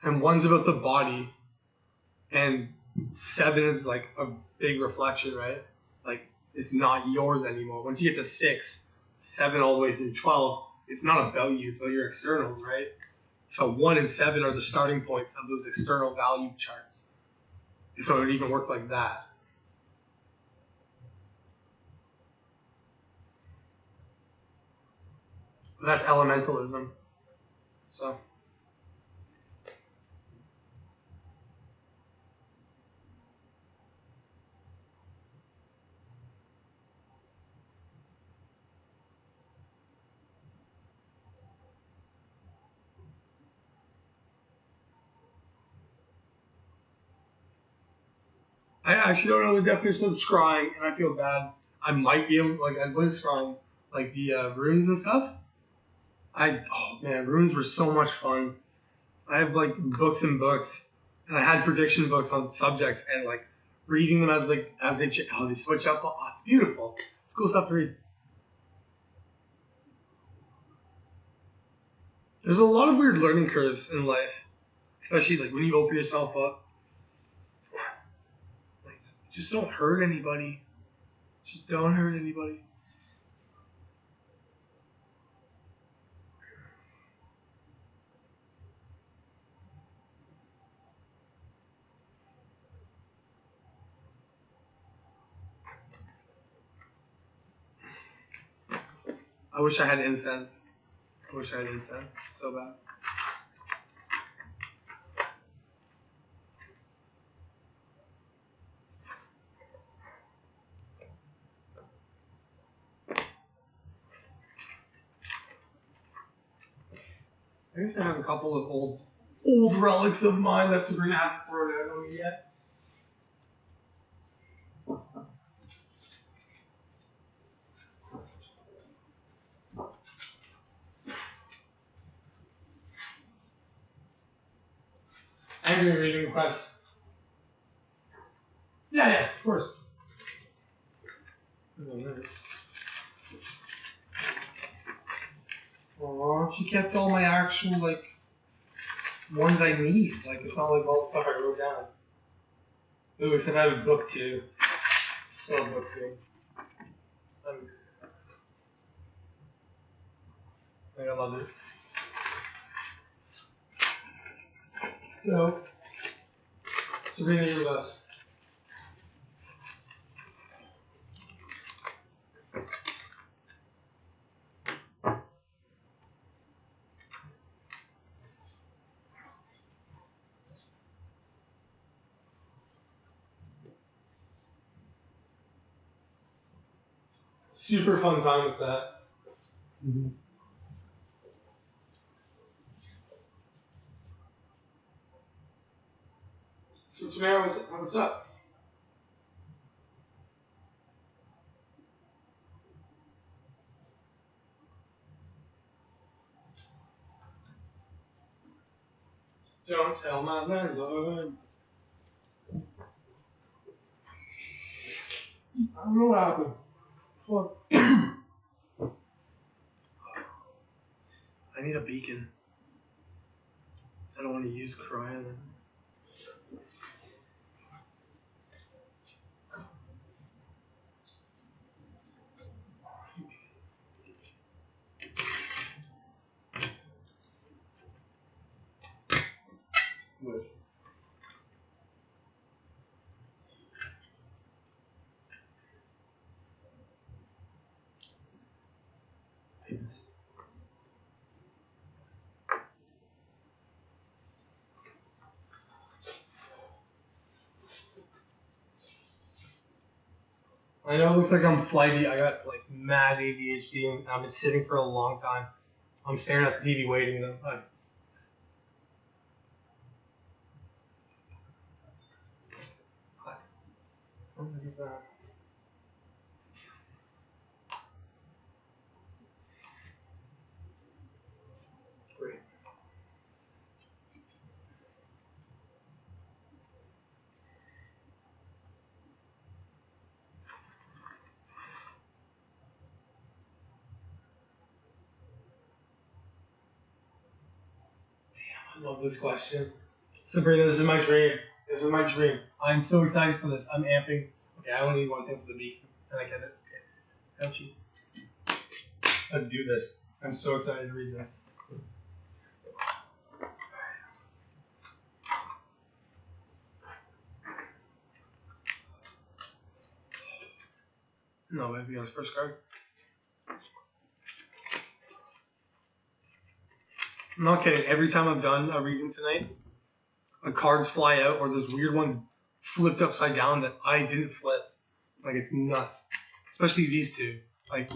And 1's about the body, and 7 is like a big reflection, right? Like it's not yours anymore. Once you get to 6, 7 all the way through 12, it's not about you, it's about your externals, right? So 1 and 7 are the starting points of those external value charts. So it would even work like that. But that's elementalism. So I actually don't know the definition of scrying, and I feel bad. I might be able, like, I was scrying, like the runes and stuff. Oh man, runes were so much fun. I have like books and books, and I had prediction books on subjects, and like reading them as they switch up. Oh, it's beautiful. It's cool stuff to read. There's a lot of weird learning curves in life, especially like when you open yourself up. Like, just don't hurt anybody. Just don't hurt anybody. I wish I had incense. I wish I had incense so bad. I guess I have a couple of old relics of mine that Sabrina hasn't thrown out on me yet. Angry reading request. Yeah, of course. Aw, she kept all my actual, like, ones I need. Like, it's not like all the stuff I wrote down. Ooh, except I have a book too. Still a book too. I love it. So, Sabrina, you're the best. Super fun time with that. Mm-hmm. So, Tamara, what's up? Don't tell my landlord. I don't know what happened. Fuck. I need a beacon. I don't want to use crying. What? I know it looks like I'm flighty. I got like mad ADHD and I've been sitting for a long time. I'm staring at the TV waiting though. What is that? Great. I love this question. Sabrina, this is my dream. This is my dream. I'm so excited for this. I'm amping. Okay, I only need one thing for the beacon. And I get it. Okay. Ouchie. Let's do this. I'm so excited to read this. No, maybe on his first card. I'm not kidding. Every time I've done a reading tonight, the cards fly out or there's weird ones flipped upside down that I didn't flip. Like, it's nuts. Especially these two. Like,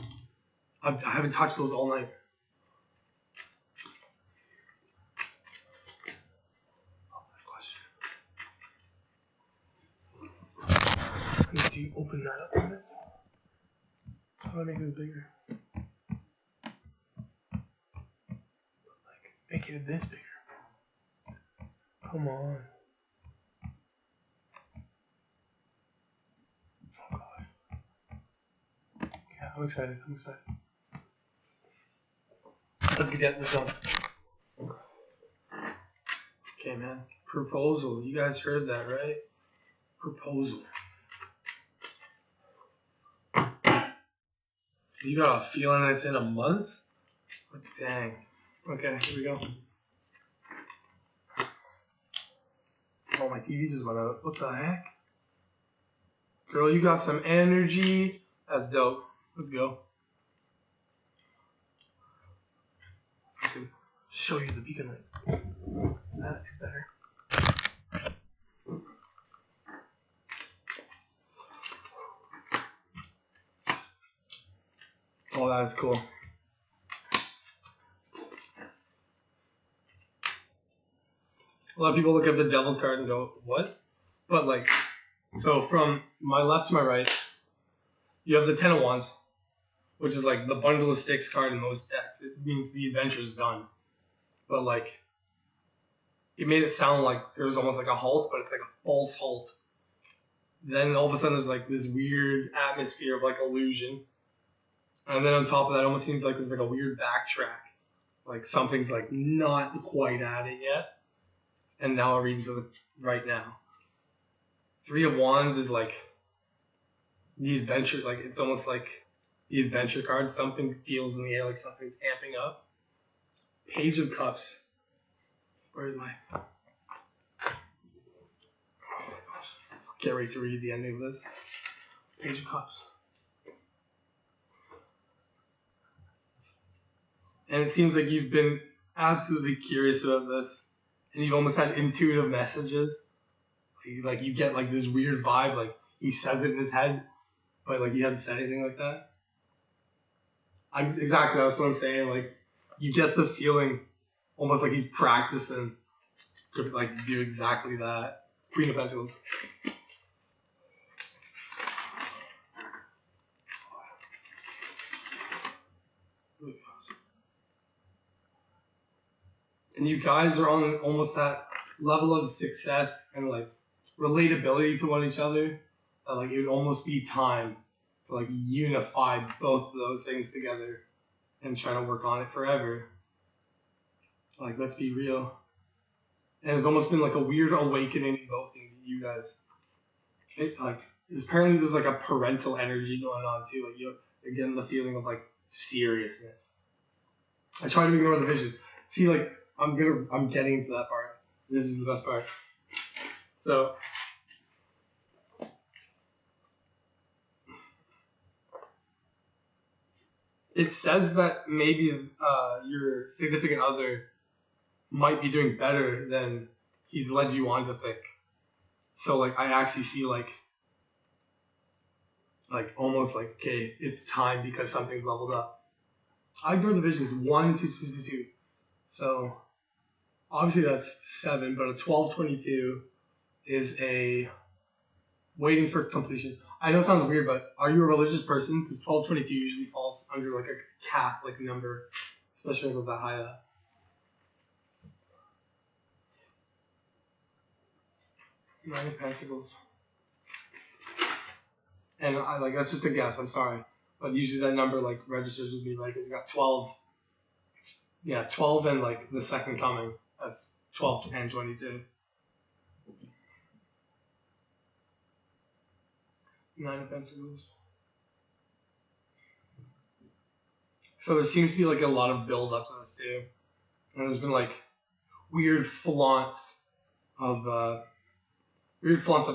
I haven't touched those all night. Do you open that up a bit? How do I make this bigger? Like, make it this bigger. Come on. Oh god. Yeah, I'm excited. Let's get this done. Okay, man. Proposal. You guys heard that, right? Proposal. You got a feeling it's in a month? Dang. Okay, here we go. Oh, my TV just went out. What the heck? Girl, you got some energy. That's dope. Let's go. I can show you the beacon light. That is better. Oh, that is cool. A lot of people look at the devil card and go, what? But like, so from my left to my right, you have the Ten of Wands, which is like the bundle of sticks card in most decks. It means the adventure's done. But like, it made it sound like there was almost like a halt, but it's like a false halt. Then all of a sudden there's like this weird atmosphere of like illusion. And then on top of that, it almost seems like there's like a weird backtrack. Like something's like not quite at it yet. And now it reads to the right now. Three of Wands is like the adventure, like it's almost like the adventure card. Something feels in the air, like something's amping up. Page of Cups. Where is my... Oh my gosh. Can't wait to read the ending of this. Page of Cups. And it seems like you've been absolutely curious about this. And you've almost had intuitive messages. Like you get like this weird vibe, like he says it in his head, but like he hasn't said anything like that. Exactly, that's what I'm saying. Like you get the feeling almost like he's practicing to like do exactly that. Queen of Pentacles. And you guys are on almost that level of success and like relatability to one each other that like it would almost be time to like unify both of those things together and try to work on it forever. Like, let's be real. And it's almost been like a weird awakening in both of you guys. Apparently there's like a parental energy going on too. Like you're getting the feeling of like seriousness. I try to ignore the visions. See, like I'm getting to that part. This is the best part. So it says that maybe your significant other might be doing better than he's led you on to think. So like I actually see like almost like, okay, it's time because something's leveled up. I ignore the visions 1, 2, 2, 2, 2. So obviously that's 7, but a 12, 22 is a waiting for completion. I know it sounds weird, but are you a religious person? Because 12, 22 usually falls under like a Catholic number, especially when it goes that high up. 9 of Pentacles. And I like that's just a guess, I'm sorry. But usually that number like registers with me, right? It's got 12. Yeah, 12 and like the second coming. That's 12 and 22. 9 of Pentacles. So there seems to be like a lot of build up to this too. And there's been like weird flaunts of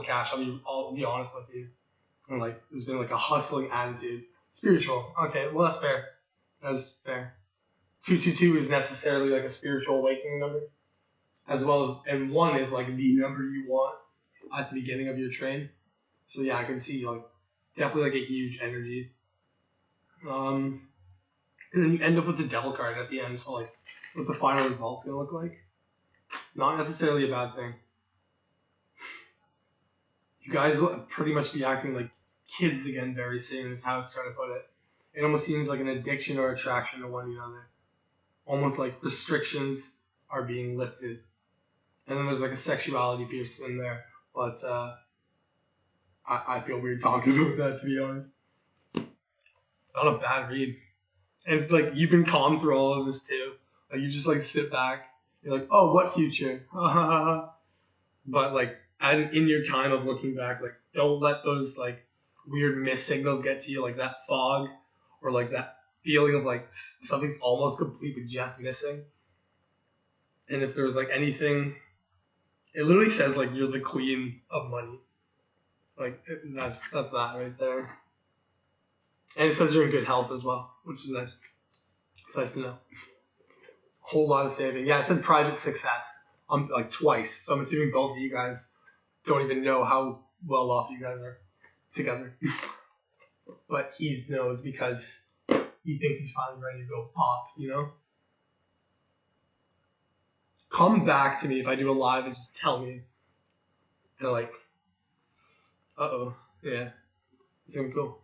cash. I'll be honest with you. And like there's been like a hustling attitude. Spiritual. Okay, well that's fair. That's fair. 222 is necessarily like a spiritual awakening number. As well as, and 1 is like the number you want at the beginning of your train. So yeah, I can see like definitely like a huge energy. And then you end up with the devil card at the end. So like what the final result's gonna look like. Not necessarily a bad thing. You guys will pretty much be acting like kids again very soon is how it's trying to put it. It almost seems like an addiction or attraction to one another. Almost like restrictions are being lifted. And then there's like a sexuality piece in there. But I feel weird talking about that, to be honest. It's not a bad read. And it's like you've been calm through all of this too. Like you just like sit back. You're like, oh, what future? But like in your time of looking back, like don't let those like weird missed signals get to you, like that fog or like that feeling of like something's almost complete but just missing. And if there's like anything, it literally says like you're the queen of money. Like that's that right there. And it says you're in good health as well, which is nice. It's nice to know. Whole lot of saving. Yeah, it said private success. Like twice. So I'm assuming both of you guys don't even know how well off you guys are together. But he knows because he thinks he's finally ready to go pop, you know? Come back to me if I do a live and just tell me. And like, uh-oh, yeah. It's gonna be cool.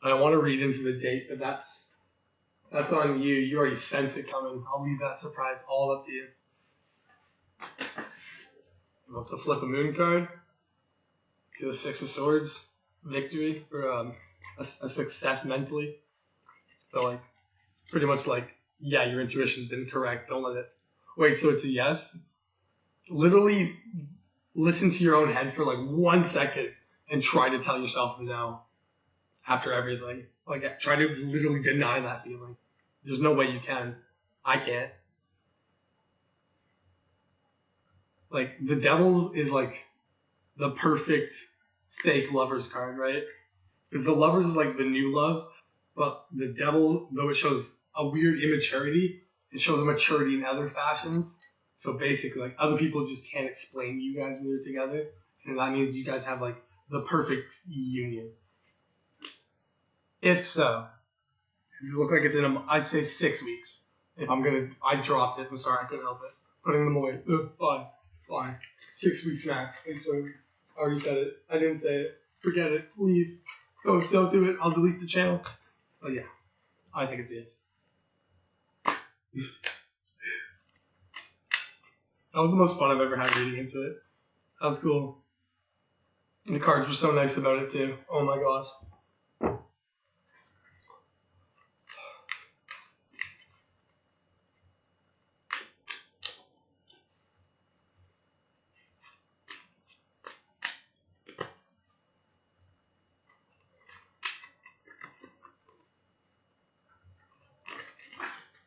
I don't want to read into the date, but that's on you. You already sense it coming. I'll leave that surprise all up to you. Also flip a moon card. Get the 6 of Swords. Victory or a success mentally. So like, pretty much like, yeah, your intuition's been correct. Don't let it. Wait, so it's a yes? Literally listen to your own head for like 1 second and try to tell yourself no after everything. Like, try to literally deny that feeling. There's no way you can. I can't. Like, the devil is like the perfect fake lover's card, right? Because the lovers is like the new love, but the devil, though it shows a weird immaturity, it shows a maturity in other fashions. So basically, like, other people just can't explain you guys when you're together. And that means you guys have like the perfect union. If so, does it look like it's in I'd say 6 weeks. If I dropped it. I'm sorry, I couldn't help it. Putting them away. Fine. 6 weeks max. I swear. I already said it. I didn't say it. Forget it. Leave. Don't do it. I'll delete the channel. But yeah, I think it's it. That was the most fun I've ever had reading into it. That was cool. And the cards were so nice about it too. Oh my gosh.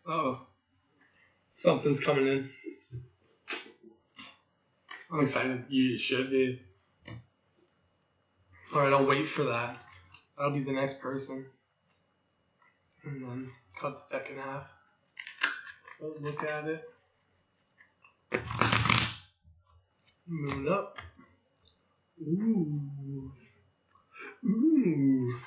Oh, something's coming in. I'm excited. You should be. Alright, I'll wait for that. That'll be the next person. And then cut the deck in half. Let's look at it. Moon up. Ooh. Ooh.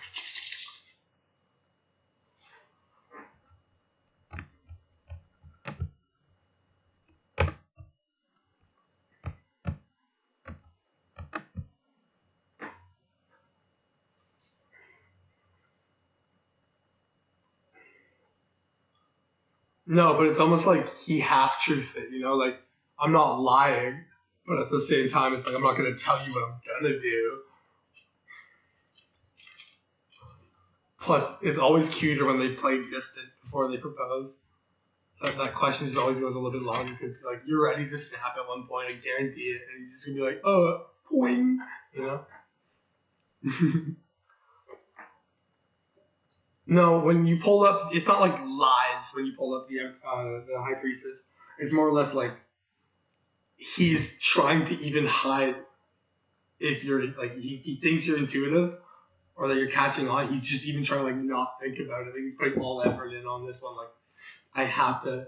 No, but it's almost like he half-truths it, you know? Like, I'm not lying, but at the same time, it's like, I'm not going to tell you what I'm going to do. Plus, it's always cuter when they play distant before they propose. That question just always goes a little bit long because, like, you're ready to snap at one point, I guarantee it. And he's just going to be like, oh, poing, you know? No, when you pull up, it's not like lies when you pull up the High Priestess. It's more or less like he's trying to even hide if you're like he thinks you're intuitive or that you're catching on. He's just even trying to like not think about it. Like, he's putting all effort in on this one. Like I have to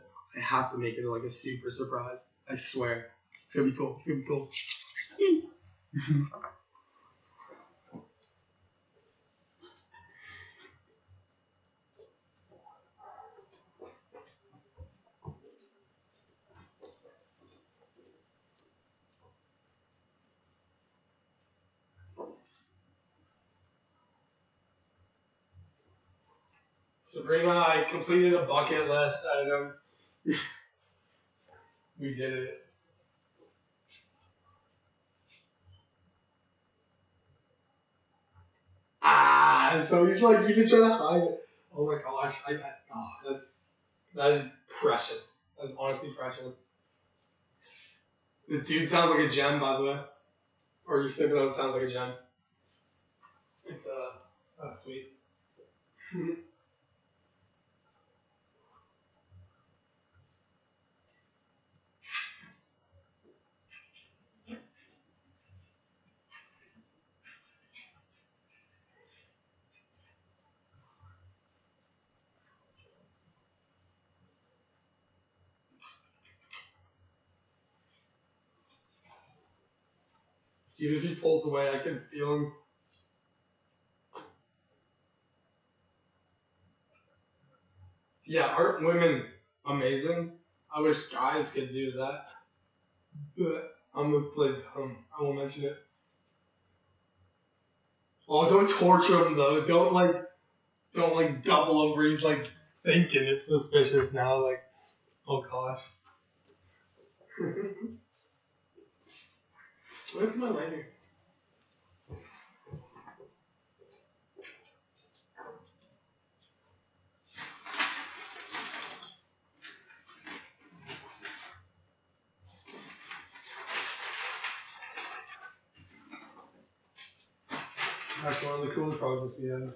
make it like a super surprise. I swear, it's gonna be cool. It's gonna be cool. Sabrina, I completed a bucket list item. We did it. So he's like even trying to hide it. Oh my gosh, that is precious. That's honestly precious. The dude sounds like a gem, by the way. Or you think that sounds like a gem. It's that's sweet. Even if he pulls away, I can feel him. Yeah, aren't women amazing? I wish guys could do that. But I'm gonna play dumb. I won't mention it. Oh, don't torture him though. Don't double him where he's like thinking it's suspicious now. Like, oh gosh. Where's my lighter? That's one of the coolest projects we have.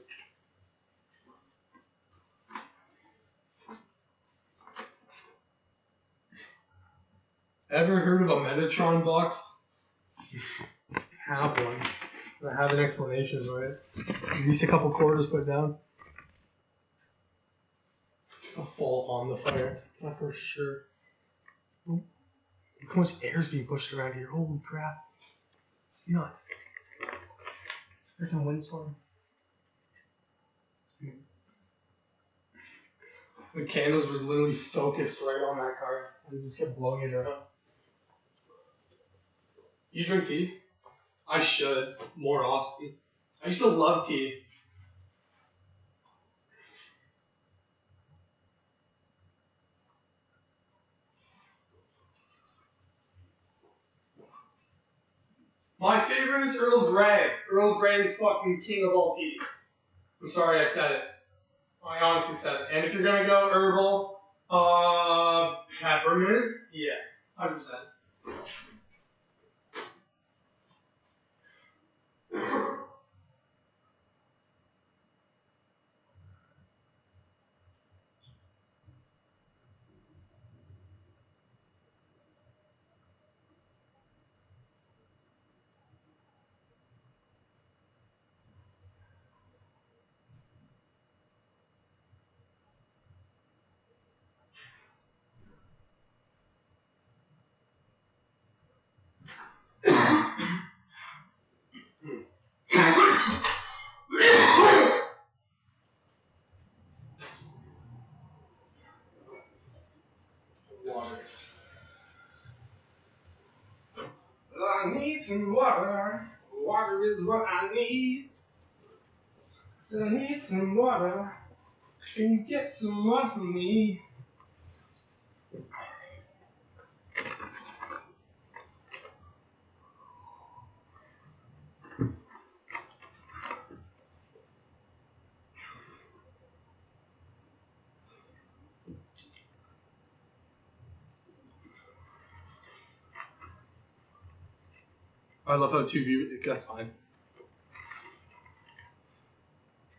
Ever heard of a Metatron box? Have one. I have an explanation for it. At least a couple quarters put down. It's gonna fall on the fire. Not for sure. Look how much air is being pushed around here. Holy crap. It's nuts. It's a freaking windstorm. The candles were literally focused right on that card. And just kept blowing it around. You drink tea? I should. More often. I used to love tea. favorite is Earl Grey. Earl Grey is fucking king of all tea. I'm sorry I said it. I honestly said it. And if you're gonna go herbal, peppermint, yeah, 100%. Water. I need some water. Water is what I need. So I need some water. Can you get some water for me? I love how 2 view. That's fine.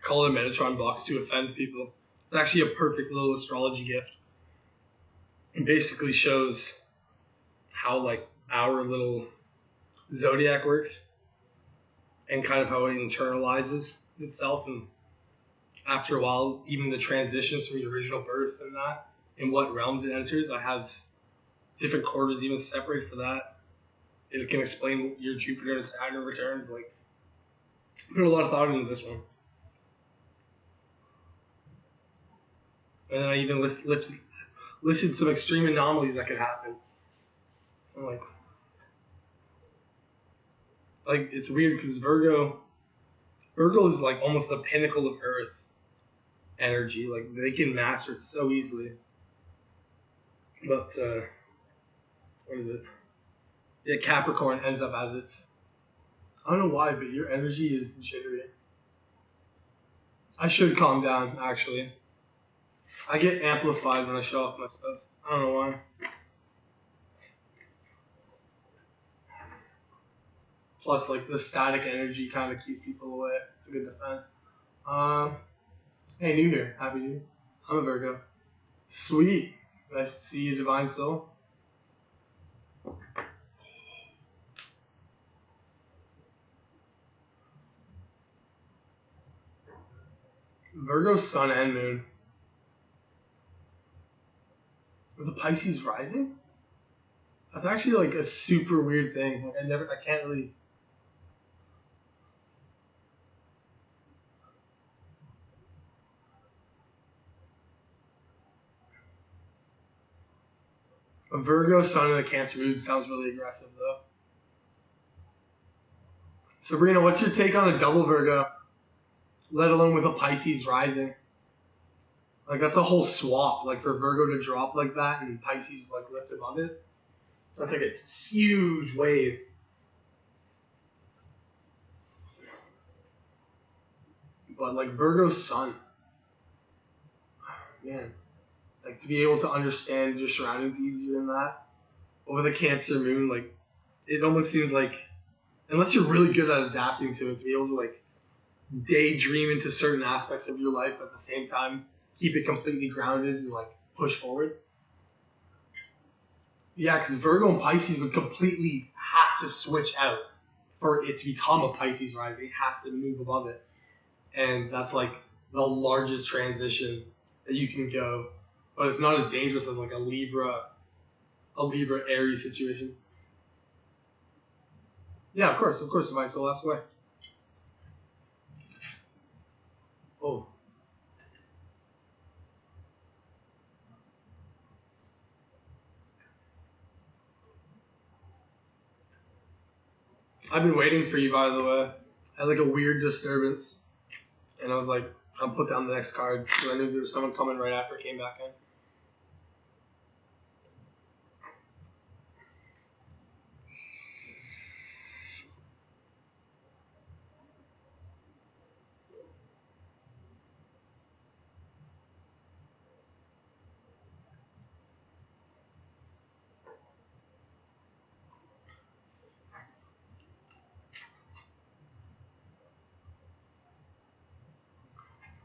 Call it a Metatron box to offend people. It's actually a perfect little astrology gift. It basically shows how like our little zodiac works and kind of how it internalizes itself, and after a while even the transitions from the original birth and that in what realms it enters. I have different quarters even separate for that. It can explain your Jupiter and Saturn returns. Like, put a lot of thought into this one. And then I even listed some extreme anomalies that could happen. I'm like it's weird because Virgo is like almost the pinnacle of Earth energy. Like, they can master it so easily. But what is it? Yeah, Capricorn ends up as its. I don't know why, but your energy is jittery. I should calm down, actually. I get amplified when I show off my stuff. I don't know why. Plus, like, the static energy kind of keeps people away. It's a good defense. Hey, New Year. Happy New Year. I'm a Virgo. Sweet. Nice to see you, Divine Soul. Virgo Sun and Moon. With the Pisces rising? That's actually like a super weird thing. Like, I can't really. A Virgo Sun and a Cancer Moon sounds really aggressive, though. Sabrina, what's your take on a double Virgo? Let alone with a Pisces rising. Like, that's a whole swap. Like, for Virgo to drop like that and Pisces like lift above it. That's like a huge wave. But like Virgo Sun, man, like to be able to understand your surroundings easier than that. But with a Cancer Moon, like it almost seems like, unless you're really good at adapting to it, to be able to like daydream into certain aspects of your life, but at the same time keep it completely grounded and like push forward. Yeah, because Virgo and Pisces would completely have to switch out for it to become a Pisces rising. It has to move above it. And that's like the largest transition that you can go. But it's not as dangerous as like a Libra Aries situation. Yeah, of course, Divine Soul, that's the way. Oh. I've been waiting for you, by the way. I had like a weird disturbance. And I was like, I'll put down the next card. So I knew there was someone coming right after I came back in.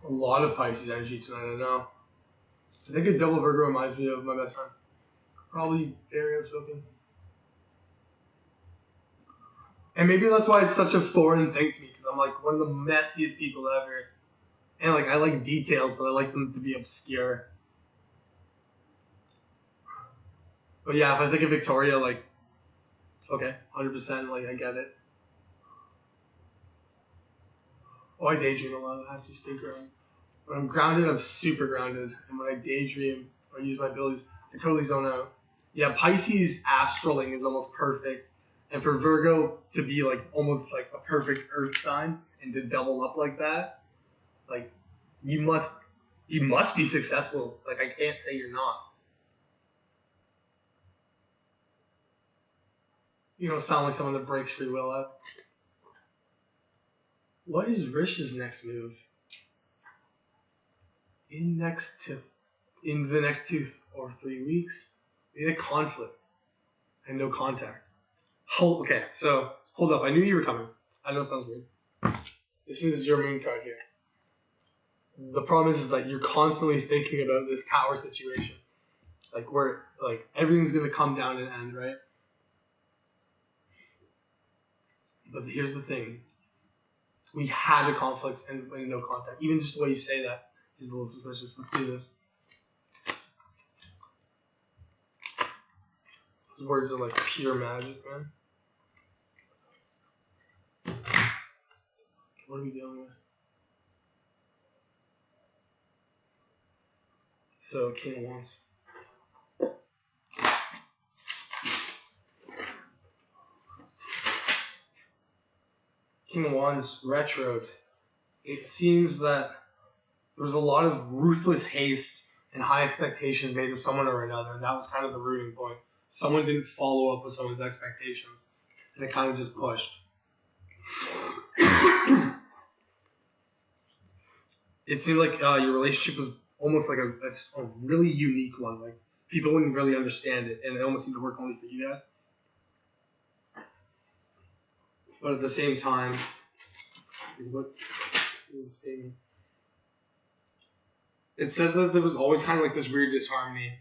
A lot of Pisces energy tonight, I know. I think a double Virgo reminds me of my best friend. Probably very outspoken. And maybe that's why it's such a foreign thing to me, because I'm like one of the messiest people ever. And like I like details, but I like them to be obscure. But yeah, if I think of Victoria, like, okay, 100%, like I get it. Oh, I daydream a lot. I have to stay grounded. When I'm grounded, I'm super grounded. And when I daydream or use my abilities, I totally zone out. Yeah, Pisces astraling is almost perfect. And for Virgo to be like almost like a perfect earth sign and to double up like that, like you must be successful. Like I can't say you're not. You don't sound like someone that breaks free will out. What is Rish's next move? In the next 2 or 3 weeks, in a conflict and no contact. Okay, so hold up. I knew you were coming. I know it sounds weird. This is your moon card here. The problem is that you're constantly thinking about this tower situation, like where like everything's gonna come down and end, right? But here's the thing: we had a conflict and no contact. Even just the way you say that is a little suspicious. Let's do this. Those words are like pure magic, man. What are we dealing with? So, King of Wands. King of Wands retroed. It seems that there was a lot of ruthless haste and high expectations made of someone or another, and that was kind of the rooting point. Someone didn't follow up with someone's expectations, and it kind of just pushed. It seemed like your relationship was almost like a really unique one. Like people wouldn't really understand it, and it almost seemed to work only for you guys. But at the same time, what is Amy? It said that there was always kind of like this weird disharmony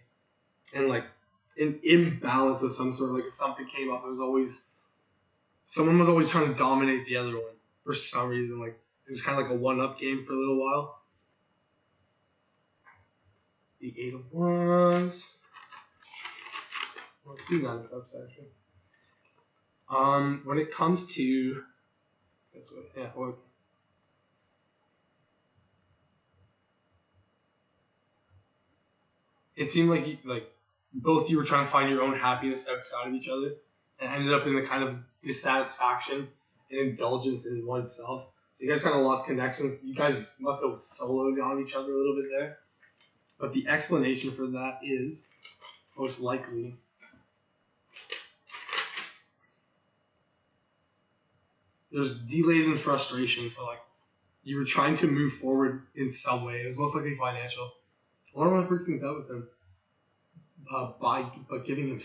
and like an imbalance of some sort. Like if something came up, someone was always trying to dominate the other one for some reason. Like it was kind of like a one-up game for a little while. The 8 of Wands. Let's do 9 of Cups actually. When it comes to it seemed like both you were trying to find your own happiness outside of each other, and ended up in the kind of dissatisfaction and indulgence in oneself. So you guys kind of lost connections. You guys must have soloed on each other a little bit there. But the explanation for that is most likely there's delays and frustration. So like you were trying to move forward in some way. It was most likely financial. I wonder what works things out with him. Giving him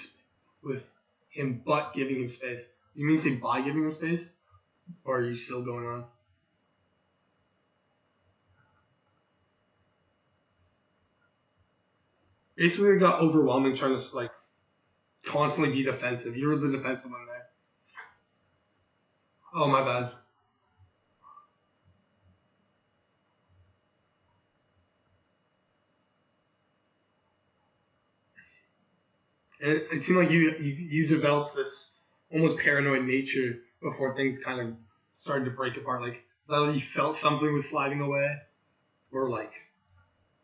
space. You mean say by giving him space, or are you still going on? Basically, it got overwhelming trying to like constantly be defensive. You were the defensive one there. Oh, my bad. And it seemed like you developed this almost paranoid nature before things kind of started to break apart. Like, is that like you felt something was sliding away? Or like,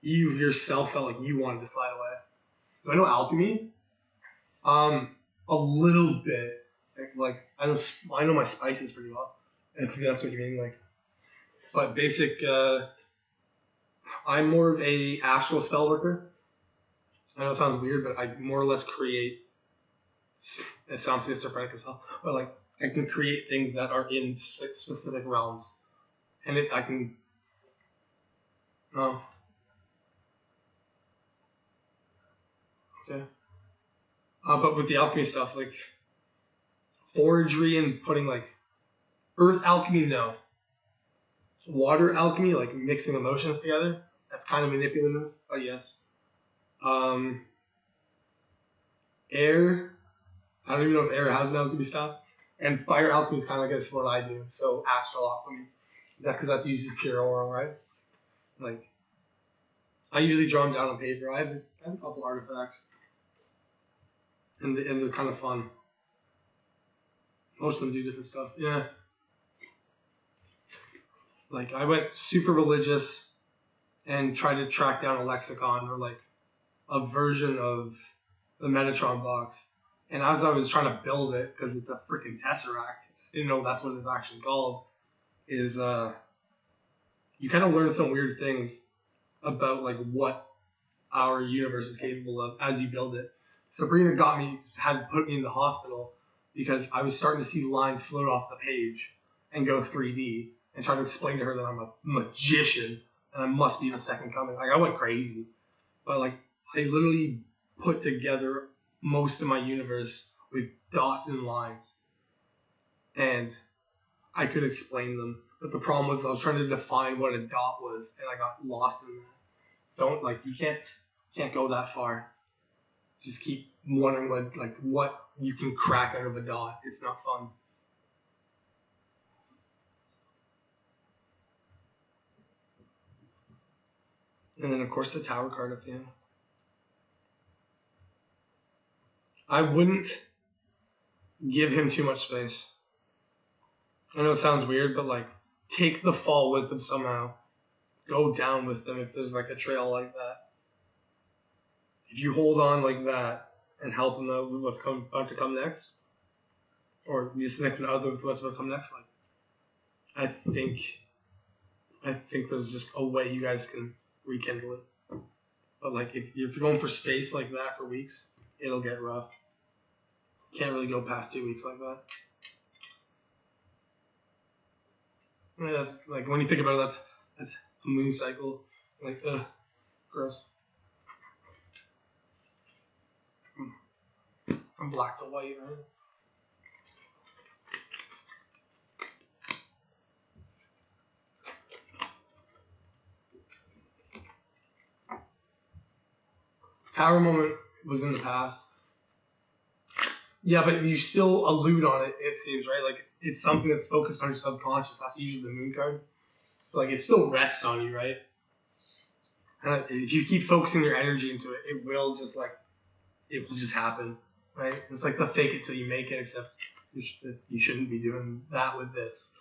you yourself felt like you wanted to slide away? Do I know alchemy? A little bit. Like I know my spices pretty well. I think that's what you mean. Like, but basic. I'm more of a astral spell worker. I know it sounds weird, but I more or less create. It sounds schizophrenic as hell, but like I can create things that are in specific realms, and I can. Oh. Okay. But with the alchemy stuff, like forgery and putting like earth alchemy, no. Water alchemy, like mixing emotions together, that's kind of manipulative, but yes. Air, I don't even know if air has an alchemy style. And fire alchemy is kind of, I guess, what I do. So astral alchemy, because that's usually pure aura, right? Like, I usually draw them down on paper. I have a couple artifacts, and they're kind of fun. Most of them do different stuff. Yeah. Like, I went super religious and tried to track down a lexicon or like a version of the Metatron box. And as I was trying to build it, because it's a freaking tesseract, didn't know that's what it's actually called, is you kind of learn some weird things about like what our universe is capable of as you build it. Sabrina had put me in the hospital because I was starting to see lines float off the page and go 3D and try to explain to her that I'm a magician and I must be the second coming. Like, I went crazy. But like, I literally put together most of my universe with dots and lines. And I could explain them. But the problem was I was trying to define what a dot was and I got lost in that. You can't go that far. Just keep wondering what you can crack out of a dot. It's not fun. And then of course the Tower card at the end. I wouldn't give him too much space. I know it sounds weird, but like, take the fall with them somehow. Go down with them if there's like a trail like that. If you hold on like that and help them out with what's about to come next, or be a significant other with what's about to come next, like, I think there's just a way you guys can rekindle it. But like, if you're going for space like that for weeks, it'll get rough. Can't really go past 2 weeks like that. Yeah, like when you think about it, that's a moon cycle. Like, gross. From black to white, right? Tower moment was in the past. Yeah, but you still allude on it, it seems, right? Like, it's something that's focused on your subconscious. That's usually the moon card. So, like, it still rests on you, right? And if you keep focusing your energy into it, it will just happen, right? It's like the fake it till you make it, except you shouldn't be doing that with this.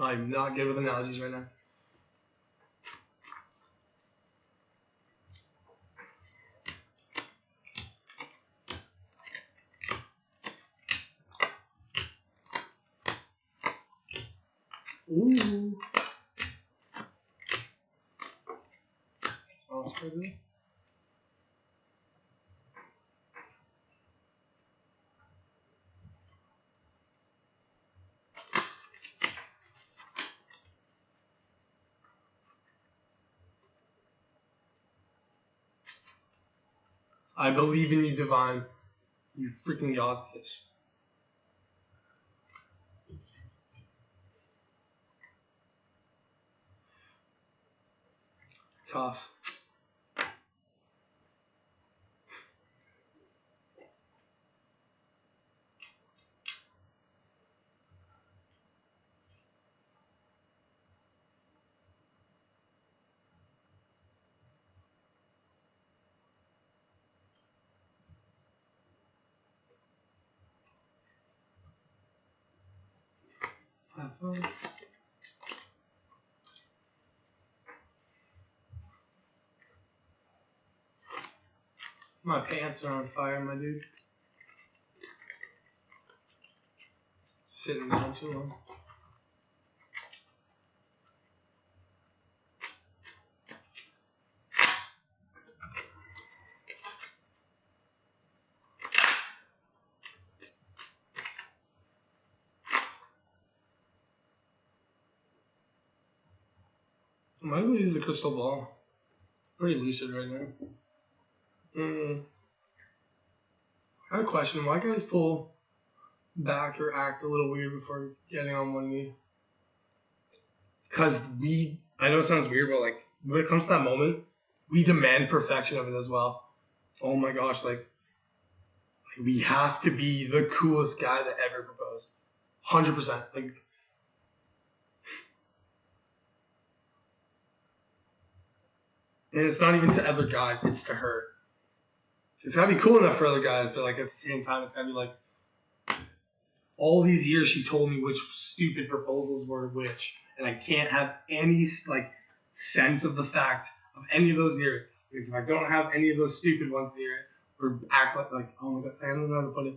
I'm not good with analogies right now. Ooh. Sounds pretty. I believe in you, Divine. You freaking got this. Tough. Have fun. My pants are on fire, my dude. Sitting down too long. I might as well use the crystal ball. Pretty lucid right now. I have a question. Why guys pull back or act a little weird before getting on one knee? because I know it sounds weird, but like when it comes to that moment, we demand perfection of it as well. Oh my gosh, like we have to be the coolest guy that ever proposed. 100%. Like, and it's not even to other guys, it's to her. It's gotta be cool enough for other guys, but like at the same time, it's gotta be like, all these years she told me which stupid proposals were which, and I can't have any like sense of the fact of any of those near it. Because if I don't have any of those stupid ones near it, or act like oh my god, I don't know how to put it.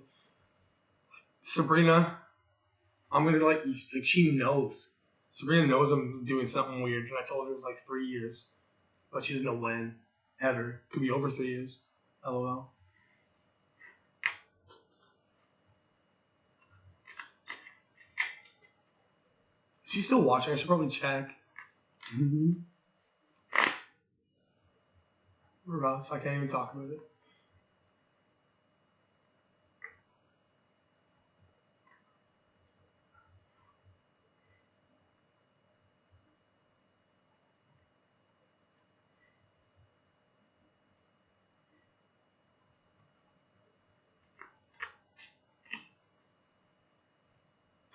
Sabrina, I'm gonna like she knows. Sabrina knows I'm doing something weird, and I told her it was like 3 years, but she doesn't know when, ever. Could be over 3 years. LOL. She's still watching. I should probably check. We're off. I can't even talk about it.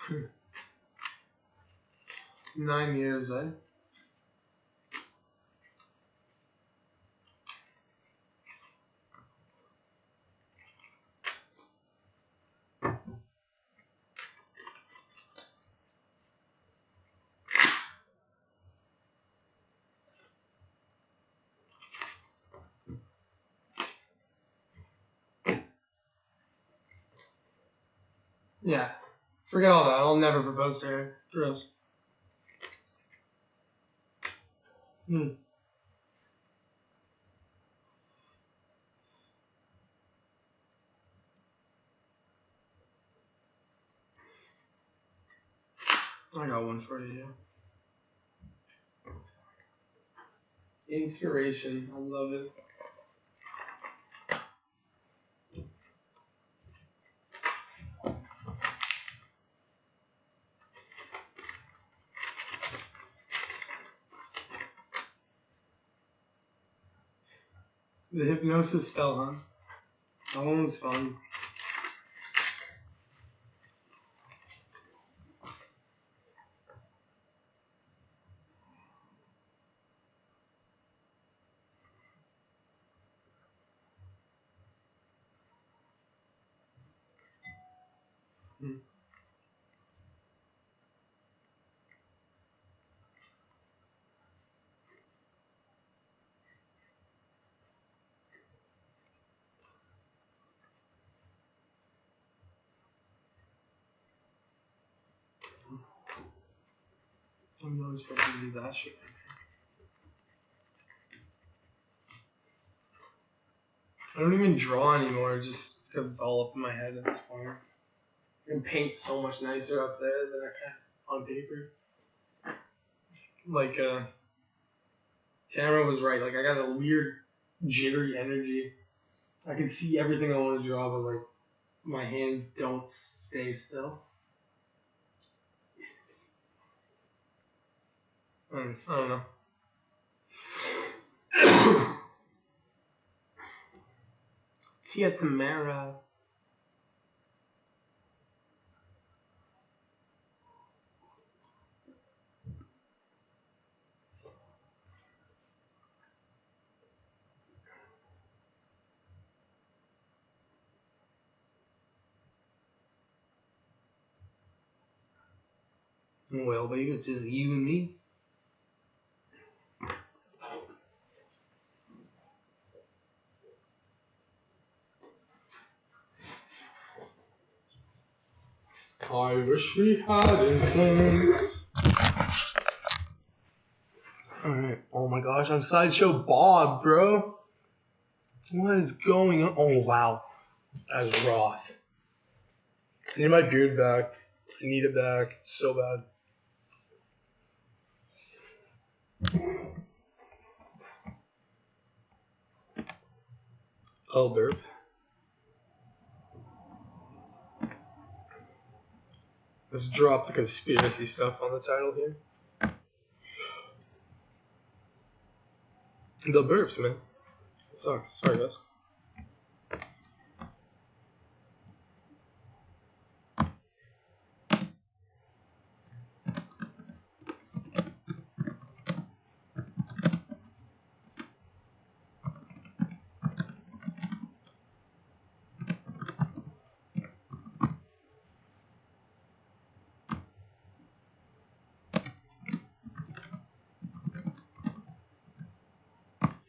Hmm. 9 years, eh? Yeah. Forget all that. I'll never propose to her. Gross. Hmm. I got one for you. Inspiration. I love it. The hypnosis spell, huh? That one was fun. Hmm. I'm not supposed to do that shit. I don't even draw anymore just because it's all up in my head at this point. I can paint so much nicer up there than I can on paper. Like, Tamara was right. Like, I got a weird, jittery energy. I can see everything I want to draw, but, like, my hands don't stay still. I don't know. Tia Tamara. Well, baby, it's just you and me. I wish we had influence. Alright. Oh my gosh, I'm Sideshow Bob, bro. What is going on? Oh wow. That's Roth. I need my beard back. I need it back so bad. Oh, burp. Let's drop the conspiracy stuff on the title here. The burps, man. It sucks. Sorry, guys.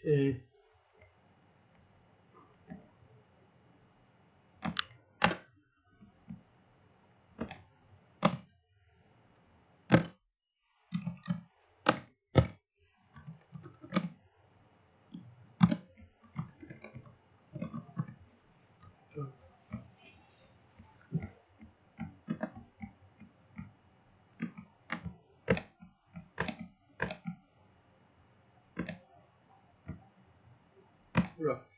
Okay. Rough.